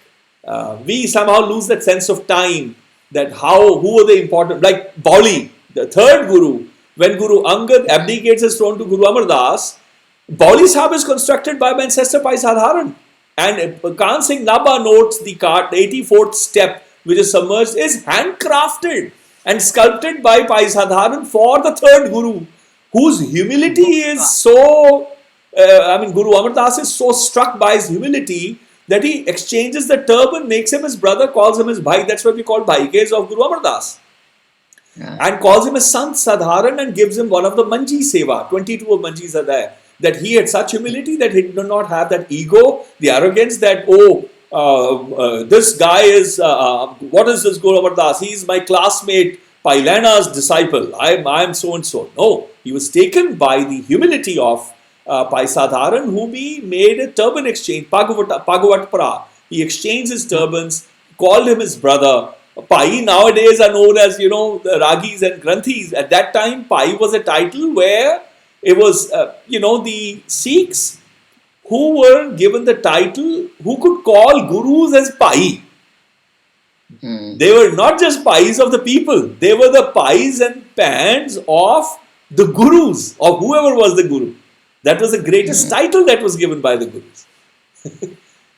We somehow lose that sense of time, that who are the important, like Bauli, the third Guru, when Guru Angad abdicates his throne to Guru Amar Das, Bauli Sahib is constructed by my ancestor Pai Sadharan. And Khan Singh Nabha notes the 84th step, which is submerged, is handcrafted and sculpted by Pai Sadharan for the third Guru, whose humility is so, Guru Amar Das is so struck by his humility that he exchanges the turban, makes him his brother, calls him his Bhai. That's what we call Bhaikes of Guru Amar Das. Yeah. And calls him a Sant Sadharan and gives him one of the Manji Seva. 22 of Manjis are there. That he had such humility that he did not have that ego, the arrogance that, this guy is, what is this Guru Amar Das? He is my classmate, Pailena's disciple. I am so and so. No, he was taken by the humility of Pai Sadharan, whom he made a turban exchange, Pagavatpara. He exchanged his turbans, called him his brother. Pai nowadays are known as, the Ragis and Granthis. At that time, Pai was a title where it was, the Sikhs who were given the title, who could call Gurus as Pai. They were not just Pais of the people. They were the Pais and Pans of the Gurus, or whoever was the Guru. That was the greatest title that was given by the Gurus.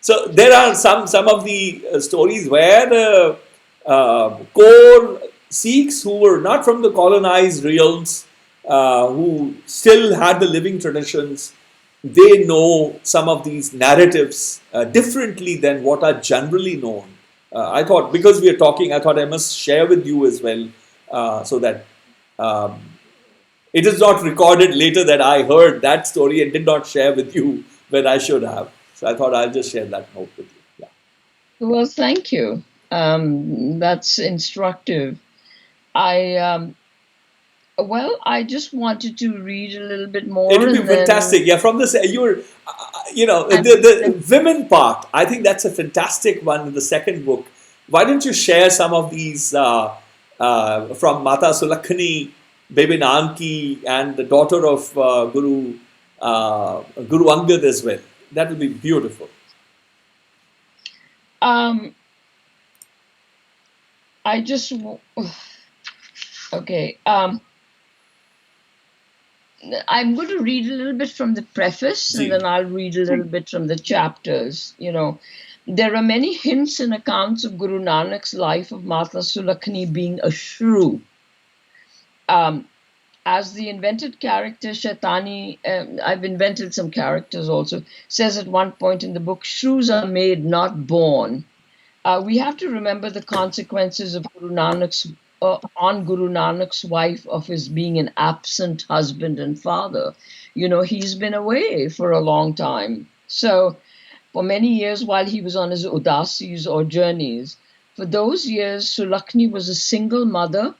So there are some of the stories where the core Sikhs who were not from the colonized realms, who still had the living traditions, they know some of these narratives differently than what are generally known. I thought, because we are talking, I thought I must share with you as well, so that it is not recorded later that I heard that story and did not share with you when I should have. So I thought I'll just share that note with you. Yeah. Well, thank you. That's instructive. I just wanted to read a little bit more. It would be fantastic. Yeah, from this, the women part, I think that's a fantastic one in the second book. Why don't you share some of these from Mata Sulakhani, Baby Nanki, and the daughter of Guru Angad as well. That would be beautiful. Okay. I'm going to read a little bit from the preface, and then I'll read a little bit from the chapters. There are many hints and accounts of Guru Nanak's life of Mata Sulakhani being a shrew. As the invented character Shaitani, I've invented some characters also, says at one point in the book, shrews are made, not born. We have to remember the consequences of on Guru Nanak's wife of his being an absent husband and father. He's been away for a long time. So, for many years while he was on his udasis or journeys, for those years, Sulakshmi was a single mother.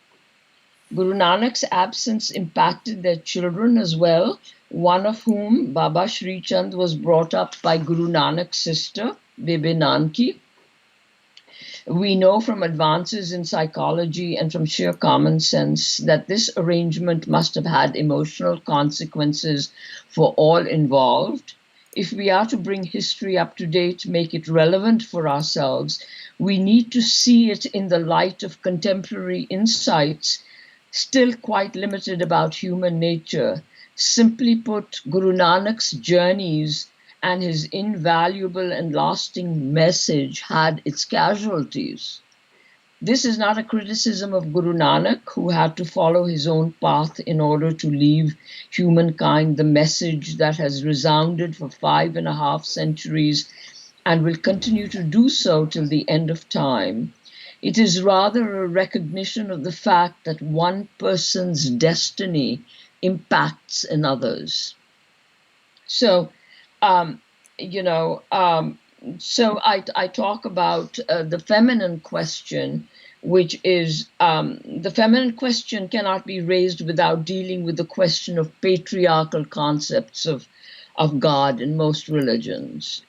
Guru Nanak's absence impacted their children as well, one of whom, Baba Sri Chand, was brought up by Guru Nanak's sister, Bebe Nanki. We know from advances in psychology and from sheer common sense that this arrangement must have had emotional consequences for all involved. If we are to bring history up to date, make it relevant for ourselves, we need to see it in the light of contemporary insights, still quite limited about human nature. Simply put, Guru Nanak's journeys and his invaluable and lasting message had its casualties. This is not a criticism of Guru Nanak, who had to follow his own path in order to leave humankind the message that has resounded for 5.5 centuries and will continue to do so till the end of time. It is rather a recognition of the fact that one person's destiny impacts another's. So, so I talk about the feminine question, which is the feminine question cannot be raised without dealing with the question of patriarchal concepts of God in most religions.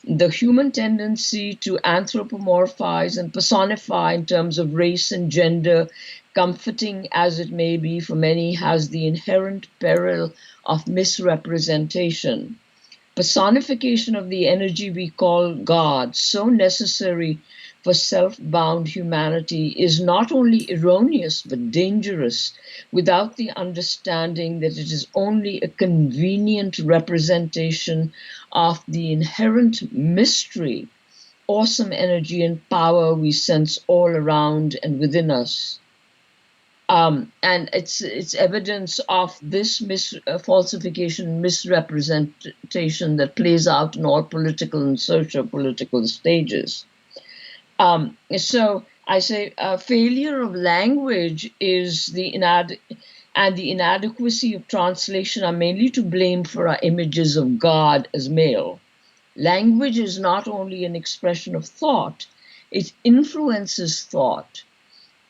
The human tendency to anthropomorphize and personify in terms of race and gender, comforting as it may be for many, has the inherent peril of misrepresentation. Personification of the energy we call God, so necessary for self-bound humanity, is not only erroneous but dangerous, without the understanding that it is only a convenient representation of the inherent mystery, awesome energy and power we sense all around and within us. And it's evidence of this falsification, misrepresentation that plays out in all political and socio-political stages. So I say failure of language is and the inadequacy of translation are mainly to blame for our images of God as male. Language is not only an expression of thought, it influences thought,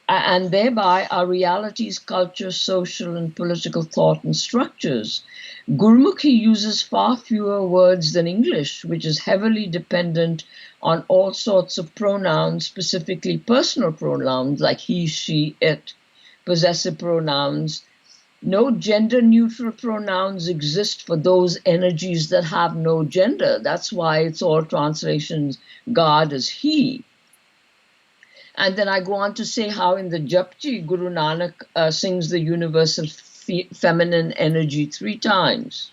and thereby our realities, culture, social and political thought and structures. Gurmukhi uses far fewer words than English, which is heavily dependent on all sorts of pronouns, specifically personal pronouns like he, she, it, possessive pronouns. No gender-neutral pronouns exist for those energies that have no gender. That's why it's all translations, God as he. And then I go on to say how in the Japji, Guru Nanak sings the universal feminine energy 3 times.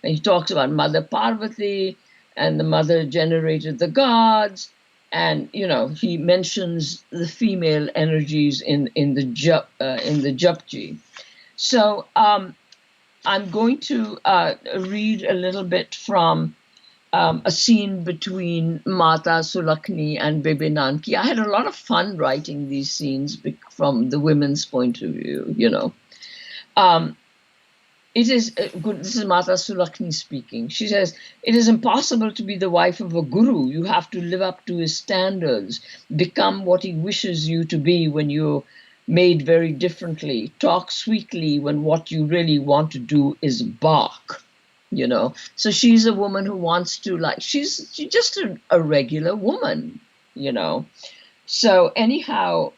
And he talks about Mother Parvati, and the mother generated the gods. And, he mentions the female energies in the Japji. So I'm going to read a little bit from a scene between Mata Sulakshmi and Bebe Nanki. I had a lot of fun writing these scenes from the women's point of view, It is good. This is Mata Sulakshmi speaking. She says, "It is impossible to be the wife of a guru. You have to live up to his standards, become what he wishes you to be when you're made very differently, talk sweetly when what you really want to do is bark." So she's a woman who wants to, she's just a regular woman, So anyhow,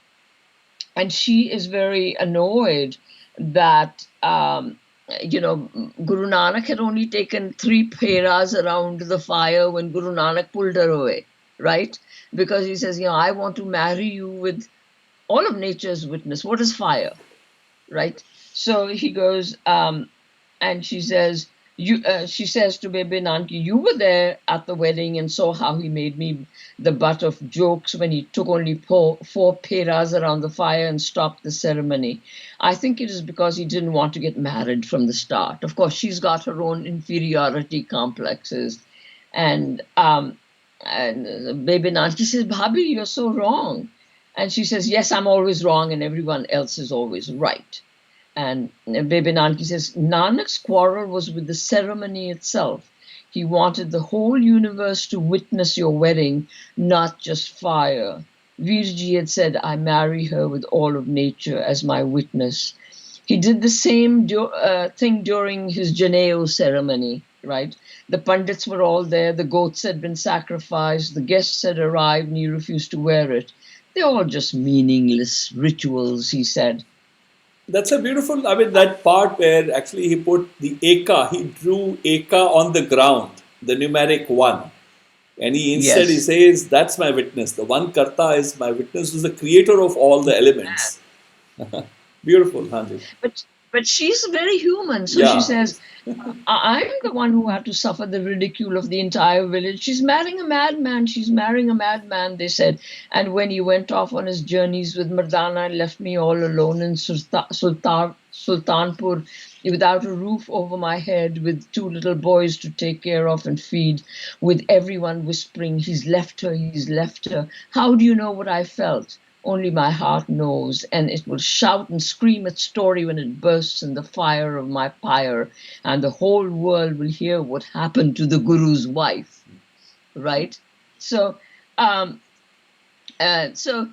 and she is very annoyed that, Guru Nanak had only taken 3 peras around the fire when Guru Nanak pulled her away, right? Because he says, I want to marry you with all of nature's witness. What is fire, right? So he goes, and she says, she says to Bebe Nanki, "You were there at the wedding and saw how he made me the butt of jokes when he took only 4 peras around the fire and stopped the ceremony. I think it is because he didn't want to get married from the start." Of course, she's got her own inferiority complexes. And And Baby Nanki says, Bhabhi, you're so wrong. And she says, yes, I'm always wrong and everyone else is always right. And Baby Nanki says, Nanak's quarrel was with the ceremony itself. He wanted the whole universe to witness your wedding, not just fire. Virji had said, I marry her with all of nature as my witness. He did the same thing during his Janeo ceremony, right? The Pandits were all there, the goats had been sacrificed, the guests had arrived, and he refused to wear it. They're all just meaningless rituals, he said. That's a beautiful, I mean, that part where actually he put the Eka, he drew Eka on the ground, the numeric one. And he instead he says, that's my witness. The one Karta is my witness, who's the creator of all the elements. Beautiful, Hanji. But she's very human. So she says, I'm the one who had to suffer the ridicule of the entire village. She's marrying a madman. She's marrying a madman, they said. And when he went off on his journeys with Mardana and left me all alone in Sultanpur without a roof over my head, with 2 little boys to take care of and feed, with everyone whispering, he's left her, he's left her. How do you know what I felt? Only my heart knows, and it will shout and scream its story when it bursts in the fire of my pyre, and the whole world will hear what happened to the Guru's wife, right? So, as a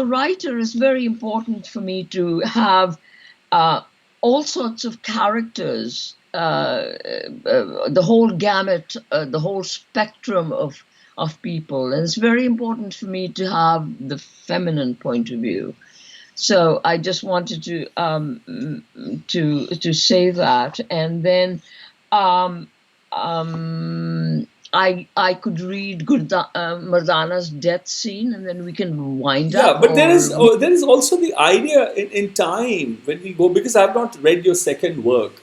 writer, it's very important for me to have all sorts of characters, the whole gamut, the whole spectrum of people, and it's very important for me to have the feminine point of view. So I just wanted to say that, and then I could read Mardana's death scene, and then we can wind up. Yeah, but there is also the idea in time when we go, because I have not read your second work.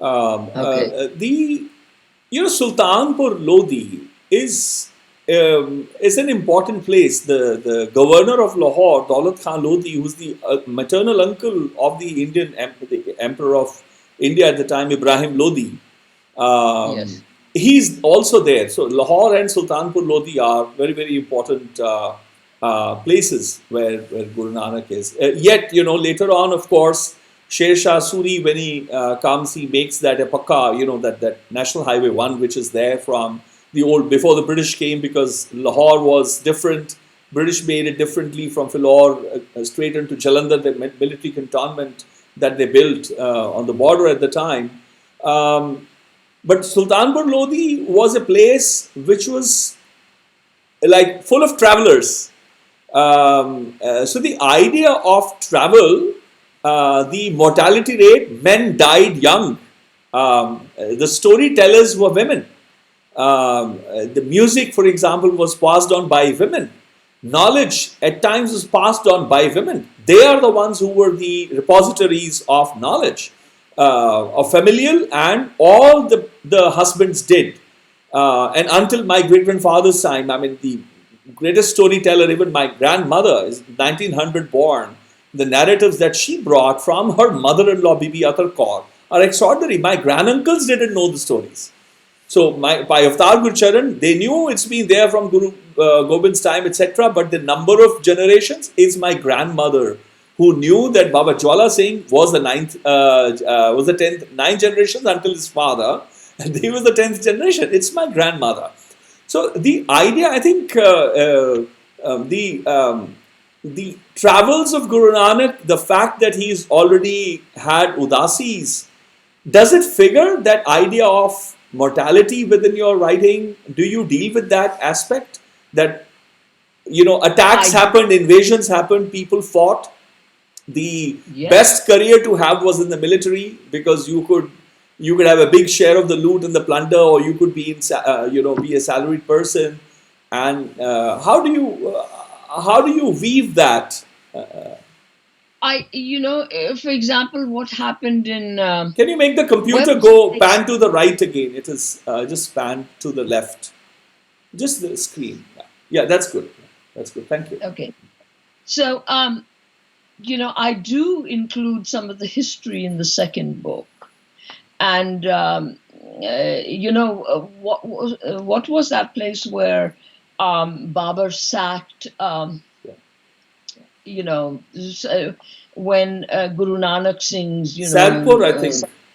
Sultanpur Lodi is an important place. The governor of Lahore, Daulat Khan Lodi, who's the maternal uncle of the the emperor of India at the time, Ibrahim Lodi. He's also there. So Lahore and Sultanpur Lodi are very, very important places where Guru Nanak is. Yet, later on, of course, Sher Shah Suri, when he comes, he makes that a Pakka, that National Highway 1, which is there from the old, before the British came, because Lahore was different. British made it differently from Philor straight into Jalandhar, the military cantonment that they built on the border at the time. But Sultanpur Lodi was a place which was like full of travelers. So the idea of travel, the mortality rate, men died young. The storytellers were women. The music, for example, was passed on by women. Knowledge at times was passed on by women. They are the ones who were the repositories of knowledge, of familial, and all the husbands did. And until my great-grandfather's time, I mean, the greatest storyteller, even my grandmother, is 1900 born. The narratives that she brought from her mother-in-law, Bibi Atar Kaur, are extraordinary. My granduncles didn't know the stories. So by Avtar Gurcharan, they knew it's been there from Guru Gobind's time, etc. But the number of generations is my grandmother, who knew that Baba Jwala Singh was the ninth generation until his father, and he was the 10th generation. It's my grandmother. So the idea, I think, the travels of Guru Nanak, the fact that he's already had udasis, does it figure that idea of mortality within your writing? Do you deal with that aspect? That, attacks happened, invasions happened, people fought. The best career to have was in the military, because you could have a big share of the loot and the plunder, or you could be be a salaried person. And how do you weave that? For example, what happened in... Can you make the computer go pan to the right again? It is just pan to the left. Just the screen. Yeah, that's good. That's good. Thank you. Okay. So, I do include some of the history in the second book. And what was that place where Babur sacked? When Guru Nanak sings, Sadpur, I think.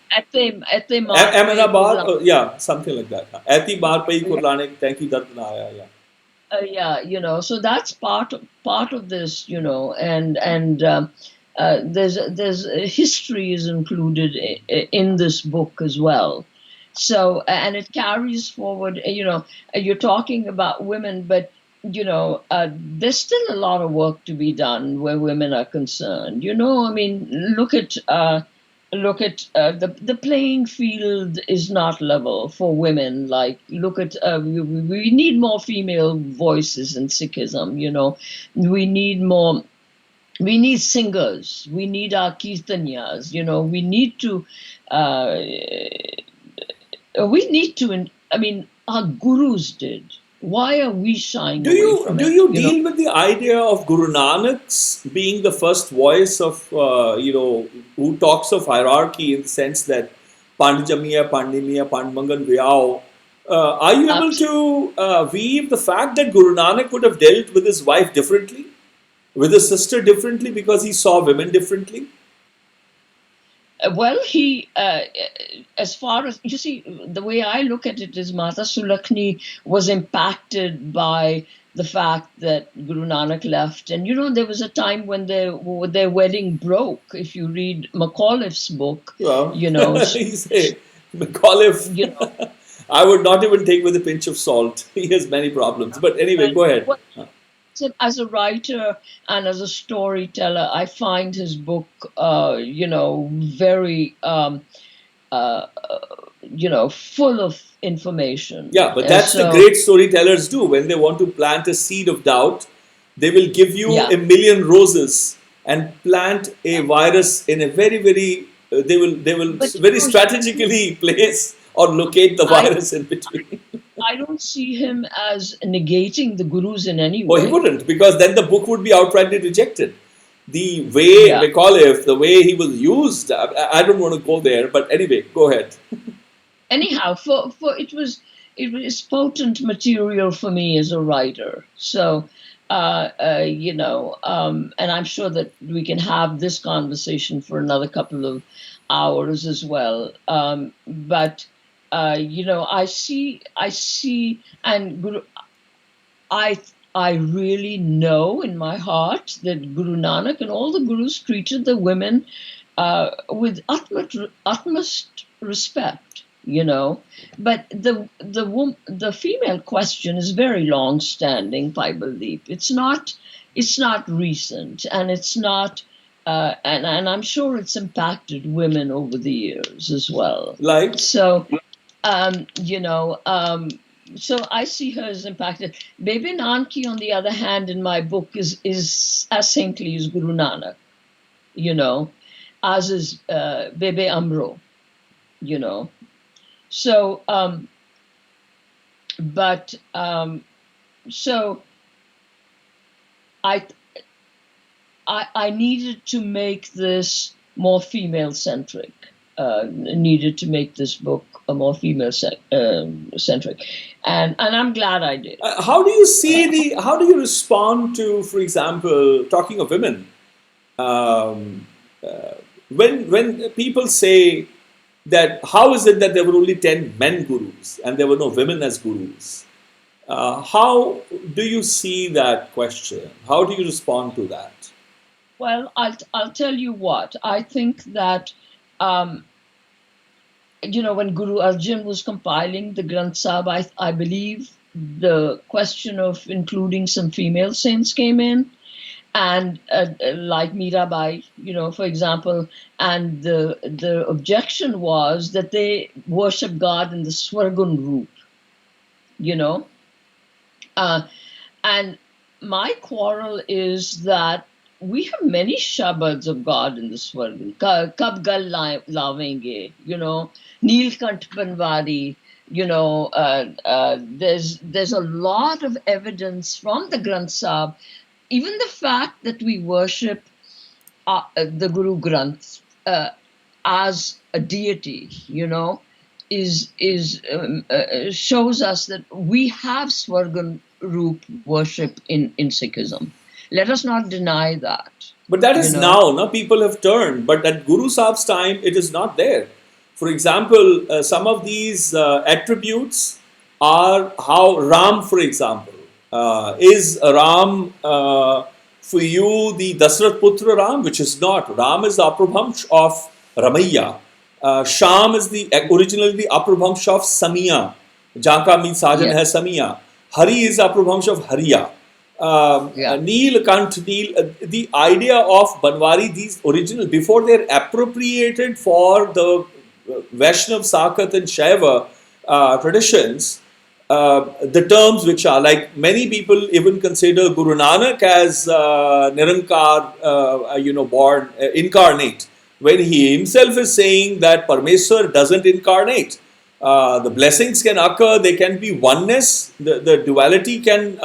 Ate maar pe Ahmedabad, kurla- yeah, something like that. Ati bar pe kurlaane, thank you, Dard na aaya, yeah. yeah, so that's part of this, and there's history is included in this book as well. So, and it carries forward. You're talking about women, but there's still a lot of work to be done where women are concerned. I mean, look at the playing field is not level for women. Like, look at we need more female voices in Sikhism. We need more. We need singers. We need our kirtanyas. We need to. I mean, our gurus did. Why are we shying away from it? Do you deal with the idea of Guru Nanak's being the first voice of who talks of hierarchy in the sense that Pandjamiya, Pandimiya, Pandmangan, Vyao? Are you able to weave the fact that Guru Nanak would have dealt with his wife differently, with his sister differently, because he saw women differently? Well, he, as far as, you see, the way I look at it is Mata Sulakni was impacted by the fact that Guru Nanak left. And, there was a time when their wedding broke. If you read Macauliffe's book, Well, Macauliffe, I would not even take with a pinch of salt. He has many problems. But anyway, go ahead. As a writer and as a storyteller, I find his book, very, full of information. Yeah, but that's the great storytellers do. When they want to plant a seed of doubt, they will give you a million roses and plant a virus in a very, very. They will very strategically place or locate the virus in between. I don't see him as negating the gurus in any way. Oh, he wouldn't, because then the book would be outrightly rejected. The way Macauliffe, the way he was used, I don't want to go there, but anyway, go ahead. Anyhow, for it was potent material for me as a writer. So, and I'm sure that we can have this conversation for another couple of hours as well. But I see, and Guru, I really know in my heart that Guru Nanak and all the gurus treated the women with utmost respect. But the female question is very long standing, Bhai Baldeep. It's not recent, and it's not. And I'm sure it's impacted women over the years as well. Like? So, so I see her as impacted. Bebe Nanki, on the other hand, in my book is as saintly as Guru Nanak, as is Bebe Amro, So, so I needed to make this more female centric. Needed to make this book a more female centric, and I'm glad I did. How do you see how do you respond to, for example, talking of women, when people say that how is it that there were only 10 men gurus and there were no women as gurus? How do you see that question? How do you respond to that? Well, I'll tell you what. I think that when Guru Arjan was compiling the Granth Sahib, I believe the question of including some female saints came in, and like Mirabai, for example, and the objection was that they worship God in the Swargun roop, and my quarrel is that we have many shabads of God in the Swargan. Kab gal lavenge, Neelkant Banwari, there's a lot of evidence from the Granth Sahib. Even the fact that we worship the Guru Granth as a deity, shows us that we have Swargan Roop worship in Sikhism. Let us not deny that. But that is now, no? People have turned. But at Guru Sahib's time, it is not there. For example, some of these attributes are how Ram, for example, is Ram for you the Dasrath Putra Ram, which is not. Ram is the Aprabhamsh of Ramayya. Sham is originally the Aprabhamsh of Samiya. Janka means Sajan has Samiya. Hari is Aprabhamsh of Hariya. Neel, Kant, Neel, the idea of Banwari, these original, before they're appropriated for the Vaishnav, Sakat and Shaiva traditions, the terms which are like many people even consider Guru Nanak as Nirankar, born, incarnate, when he himself is saying that Parmeshwar doesn't incarnate. The blessings can occur, they can be oneness, the duality can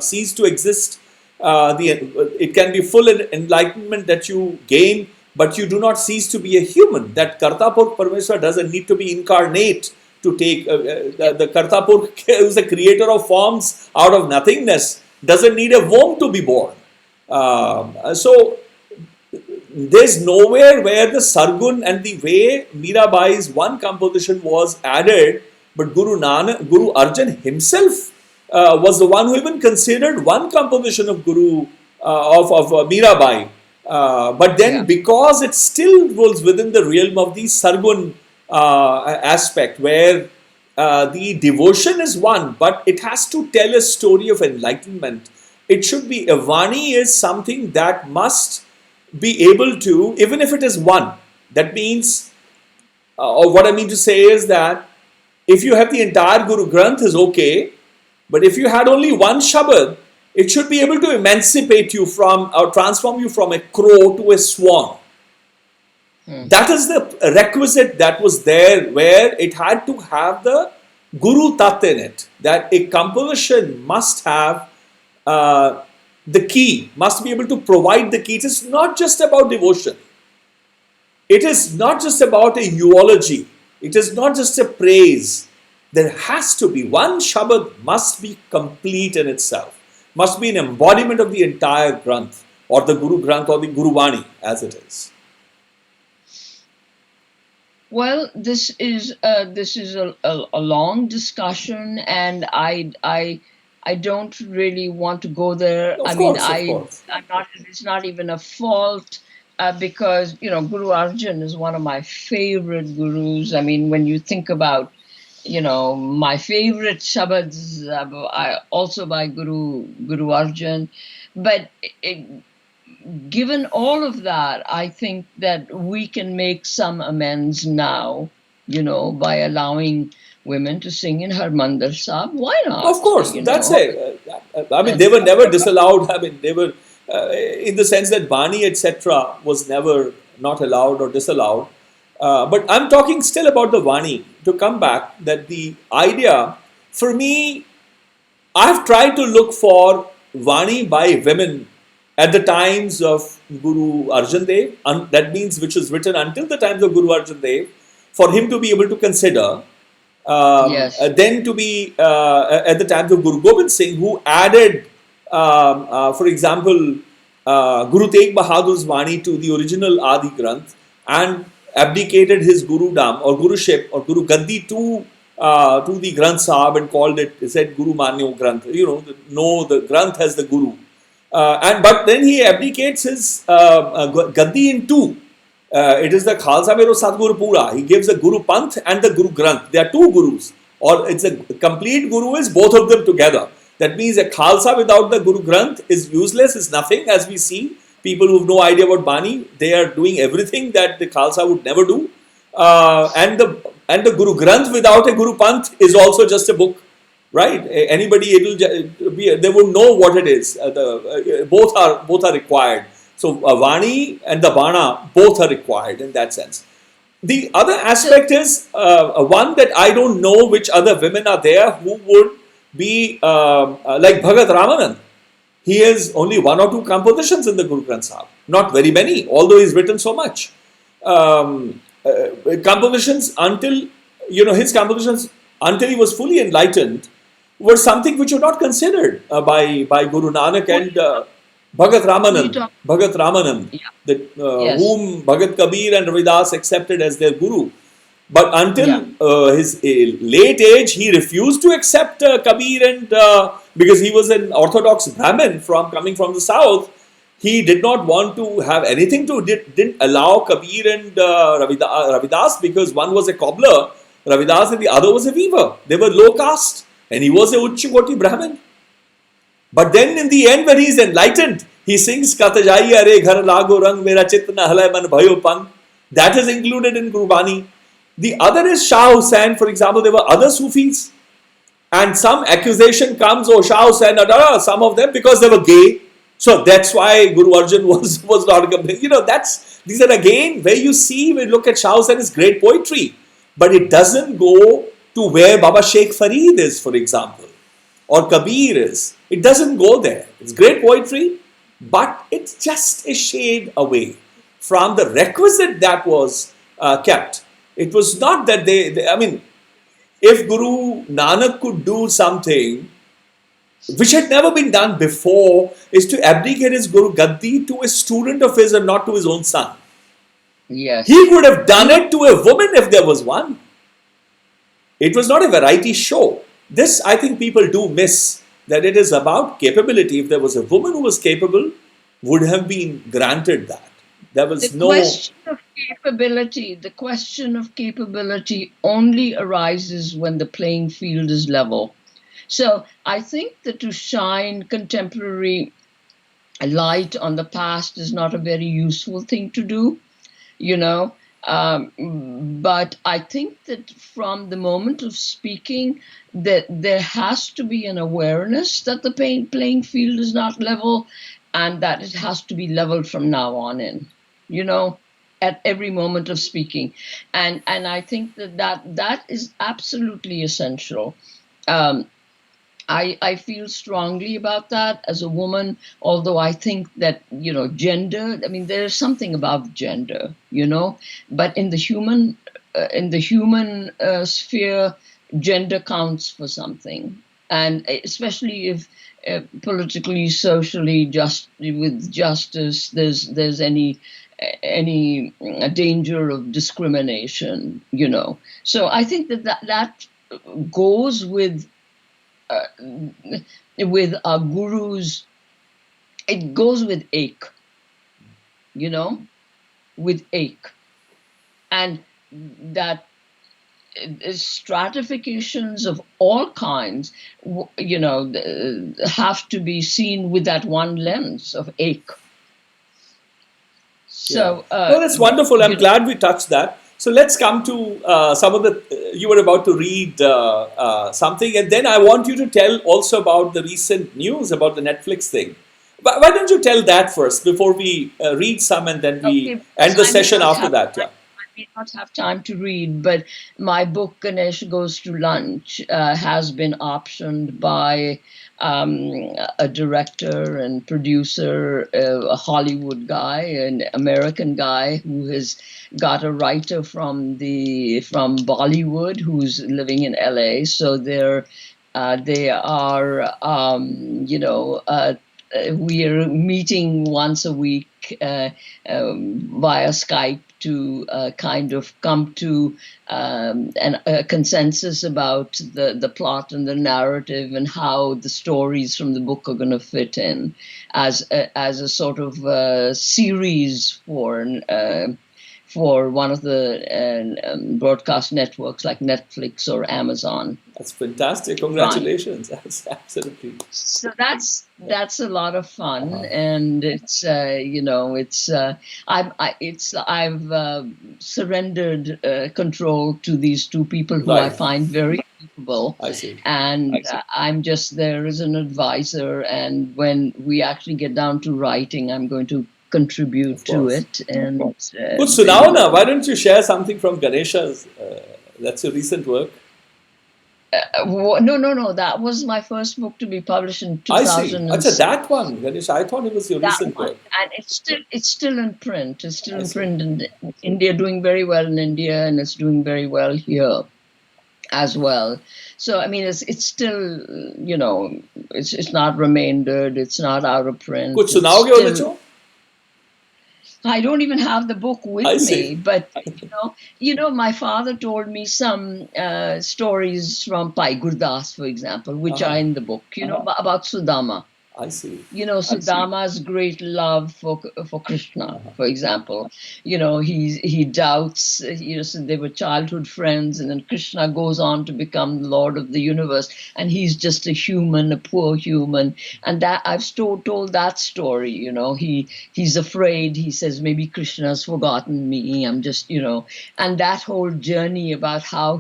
cease to exist, it can be full enlightenment that you gain, but you do not cease to be a human. That Kartapur Parmeshwar doesn't need to be incarnate to take, the Kartapur who is the creator of forms out of nothingness, doesn't need a womb to be born. So, there's nowhere where the Sargun and the way Mirabai's one composition was added, but Guru Arjan himself was the one who even considered one composition of of Mirabai. But then because it still was within the realm of the Sargun aspect, where the devotion is one, but it has to tell a story of enlightenment. It should be, a Vani is something that must be able to, even if it is one, that means, or what I mean to say is that if you have the entire Guru Granth is okay, but if you had only one Shabad, it should be able to emancipate you from, or transform you from a crow to a swan. That is the requisite that was there, where it had to have the Guru Tat in it, that a composition must have the key, must be able to provide the key. It is not just about devotion. It is not just about a eulogy. It is not just a praise. There has to be one Shabad, must be complete in itself, must be an embodiment of the entire Granth, or the Guru Granth, or the Guru Vani as it is. Well, this is a long discussion, and I don't really want to go there. Of course. I'm not. It's not even a fault, because Guru Arjan is one of my favorite gurus. I mean, when you think about my favorite shabads, also by Guru Arjan, but given all of that, I think that we can make some amends now, by allowing women to sing in Harmandir Sahib. Why not? Of course, that's it. I mean, they were never disallowed. I mean, they were, in the sense that Bani, etc., was never not allowed or disallowed. But I'm talking still about the Vani. To come back, that the idea, for me, I've tried to look for Vani by women at the times of Guru Arjan Dev, that means which was written until the times of Guru Arjan Dev, for him to be able to consider. Then to be at the times of Guru Gobind Singh, who added, for example, Guru Tegh Bahadur's Vani to the original Adi Granth, and abdicated his Gurudam or Guruship or Guru Gaddi to the Granth Sahib and called it, he said Guru Manyo Granth. The Granth has the Guru. But then he abdicates his Gaddi in two. It is the Khalsa Mero Satguru Pura. He gives the Guru Panth and the Guru Granth. There are two Gurus. Or it's a complete Guru is both of them together. That means a Khalsa without the Guru Granth is useless, is nothing, as we see. People who have no idea about Bani, they are doing everything that the Khalsa would never do. And the Guru Granth without a Guru Panth is also just a book. Right? Anybody, they would know what it is. Both are required. So Vani and the Bana both are required in that sense. The other aspect is one that I don't know which other women are there who would be like Bhagat Ramanand. He has only one or two compositions in the Guru Granth Sahib. Not very many, although he's written so much. Compositions until his compositions, until he was fully enlightened, were something which were not considered by Guru Nanak and Bhagat Ramanand, Yeah. that, Yes. whom Bhagat Kabir and Ravidas accepted as their guru. But until his late age, he refused to accept Kabir, and because he was an orthodox Brahmin coming from the south, he did not want to have anything to didn't allow Kabir and Ravidas, because one was a cobbler, Ravidas, and the other was a weaver. They were low caste, and he was a Uchchikoti Brahmin. But then in the end, when he is enlightened, he sings Katajai Are Ghar Lago Rang Mera Chit Na Halai Man Bhayo Pang. That is included in Gurbani. The other is Shah Hussain, for example. There were other Sufis, and some accusation comes, oh, Shah Hussain, some of them, because they were gay. So that's why Guru Arjan was not a, these are again where you see, when you look at Shah Hussein's great poetry, but it doesn't go to where Baba Sheikh Farid is, for example, or Kabir is. It doesn't go there. It's great poetry, but it's just a shade away from the requisite that was kept. It was not that if Guru Nanak could do something which had never been done before, is to abdicate his Guru Gaddi to a student of his and not to his own son. Yes. He would have done it to a woman if there was one. It was not a variety show. This, I think, people do miss, that it is about capability. If there was a woman who was capable, would have been granted that. There was no question of capability. The question of capability only arises when the playing field is level. So I think that to shine contemporary light on the past is not a very useful thing to do, but I think that from the moment of speaking, that there has to be an awareness that the playing field is not level, and that it has to be leveled from now on in, at every moment of speaking. And I think that is absolutely essential. I feel strongly about that as a woman, although I think that, gender, there is something about gender, but in the human sphere, gender counts for something. And especially if politically, socially, with justice, there's any danger of discrimination, So I think that goes with our gurus. It goes with ache, with ache, and that stratifications of all kinds, have to be seen with that one lens of ache. So, that's wonderful. I'm glad we touched that. So let's come to some of the, you were about to read something, and then I want you to tell also about the recent news about the Netflix thing. Why don't you tell that first before we read some, and then we end the session after that? Yeah. I may not have time to read, but my book, Ganesha Goes to Lunch, has been optioned by a director and producer, a Hollywood guy, an American guy who has got a writer from Bollywood who's living in LA. So they are we are meeting once a week via Skype to kind of come to a consensus about the plot and the narrative and how the stories from the book are going to fit in as a sort of series for one of the broadcast networks like Netflix or Amazon. That's fantastic! Congratulations! That's absolutely. So that's a lot of fun, and it's I've surrendered control to these two people who I find very capable. I see. And I'm just there as an advisor, and when we actually get down to writing, I'm going to contribute to it. And good. So now, why don't you share something from Ganesha's? That's your recent work. No. That was my first book to be published in 2000. I see. That one, Ganesha. I thought it was your recent work. And it's still in print. It's still in print in India, doing very well in India, and it's doing very well here. as well. So I mean, it's still, it's not remaindered. It's not out of print. कुछ It's सुनाओगे ਉਹਦੇ still. ਚੋਂ? I don't even have the book I with see. me, but my father told me some stories from Pai Gurdas, for example, which are in the book. About Sudama. I see. Sudama's great love for Krishna, for example. He doubts. So they were childhood friends, and then Krishna goes on to become the Lord of the universe, and he's just a human, a poor human. And that I've told that story. He's afraid. He says, maybe Krishna's forgotten me. I'm just, and that whole journey about how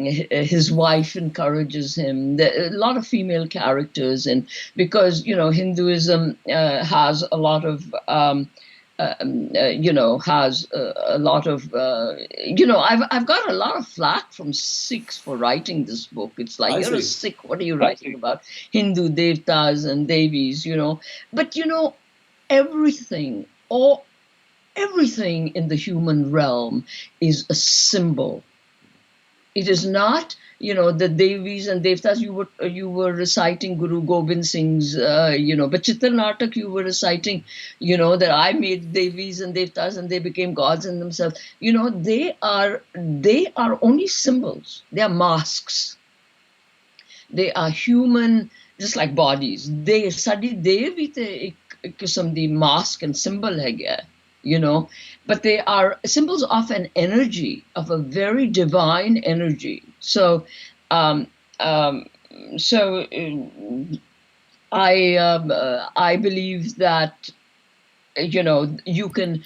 his wife encourages him. There are a lot of female characters, and because Hinduism has a lot of has a lot of I've got a lot of flack from Sikhs for writing this book. It's like, I you're a see. Sikh, what are you writing about Hindu devtas and devis? But everything or everything in the human realm is a symbol. It is not, the Devis and Devtas. You were reciting Guru Gobind Singh's, but Chittar Natak, you were reciting, that I made Devis and Devtas and they became gods in themselves. They are only symbols. They are masks. They are human, just like bodies. They sadi devi te ek kisam di mask and symbol hai gaya. But they are symbols of an energy, of a very divine energy. So, I believe that you can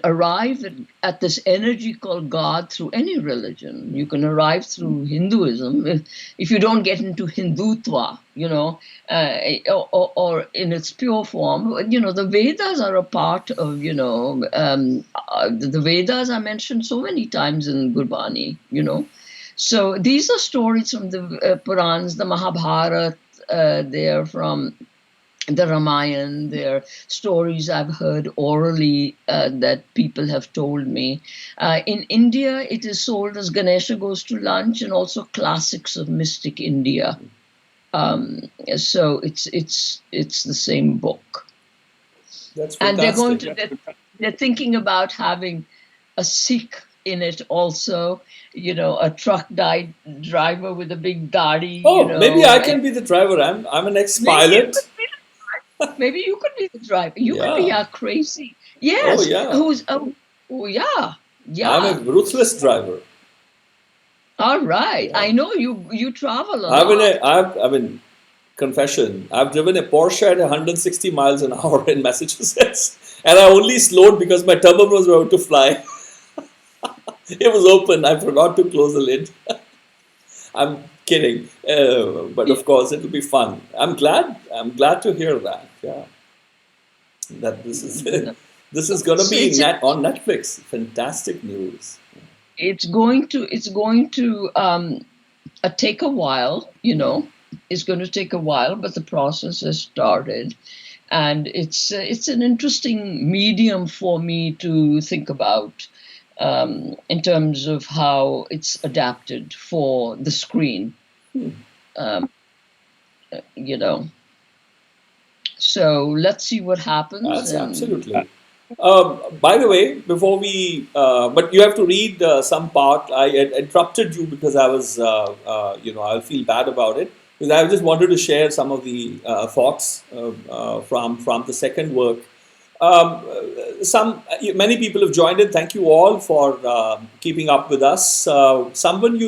arrive at this energy called God through any religion. You can arrive through Hinduism if you don't get into Hindutva, or in its pure form. The Vedas are a part of, the Vedas are mentioned so many times in Gurbani, So these are stories from the Purans, the Mahabharata. They're from the Ramayana. They're stories I've heard orally that people have told me. In India, it is sold as Ganesha Goes to Lunch, and also Classics of Mystic India. So it's the same book. That's fantastic. And they're thinking about having a Sikh in it also. A truck driver with a big dadi. maybe I can be the driver. I'm an ex-pilot. Maybe you could be the driver. You could be a crazy. Yes. Oh, yeah. Who's? Oh, yeah. Yeah. I'm a ruthless driver. All right. I know you travel a lot. Confession. I've driven a Porsche at 160 miles an hour in Massachusetts, and I only slowed because my turbine was about to fly. It was open. I forgot to close the lid. I'm kidding, but of course it'll be fun. I'm glad to hear that. Yeah, that this is gonna be on Netflix. Fantastic news. It's going to take a while. It's going to take a while, but the process has started, and it's an interesting medium for me to think about. In terms of how it's adapted for the screen. So let's see what happens. That's absolutely. By the way, before but you have to read some part. I interrupted you because I was, I'll feel bad about it, because I just wanted to share some of the thoughts from the second work. Many people have joined in. Thank you all for keeping up with us. Someone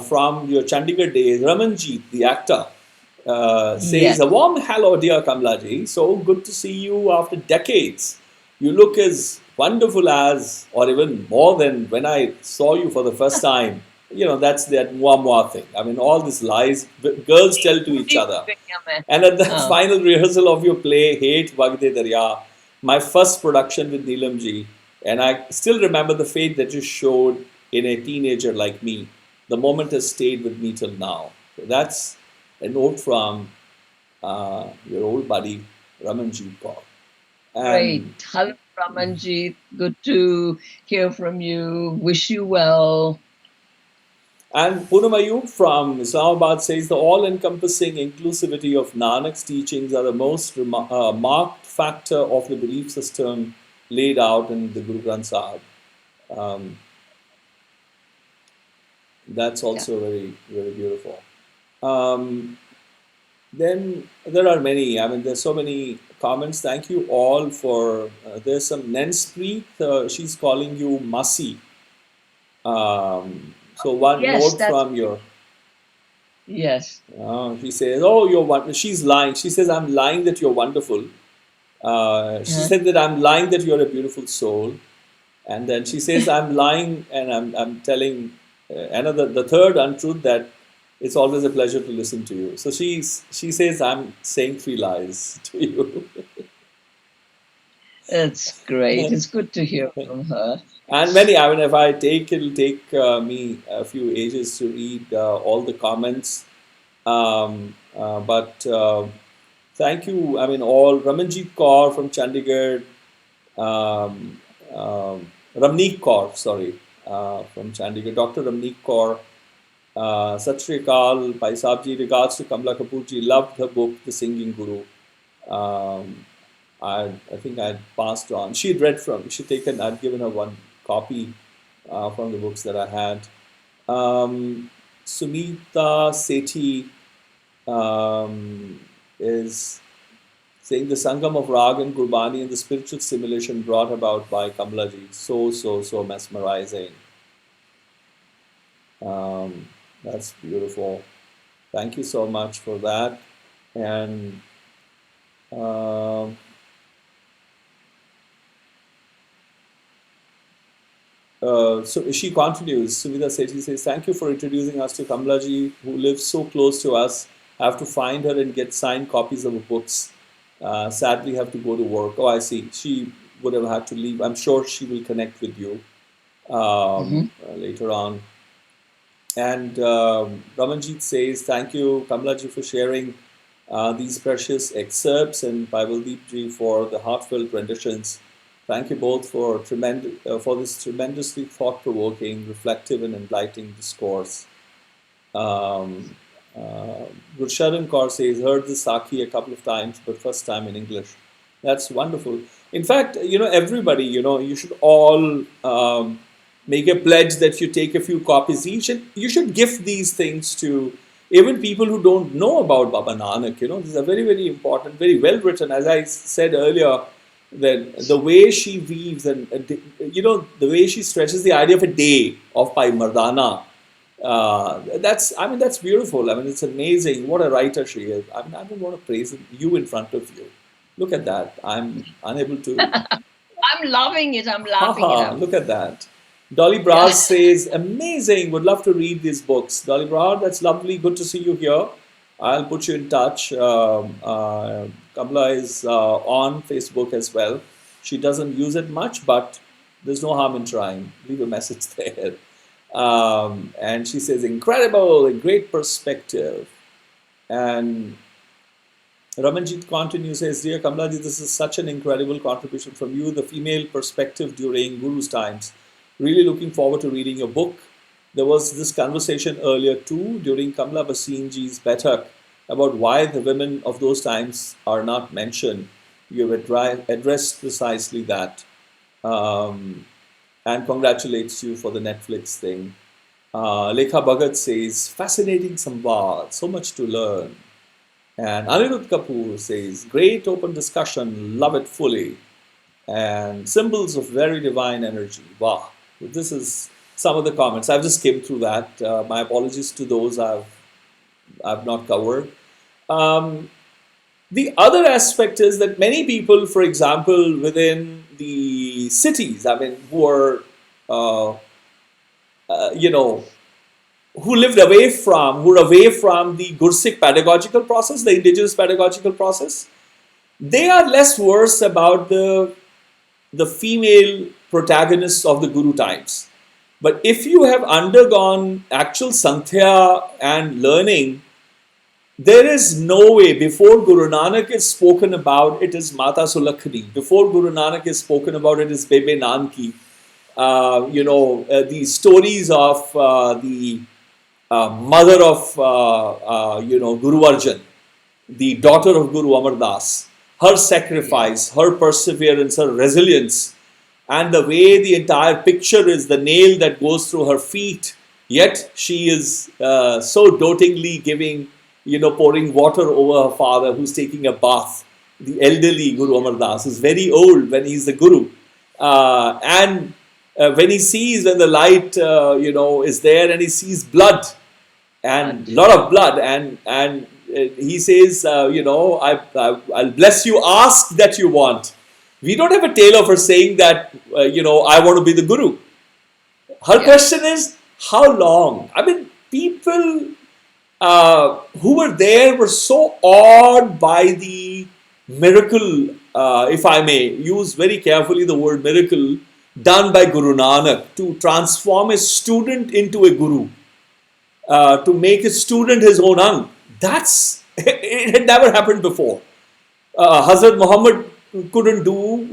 from your Chandigarh days, Ramanjeet, the actor, says, a warm hello, dear Kamla Ji. So good to see you after decades. You look as wonderful as, or even more than when I saw you for the first time. That's that moi thing. I mean, all these lies girls tell to each other. And at the final rehearsal of your play, Hate Vagde Darya, my first production with Neelamji, and I still remember the fate that you showed in a teenager like me. The moment has stayed with me till now. So that's a note from your old buddy, Ramanjeet Kaur. Great. Hello, Ramanjeet. Good to hear from you. Wish you well. And Poonam Ayub from Islamabad says the all-encompassing inclusivity of Nanak's teachings are the most marked factor of the belief system laid out in the Guru Granth Sahib. Um, that's also very, very beautiful. Then there are many. I mean, there's so many comments. Thank you all for. There's some Nenspreet. She's calling you Masi. So one Yes, note that's from your. yes. She says, "Oh, you're wonderful." She's lying. She says, "I'm lying that you're wonderful." She Uh, said that I'm lying that you're a beautiful soul, and then she says, "I'm lying and I'm telling the third untruth that it's always a pleasure to listen to you." So she says, "I'm saying three lies to you." It's great. It's good to hear from her. And many, I mean, if I take, it'll take me a few ages to read all the comments. But thank you. I mean, all Ramanjeet Kaur from Chandigarh, Ramneek Kaur, sorry, from Chandigarh, Dr. Ramneek Kaur, Sat Shri Akal, Bhai Sahib ji, regards to Kamla Kapur ji, loved her book, The Singing Guru. I think I'd passed on. She'd read from, I'd given her one copy from the books that I had. Sunita Sethi is saying the Sangam of Rag and Gurbani and the spiritual stimulation brought about by Kamla ji. So mesmerizing. That's beautiful. Thank you so much for that. And so she continues. Sumita Sethi says, "Thank you for introducing us to Kamla ji, who lives so close to us. I have to find her and get signed copies of her books. Sadly, have to go to work." Oh, I see. She would have had to leave. I'm sure she will connect with you later on. And Ramanjeet says, "Thank you, Kamla ji, for sharing these precious excerpts, and Bhai Baldeep ji for the heartfelt renditions. Thank you both for this tremendously thought-provoking, reflective, and enlightening discourse." Gursharan Kaur says, "Heard the Saki a couple of times, but first time in English." That's wonderful. In fact, everybody, you should all make a pledge that you take a few copies each, and you should gift these things to even people who don't know about Baba Nanak. These are very, very important, very well written. As I said earlier, that the way she weaves and the way she stretches the idea of a day of Pai Mardana, that's beautiful. I mean, it's amazing. What a writer she is. I mean, I don't want to praise you in front of you. Look at that. I'm unable to. I'm loving it. I'm laughing it Haha, out. look at that. Dolly Braz says, "Amazing. Would love to read these books." Dolly Braz, that's lovely. Good to see you here. I'll put you in touch. Kamla is on Facebook as well. She doesn't use it much, but there's no harm in trying. Leave a message there. And she says, "Incredible, a great perspective." And Ramanjeet continues, says, "Dear Kamlaji, this is such an incredible contribution from you, the female perspective during Guru's times. Really looking forward to reading your book. There was this conversation earlier too during Kamla Bhasin ji's Baiṭhak about why the women of those times are not mentioned. You have addressed precisely that. And congratulates you for the Netflix thing." Lekha Bhagat says, "Fascinating samvad, so much to learn." And Anirudh Kapur says, "Great open discussion, love it fully." And symbols of very divine energy. Wow. This is some of the comments. I've just skimmed through that. My apologies to those I've not covered. The other aspect is that many people, for example, within the cities, I mean, who are, who lived away from the Gursikh pedagogical process, the indigenous pedagogical process, they are less versed about the female protagonists of the Guru times. But if you have undergone actual Santhya and learning, there is no way. Before Guru Nanak is spoken about, it is Mata Sulakhani. Before Guru Nanak is spoken about, it is Bebe Nanki. The stories of the mother of Guru Arjan, the daughter of Guru Amar Das, her sacrifice, her perseverance, her resilience, and the way the entire picture is the nail that goes through her feet, yet she is so dotingly giving, pouring water over her father who's taking a bath. The elderly Guru Amar Das is very old when he's the Guru. And when he sees, when the light, is there and he sees blood, and a lot of blood, and he says, I'll bless you, ask that you want. We don't have a tale of her saying that, I want to be the Guru. Her question is, how long? I mean, people who were there were so awed by the miracle, if I may use very carefully the word miracle, done by Guru Nanak to transform a student into a Guru, to make a student his own ang. It had never happened before. Hazrat Muhammad couldn't do,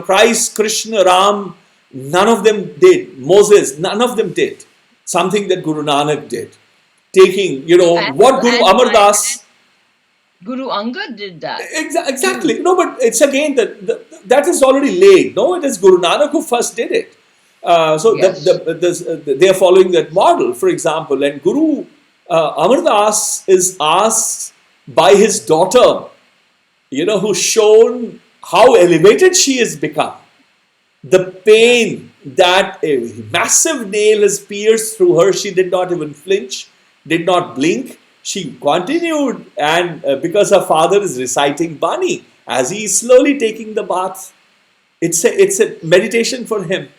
Christ, Krishna, Ram, none of them did. Moses, none of them did. Something that Guru Nanak did. Taking, what Guru Amar Das... Guru Angad did that. Exactly. No, but it's again that is already laid. No, it is Guru Nanak who first did it. They are following that model, for example. And Guru Amar Das is asked by his daughter, who's shown how elevated she has become. The pain that a massive nail has pierced through her, she did not even flinch, did not blink. She continued, and because her father is reciting Bani as he is slowly taking the bath, it's a meditation for him.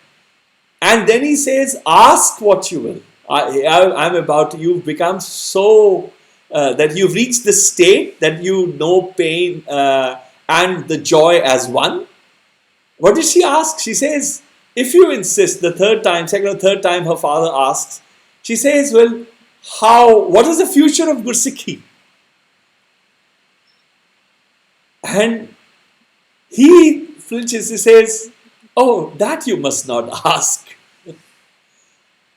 And then he says, ask what you will. I'm about to, you've become so, that you've reached the state that you know pain and the joy as one. What did she ask? She says, if you insist, the second or third time her father asks, she says, well, what is the future of Gursikhi? And he flinches, he says, oh, that you must not ask.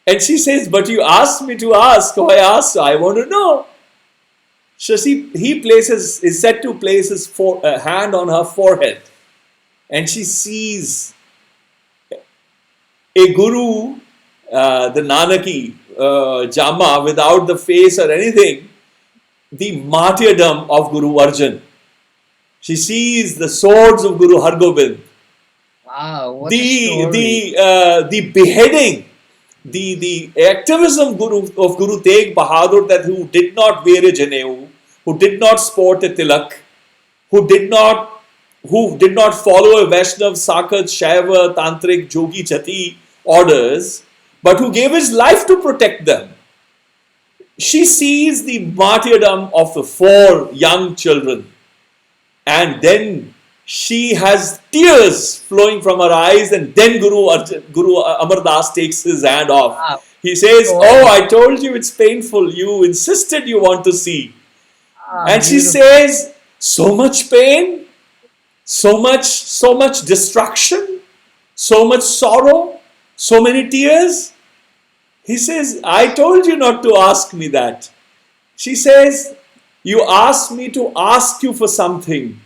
And she says, but you asked me to ask. So I asked, I want to know. So he is said to place his hand on her forehead. And she sees a Guru, the Nanaki, Jama, without the face or anything, the martyrdom of Guru Arjan. She sees the swords of Guru Hargobind. Wow, what a story. The beheading, the activism of Guru Tegh Bahadur, who did not wear a janeu, who did not sport a tilak, who did not follow a Vaishnav, Sakat, Shaiva, Tantric, Jogi, Chati orders, but who gave his life to protect them. She sees the martyrdom of the 4 young children, and then she has tears flowing from her eyes, and then Guru Amar Das takes his hand off. Wow. He says, oh, I told you it's painful. You insisted you want to see. And she says, so much pain, so much destruction, so much sorrow, so many tears. He says, I told you not to ask me that. She says, you asked me to ask you for something.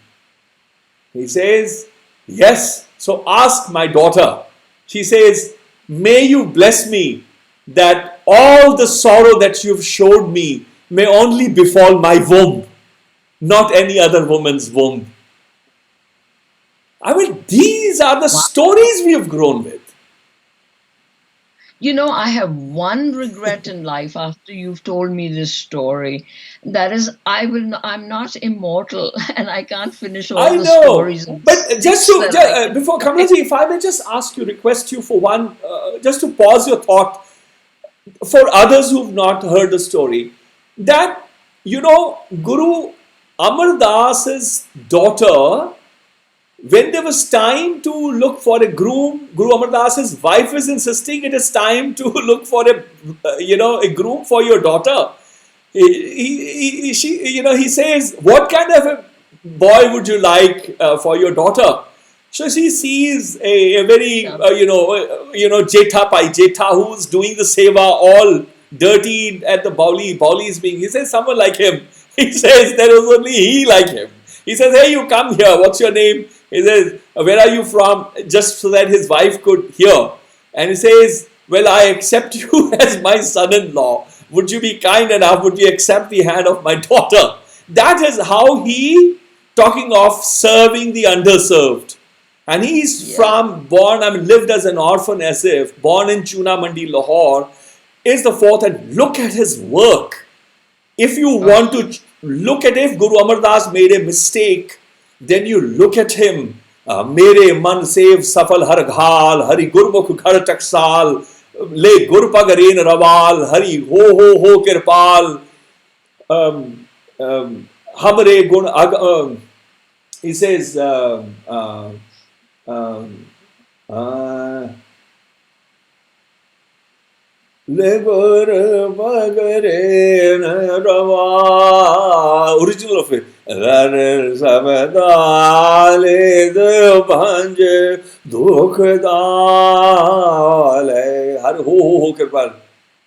He says, yes, so ask my daughter. She says, may you bless me that all the sorrow that you've showed me may only befall my womb, not any other woman's womb. I mean, these are the stories we have grown with. I have one regret in life after you've told me this story. That is, I'm not immortal and I can't finish all the stories. But before Kamla ji, if I may just request you for one, just to pause your thought for others who've not heard the story, that, Guru Amar Das's daughter, when there was time to look for a groom, Guru Amar Das's wife is insisting it is time to look for a groom for your daughter. He says, what kind of a boy would you like for your daughter? So she sees a very, Jetha who's doing the seva all dirty at the Bauli. Bauli is being, he says, someone like him. He says, there was only he like him. He says, hey, you come here. What's your name? He says, where are you from? Just so that his wife could hear. And he says, well, I accept you as my son-in-law. Would you be kind enough? Would you accept the hand of my daughter? That is how he, talking of serving the underserved. And he's lived as an orphan as if, born in Chuna Mandi, Lahore, is the fourth. And look at his work. If you want to look at if Guru Amar Das made a mistake, then you look at him. Mere man sev safal har ghal, hari gurmukh ghar taksal, le gurpagarin rawal, hari ho kirpal, hamare gun, he says, original of it.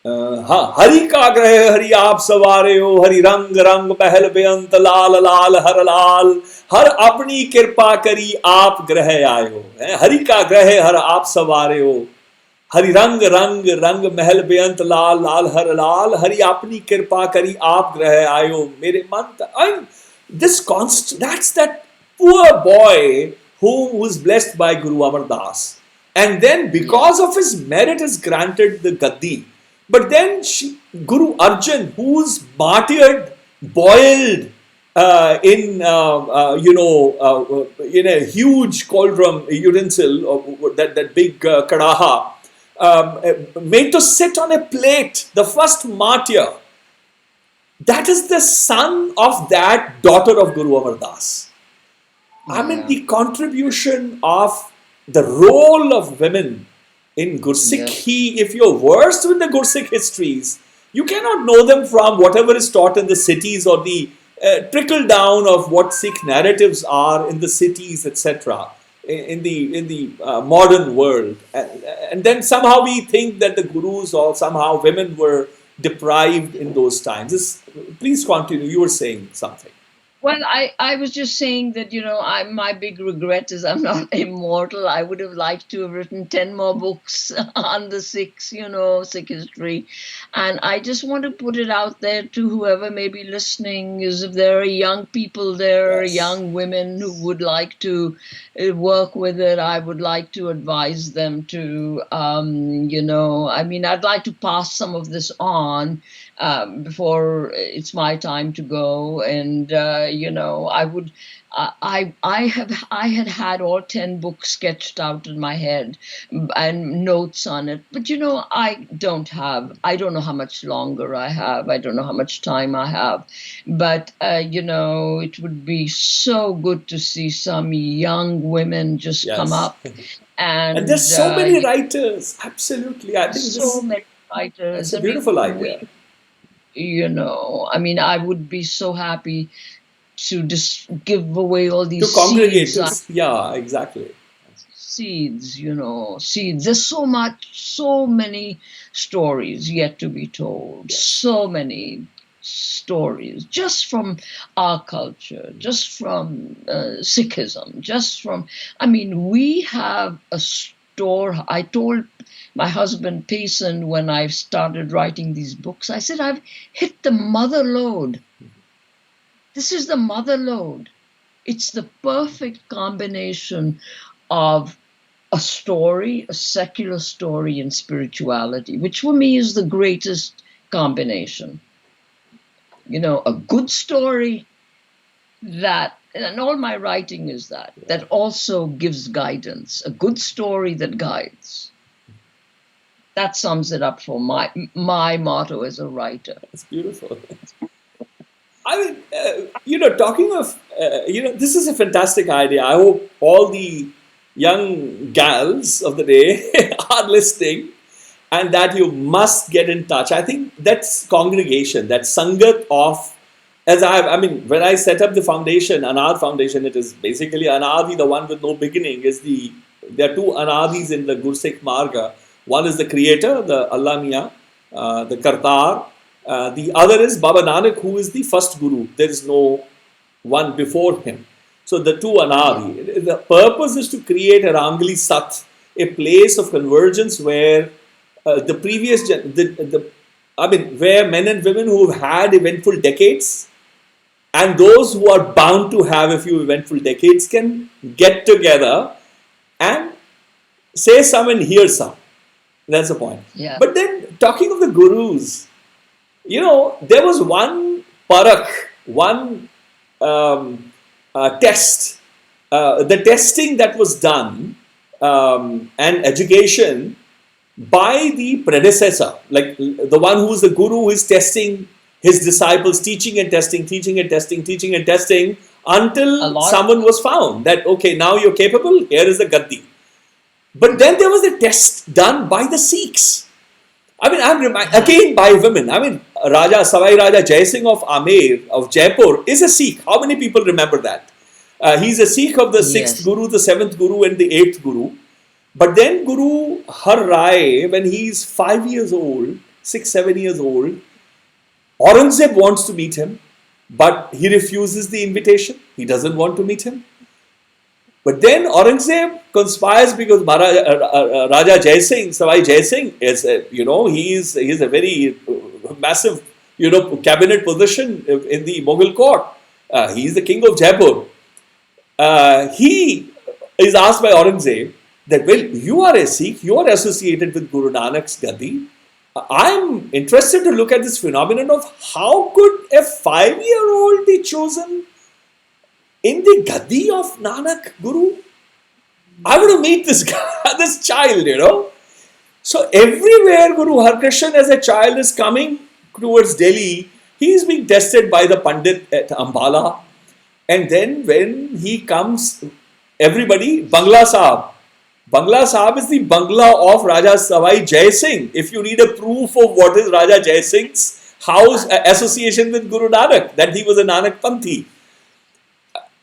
Hari का ग्रह हरि आप सवारे हो, हरि रंग रंग पहल बेअंत लाल लाल हर लाल, हर अपनी कृपा करी आप ग्रह आए हो. हरि का ग्रह हर आप सवारे हो, हरि रंग रंग रंग महल बेअंत लाल लाल हर लाल, हरि अपनी कृपा करी आप ग्रह आए हो. मेरे मन, this constant, that's that poor boy who was blessed by Guru Amar Das, and then because of his merit is granted the Gaddi. But then Guru Arjan, who's martyred, boiled in a huge cauldron utensil, that big kadaha, made to sit on a plate, the first martyr. That is the son of that daughter of Guru Amar Das. I mean, the contribution of the role of women in Gursikh, if you're versed with the Gursikh histories, you cannot know them from whatever is taught in the cities or the trickle down of what Sikh narratives are in the cities, etc. In the modern world, and then somehow we think that the gurus or somehow women were deprived in those times. Please continue. You were saying something. Well, I was just saying that, my big regret is I'm not immortal. I would have liked to have written 10 more books on the Sikhs, Sikh history. And I just want to put it out there to whoever may be listening, is if there are young people there, young women who would like to work with it, I would like to advise them to, I'd like to pass some of this on before it's my time to go. And, I had all 10 books sketched out in my head and notes on it. But, I don't know how much longer I have. I don't know how much time I have. But, it would be so good to see some young women just come up. And there's so many writers. Absolutely. I think so many writers. It's a beautiful idea. I would be so happy to just give away all these to congregate. seeds. Yeah, exactly. Seeds, seeds. There's so many stories yet to be told. So many stories just from our culture, just from Sikhism, we have a store. I told my husband Payson when I started writing these books, I said, I've hit the mother lode. This is the mother lode. It's the perfect combination of a story, a secular story, and spirituality, which for me is the greatest combination. A good story and all my writing is that also gives guidance, a good story that guides. That sums it up for my motto as a writer. It's beautiful. Talking of, this is a fantastic idea. I hope all the young gals of the day are listening and that you must get in touch. I think that's congregation, that sangat of, when I set up the foundation, Anād Foundation, it is basically Anādi, the one with no beginning, there are two Anādis in the Gursikh Marga. One is the creator, the Allah Miya, the Kartar. The other is Baba Nanak, who is the first Guru. There is no one before him. So the two Anādi. The purpose is to create a Rangli Sat, a place of convergence where the previous, where men and women who have had eventful decades and those who are bound to have a few eventful decades can get together and say some and hear some. That's the point. Yeah. But then, talking of the gurus, there was one parak, one test, the testing that was done and education by the predecessor, like the one who is the guru who is testing his disciples, teaching and testing, teaching and testing, teaching and testing, until someone was found that, okay, now you're capable, here is the gaddi. But then there was a test done by the Sikhs. Again by women. Savai Raja Jai Singh of Amer, of Jaipur, is a Sikh. How many people remember that? He's a Sikh of the 6th Guru, the 7th Guru and the 8th Guru. But then Guru Har Rai, when he's 5 years old, 6, 7 years old, Aurangzeb wants to meet him, but he refuses the invitation. He doesn't want to meet him. But then Aurangzeb conspires because Raja Jai Singh, Savai Jai Singh, is he's a very massive cabinet position in the Mughal court. He is the king of Jaipur. He is asked by Aurangzeb that, well, you are a Sikh, you are associated with Guru Nanak's Gadi. I'm interested to look at this phenomenon of how could a 5-year-old be chosen in the Gadi of Nanak Guru. I want to meet this guy, this child, So everywhere Guru Harkrishan as a child is coming towards Delhi, he is being tested by the Pandit at Ambala. And then when he comes, everybody, Bangla Sahib. Bangla Sahib is the Bangla of Raja Savai Jai Singh. If you need a proof of what is Raja Jai Singh's house association with Guru Nanak, that he was a Nanak Panthi.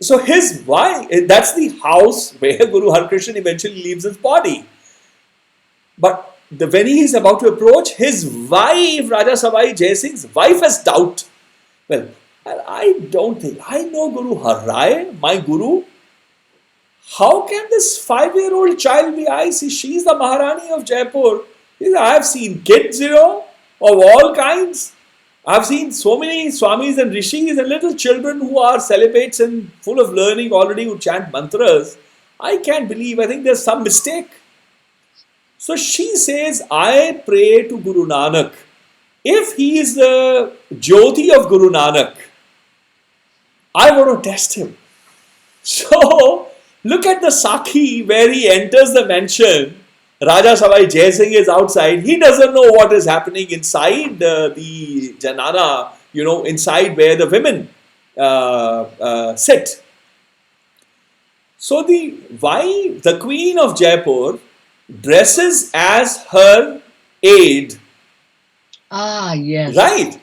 So his wife, that's the house where Guru Harkrishan eventually leaves his body. But when he is about to approach, his wife, Raja Savai Jai Singh's wife, has doubt. Well, I don't think, I know Guru Har Rai, my Guru. How can this 5-year-old child be? I see she's the Maharani of Jaipur. I have seen kids, of all kinds. I've seen so many Swamis and Rishis and little children who are celibates and full of learning already who chant mantras. I can't believe, I think there's some mistake. So she says, I pray to Guru Nanak. If he is the Jyoti of Guru Nanak, I want to test him. So, look at the Sakhi where he enters the mansion. Raja Savai Jai Singh is outside. He doesn't know what is happening inside the Zanana, inside where the women sit. So the queen of Jaipur dresses as her aide. Ah, yes. Right.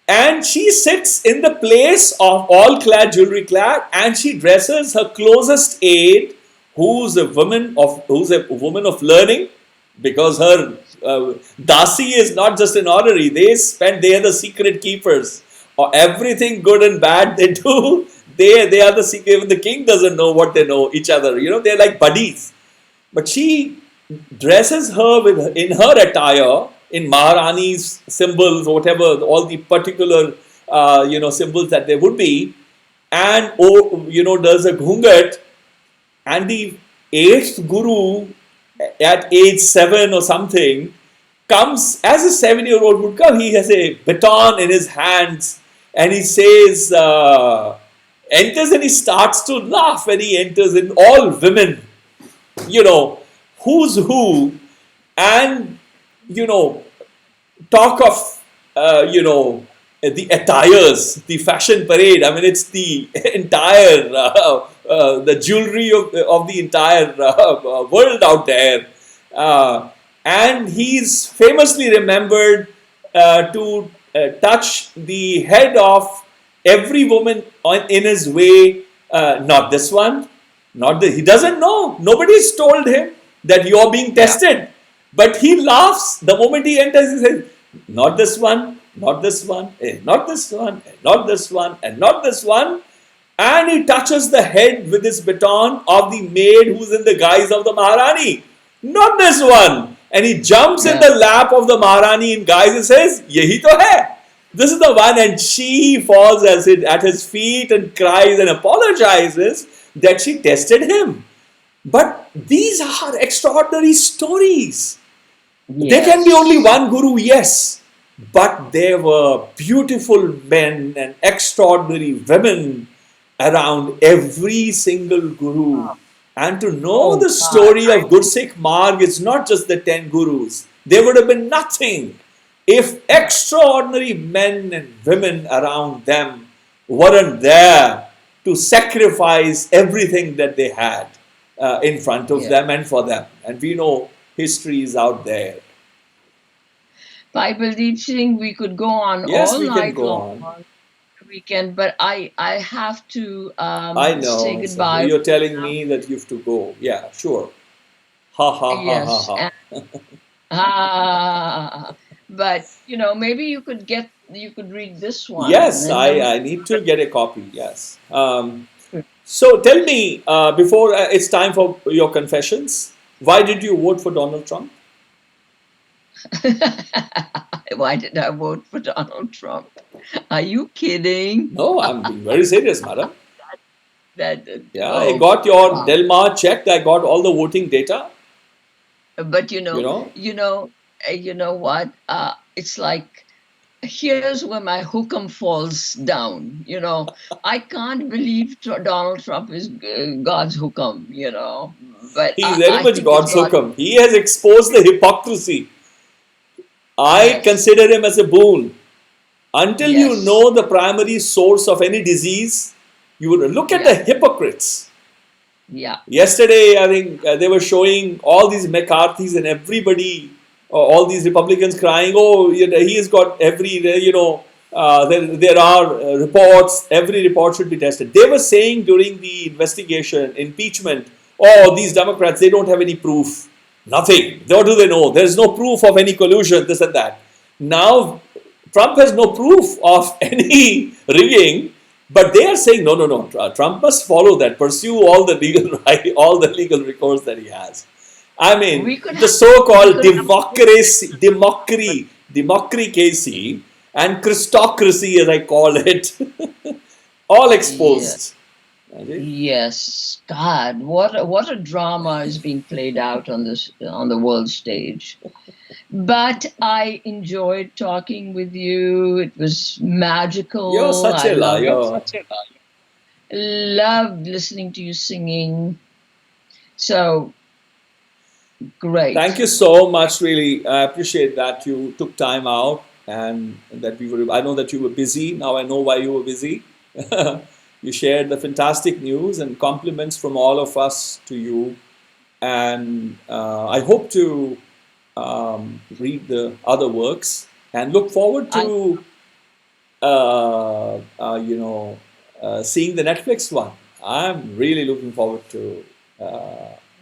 And she sits in the place of all clad, jewelry clad, and she dresses her closest aide, who's a woman of learning, because her dasi is not just an honorary. They are the secret keepers. Or everything good and bad they do, they are the secret. Even the king doesn't know what they know each other. They're like buddies. But she dresses her in her attire, in Maharani's symbols, whatever, all the particular, symbols that there would be, and, does a ghungat, and the 8th Guru at age 7 or something comes, as a 7-year-old would come, he has a baton in his hands, and he says, enters and he starts to laugh when he enters, in all women, who's who, and, talk of, the attires, the fashion parade. It's the entire, the jewelry of the entire world out there. And he's famously remembered to touch the head of every woman in his way. Not this one, he doesn't know. Nobody's told him that you're being tested. Yeah. But he laughs the moment he enters. He says, Not this one, not this one, not this one, not this one, and not this one. And he touches the head with his baton of the maid who's in the guise of the Maharani. Not this one. And he jumps in the lap of the Maharani in guise and says, Yehi to hai. This is the one. And she falls at his feet and cries and apologizes that she tested him. But these are extraordinary stories. Yes. There can be only one guru, yes. But there were beautiful men and extraordinary women around every single guru. And to know the story of Gursikh Marg, it's not just the 10 gurus. There would have been nothing if extraordinary men and women around them weren't there to sacrifice everything that they had in front of them and for them. And we know history is out there. Bhai Baldeep Singh, we could go on all night long. Weekend, but I have to I know, say goodbye. You're telling me that you have to go. Yeah, sure. Ha ha Yes. ha ha. But maybe you could read this one. Yes, I need to get a copy. Yes. So tell me, before it's time for your confessions, why did you vote for Donald Trump? Why did I vote for Donald Trump? Are you kidding? No, I'm being very serious, madam. I Oh, got your wow. Del Mar checked. I got all the voting data. But you know what? It's like, here's where my hookum falls down. I can't believe Donald Trump is God's hookum. But He's very much think God's it's God- hookum. He has exposed the hypocrisy. I Yes. consider him as a boon. Until you Yes. know the primary source of any disease, you would look at the hypocrites. Yeah. Yesterday, I think they were showing all these McCarthys and everybody, all these Republicans crying, oh, he has got every, there are reports, every report should be tested. They were saying during the investigation, impeachment, oh, these Democrats, they don't have any proof. Nothing. What do they know? There's no proof of any collusion, this and that. Now, Trump has no proof of any rigging, but they are saying, no, Trump must follow that, pursue all the legal all the legal recourse that he has. I mean, the so-called democracy and Christocracy, as I call it, all exposed. Yes, God, what a drama is being played out on the world stage. But I enjoyed talking with you. It was magical. You're such a liar. Loved listening to you singing. So great. Thank you so much. Really, I appreciate that you took time out and that I know that you were busy. Now I know why you were busy. You shared the fantastic news and compliments from all of us to you. And I hope to read the other works and look forward to, seeing the Netflix one. I'm really looking forward to.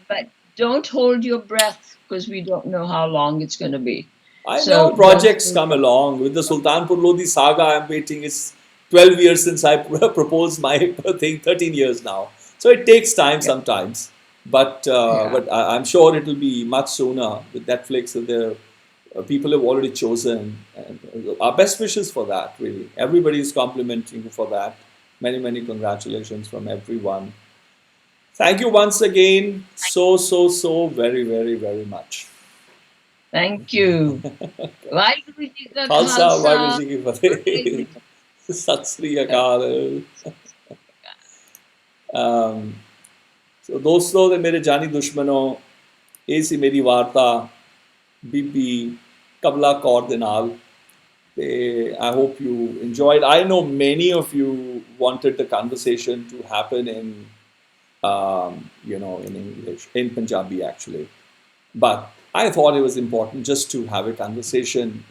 But don't hold your breath, because we don't know how long it's going to be. I know projects come along. With the Sultanpur Lodi saga, I'm waiting. It's 12 years since I proposed my thing, 13 years now. So it takes time sometimes. But I'm sure it will be much sooner with Netflix. And people have already chosen. And our best wishes for that, really. Everybody is complimenting you for that. Many, many congratulations from everyone. Thank you once again so very, very, very much. Thank you. Waheguru Ji ka Khalsa, Khalsa. Waheguru Ji ki Fateh. Sat Sri Akal. So दोस्तों ते मेरे जानी दुश्मनों ਇਹ ਸੀ ਮੇਰੀ ਵਾਰਤਾ ਬੀਬੀ ਕਮਲਾ ਕੌਰ ਦੇ ਨਾਲ ਤੇ I hope you enjoyed. I know many of you wanted the conversation to happen in in English, in Punjabi actually, but I thought it was important just to have a conversation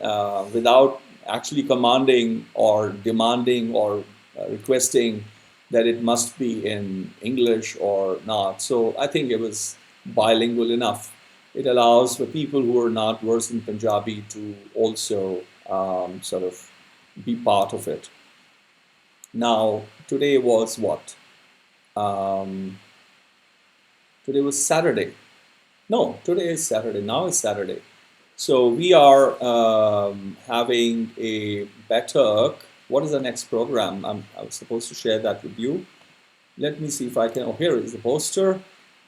without actually commanding or demanding or requesting that it must be in English or not. So I think it was bilingual enough. It allows for people who are not versed in Punjabi to also sort of be part of it. Now, today was what? Today was Saturday. No, today is Saturday. Now it's Saturday. So we are having a Baiṭhak. What is the next program? I was supposed to share that with you. Let me see if I can. Oh, here is the poster.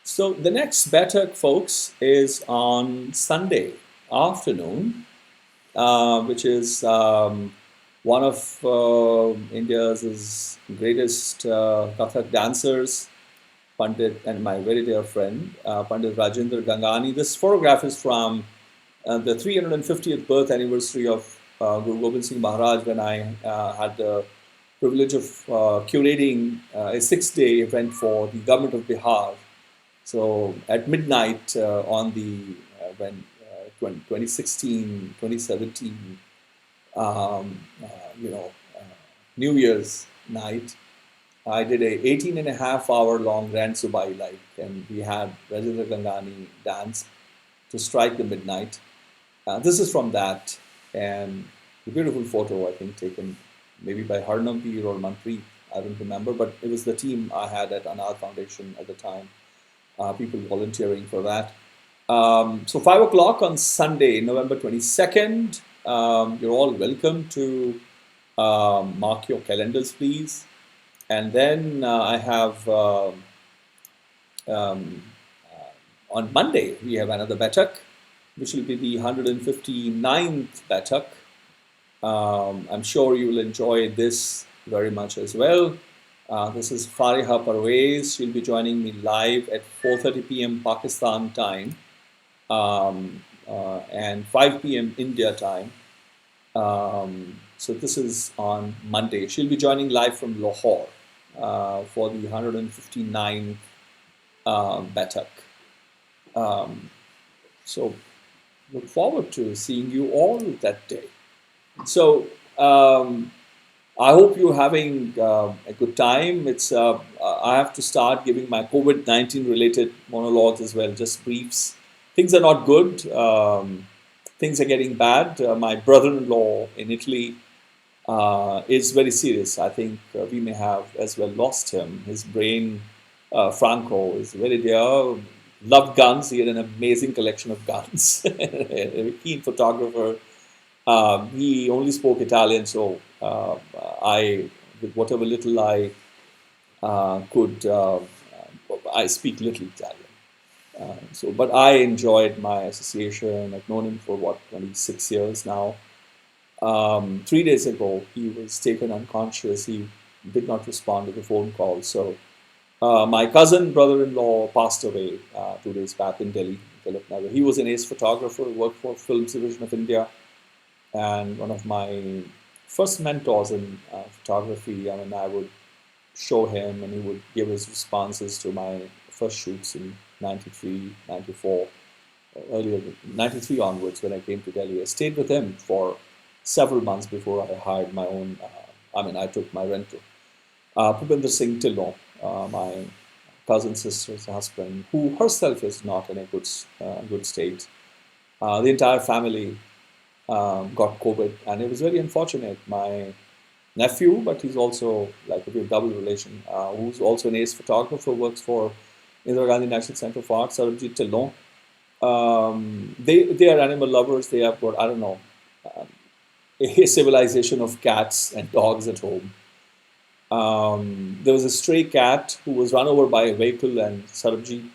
So the next Baiṭhak, folks, is on Sunday afternoon, which is one of India's greatest Kathak dancers, Pandit, and my very dear friend, Pandit Rajendra Gangani. This photograph is from the 350th birth anniversary of Guru Gobind Singh Maharaj, when I had the privilege of curating a 6-day event for the government of Bihar. So at midnight on the 2016, 2017, New Year's night, I did a 18.5-hour long Grand Subai light, and we had Rajendra Gangani dance to strike the midnight. This is from that, and a beautiful photo, I think, taken maybe by Hardman or Manpreet, I don't remember, but it was the team I had at Anād Foundation at the time, people volunteering for that. So 5 o'clock on Sunday, November 22nd, you're all welcome to mark your calendars, please. And then I have, on Monday, we have another Baiṭhak, which will be the 159th Baiṭhak. I'm sure you will enjoy this very much as well. This is Fariha Parvez. She'll be joining me live at 4:30 p.m. Pakistan time and 5 p.m. India time. So this is on Monday. She'll be joining live from Lahore for the 159th Baiṭhak. So look forward to seeing you all that day. So I hope you're having a good time. I have to start giving my COVID-19 related monologues as well, just briefs. Things are not good. Things are getting bad. My brother-in-law in Italy is very serious. I think we may have as well lost him. His brain, Franco, is very dear. Loved guns. He had an amazing collection of guns. A keen photographer. He only spoke Italian, so with whatever little I could, I speak little Italian. But I enjoyed my association. I've known him for 26 years now. 3 days ago, he was taken unconscious. He did not respond to the phone call. So my cousin brother-in-law passed away 2 days back in Delhi. He was an ace photographer, worked for Films Division of India, and one of my first mentors in photography. I mean, I would show him, and he would give his responses to my first shoots in 93, 94, earlier 93 onwards when I came to Delhi. I stayed with him for several months before I hired my own. I took my rental. Bhupinder Singh Tillon, my cousin sister's husband, who herself is not in a good state. The entire family got COVID, and it was very unfortunate. My nephew, but he's also like a double relation, who's also an ace photographer, works for Indira Gandhi National Center for Art, Sarabjit Tillon. They are animal lovers. They have got, I don't know, a civilization of cats and dogs at home. There was a stray cat who was run over by a vehicle, and Sarabjit,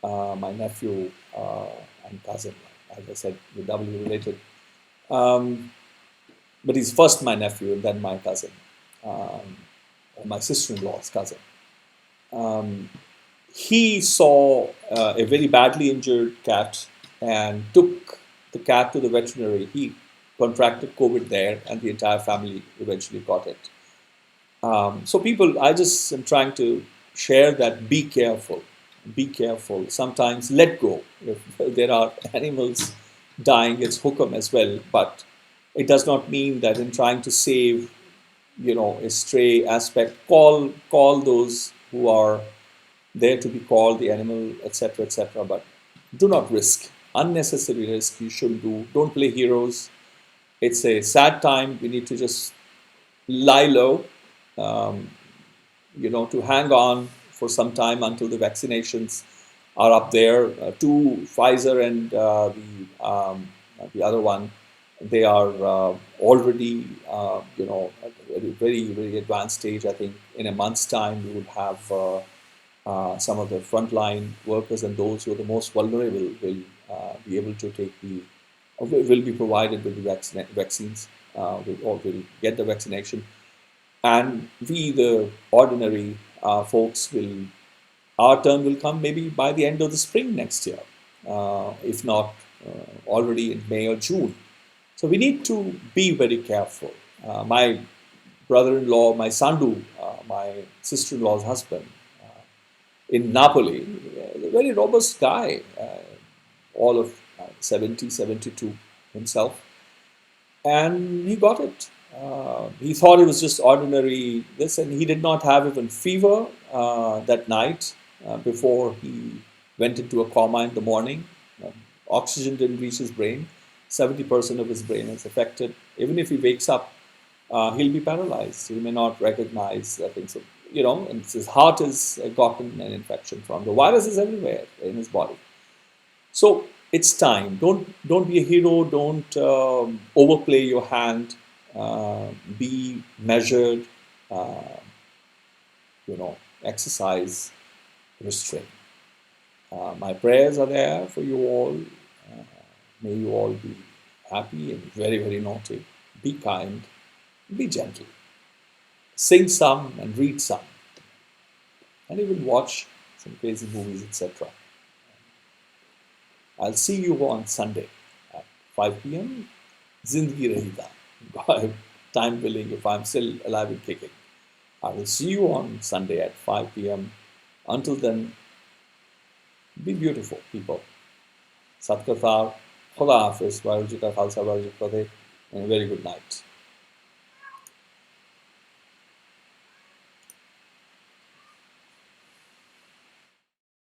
my nephew and cousin, as I said, we're doubly related. But he's first my nephew and then my cousin, my sister-in-law's cousin. He saw a very badly injured cat and took the cat to the veterinary. He contracted COVID there, and the entire family eventually got it. So people, I just am trying to share that be careful. Be careful. Sometimes let go. If there are animals dying, it's hukum as well. But it does not mean that in trying to save, a stray aspect, call those who are there to be called, the animal, etc., etc. But do not risk. Unnecessary risk you shouldn't do. Don't play heroes. it's a sad time. We need to just lie low, um, to hang on for some time until the vaccinations are up there. Two, Pfizer and the other one, they are already, at a very, very advanced stage. I think in a month's time, we would have some of the frontline workers and those who are the most vulnerable will be able to take will be provided with the vaccines, or will get the vaccination. And we, the ordinary folks, our turn will come maybe by the end of the spring next year, if not already in May or June. So we need to be very careful. My brother-in-law, my Sandu, my sister-in-law's husband, in Napoli, a very robust guy, all of 70, 72 himself, and he got it. He thought it was just ordinary this, and he did not have even fever that night before he went into a coma in the morning. Oxygen didn't reach his brain. 70% of his brain is affected. Even if he wakes up, he'll be paralyzed. He may not recognize things. So, and his heart has gotten an infection from the virus is everywhere in his body. So it's time. Don't be a hero. Don't overplay your hand. Be measured. Exercise restraint. My prayers are there for you all. May you all be happy and very, very naughty. Be kind. Be gentle. Sing some and read some. And even watch some crazy movies, etc. I'll see you on Sunday at 5 p.m. Zindagi Rahida. Time willing, if I'm still alive and kicking. I will see you on Sunday at 5 p.m. Until then, be beautiful, people. Sat Kartar, Khuda Hafiz, Vaheguru Ji Ka Khalsa, Vaheguru Ji Ki Fateh, and a very good night.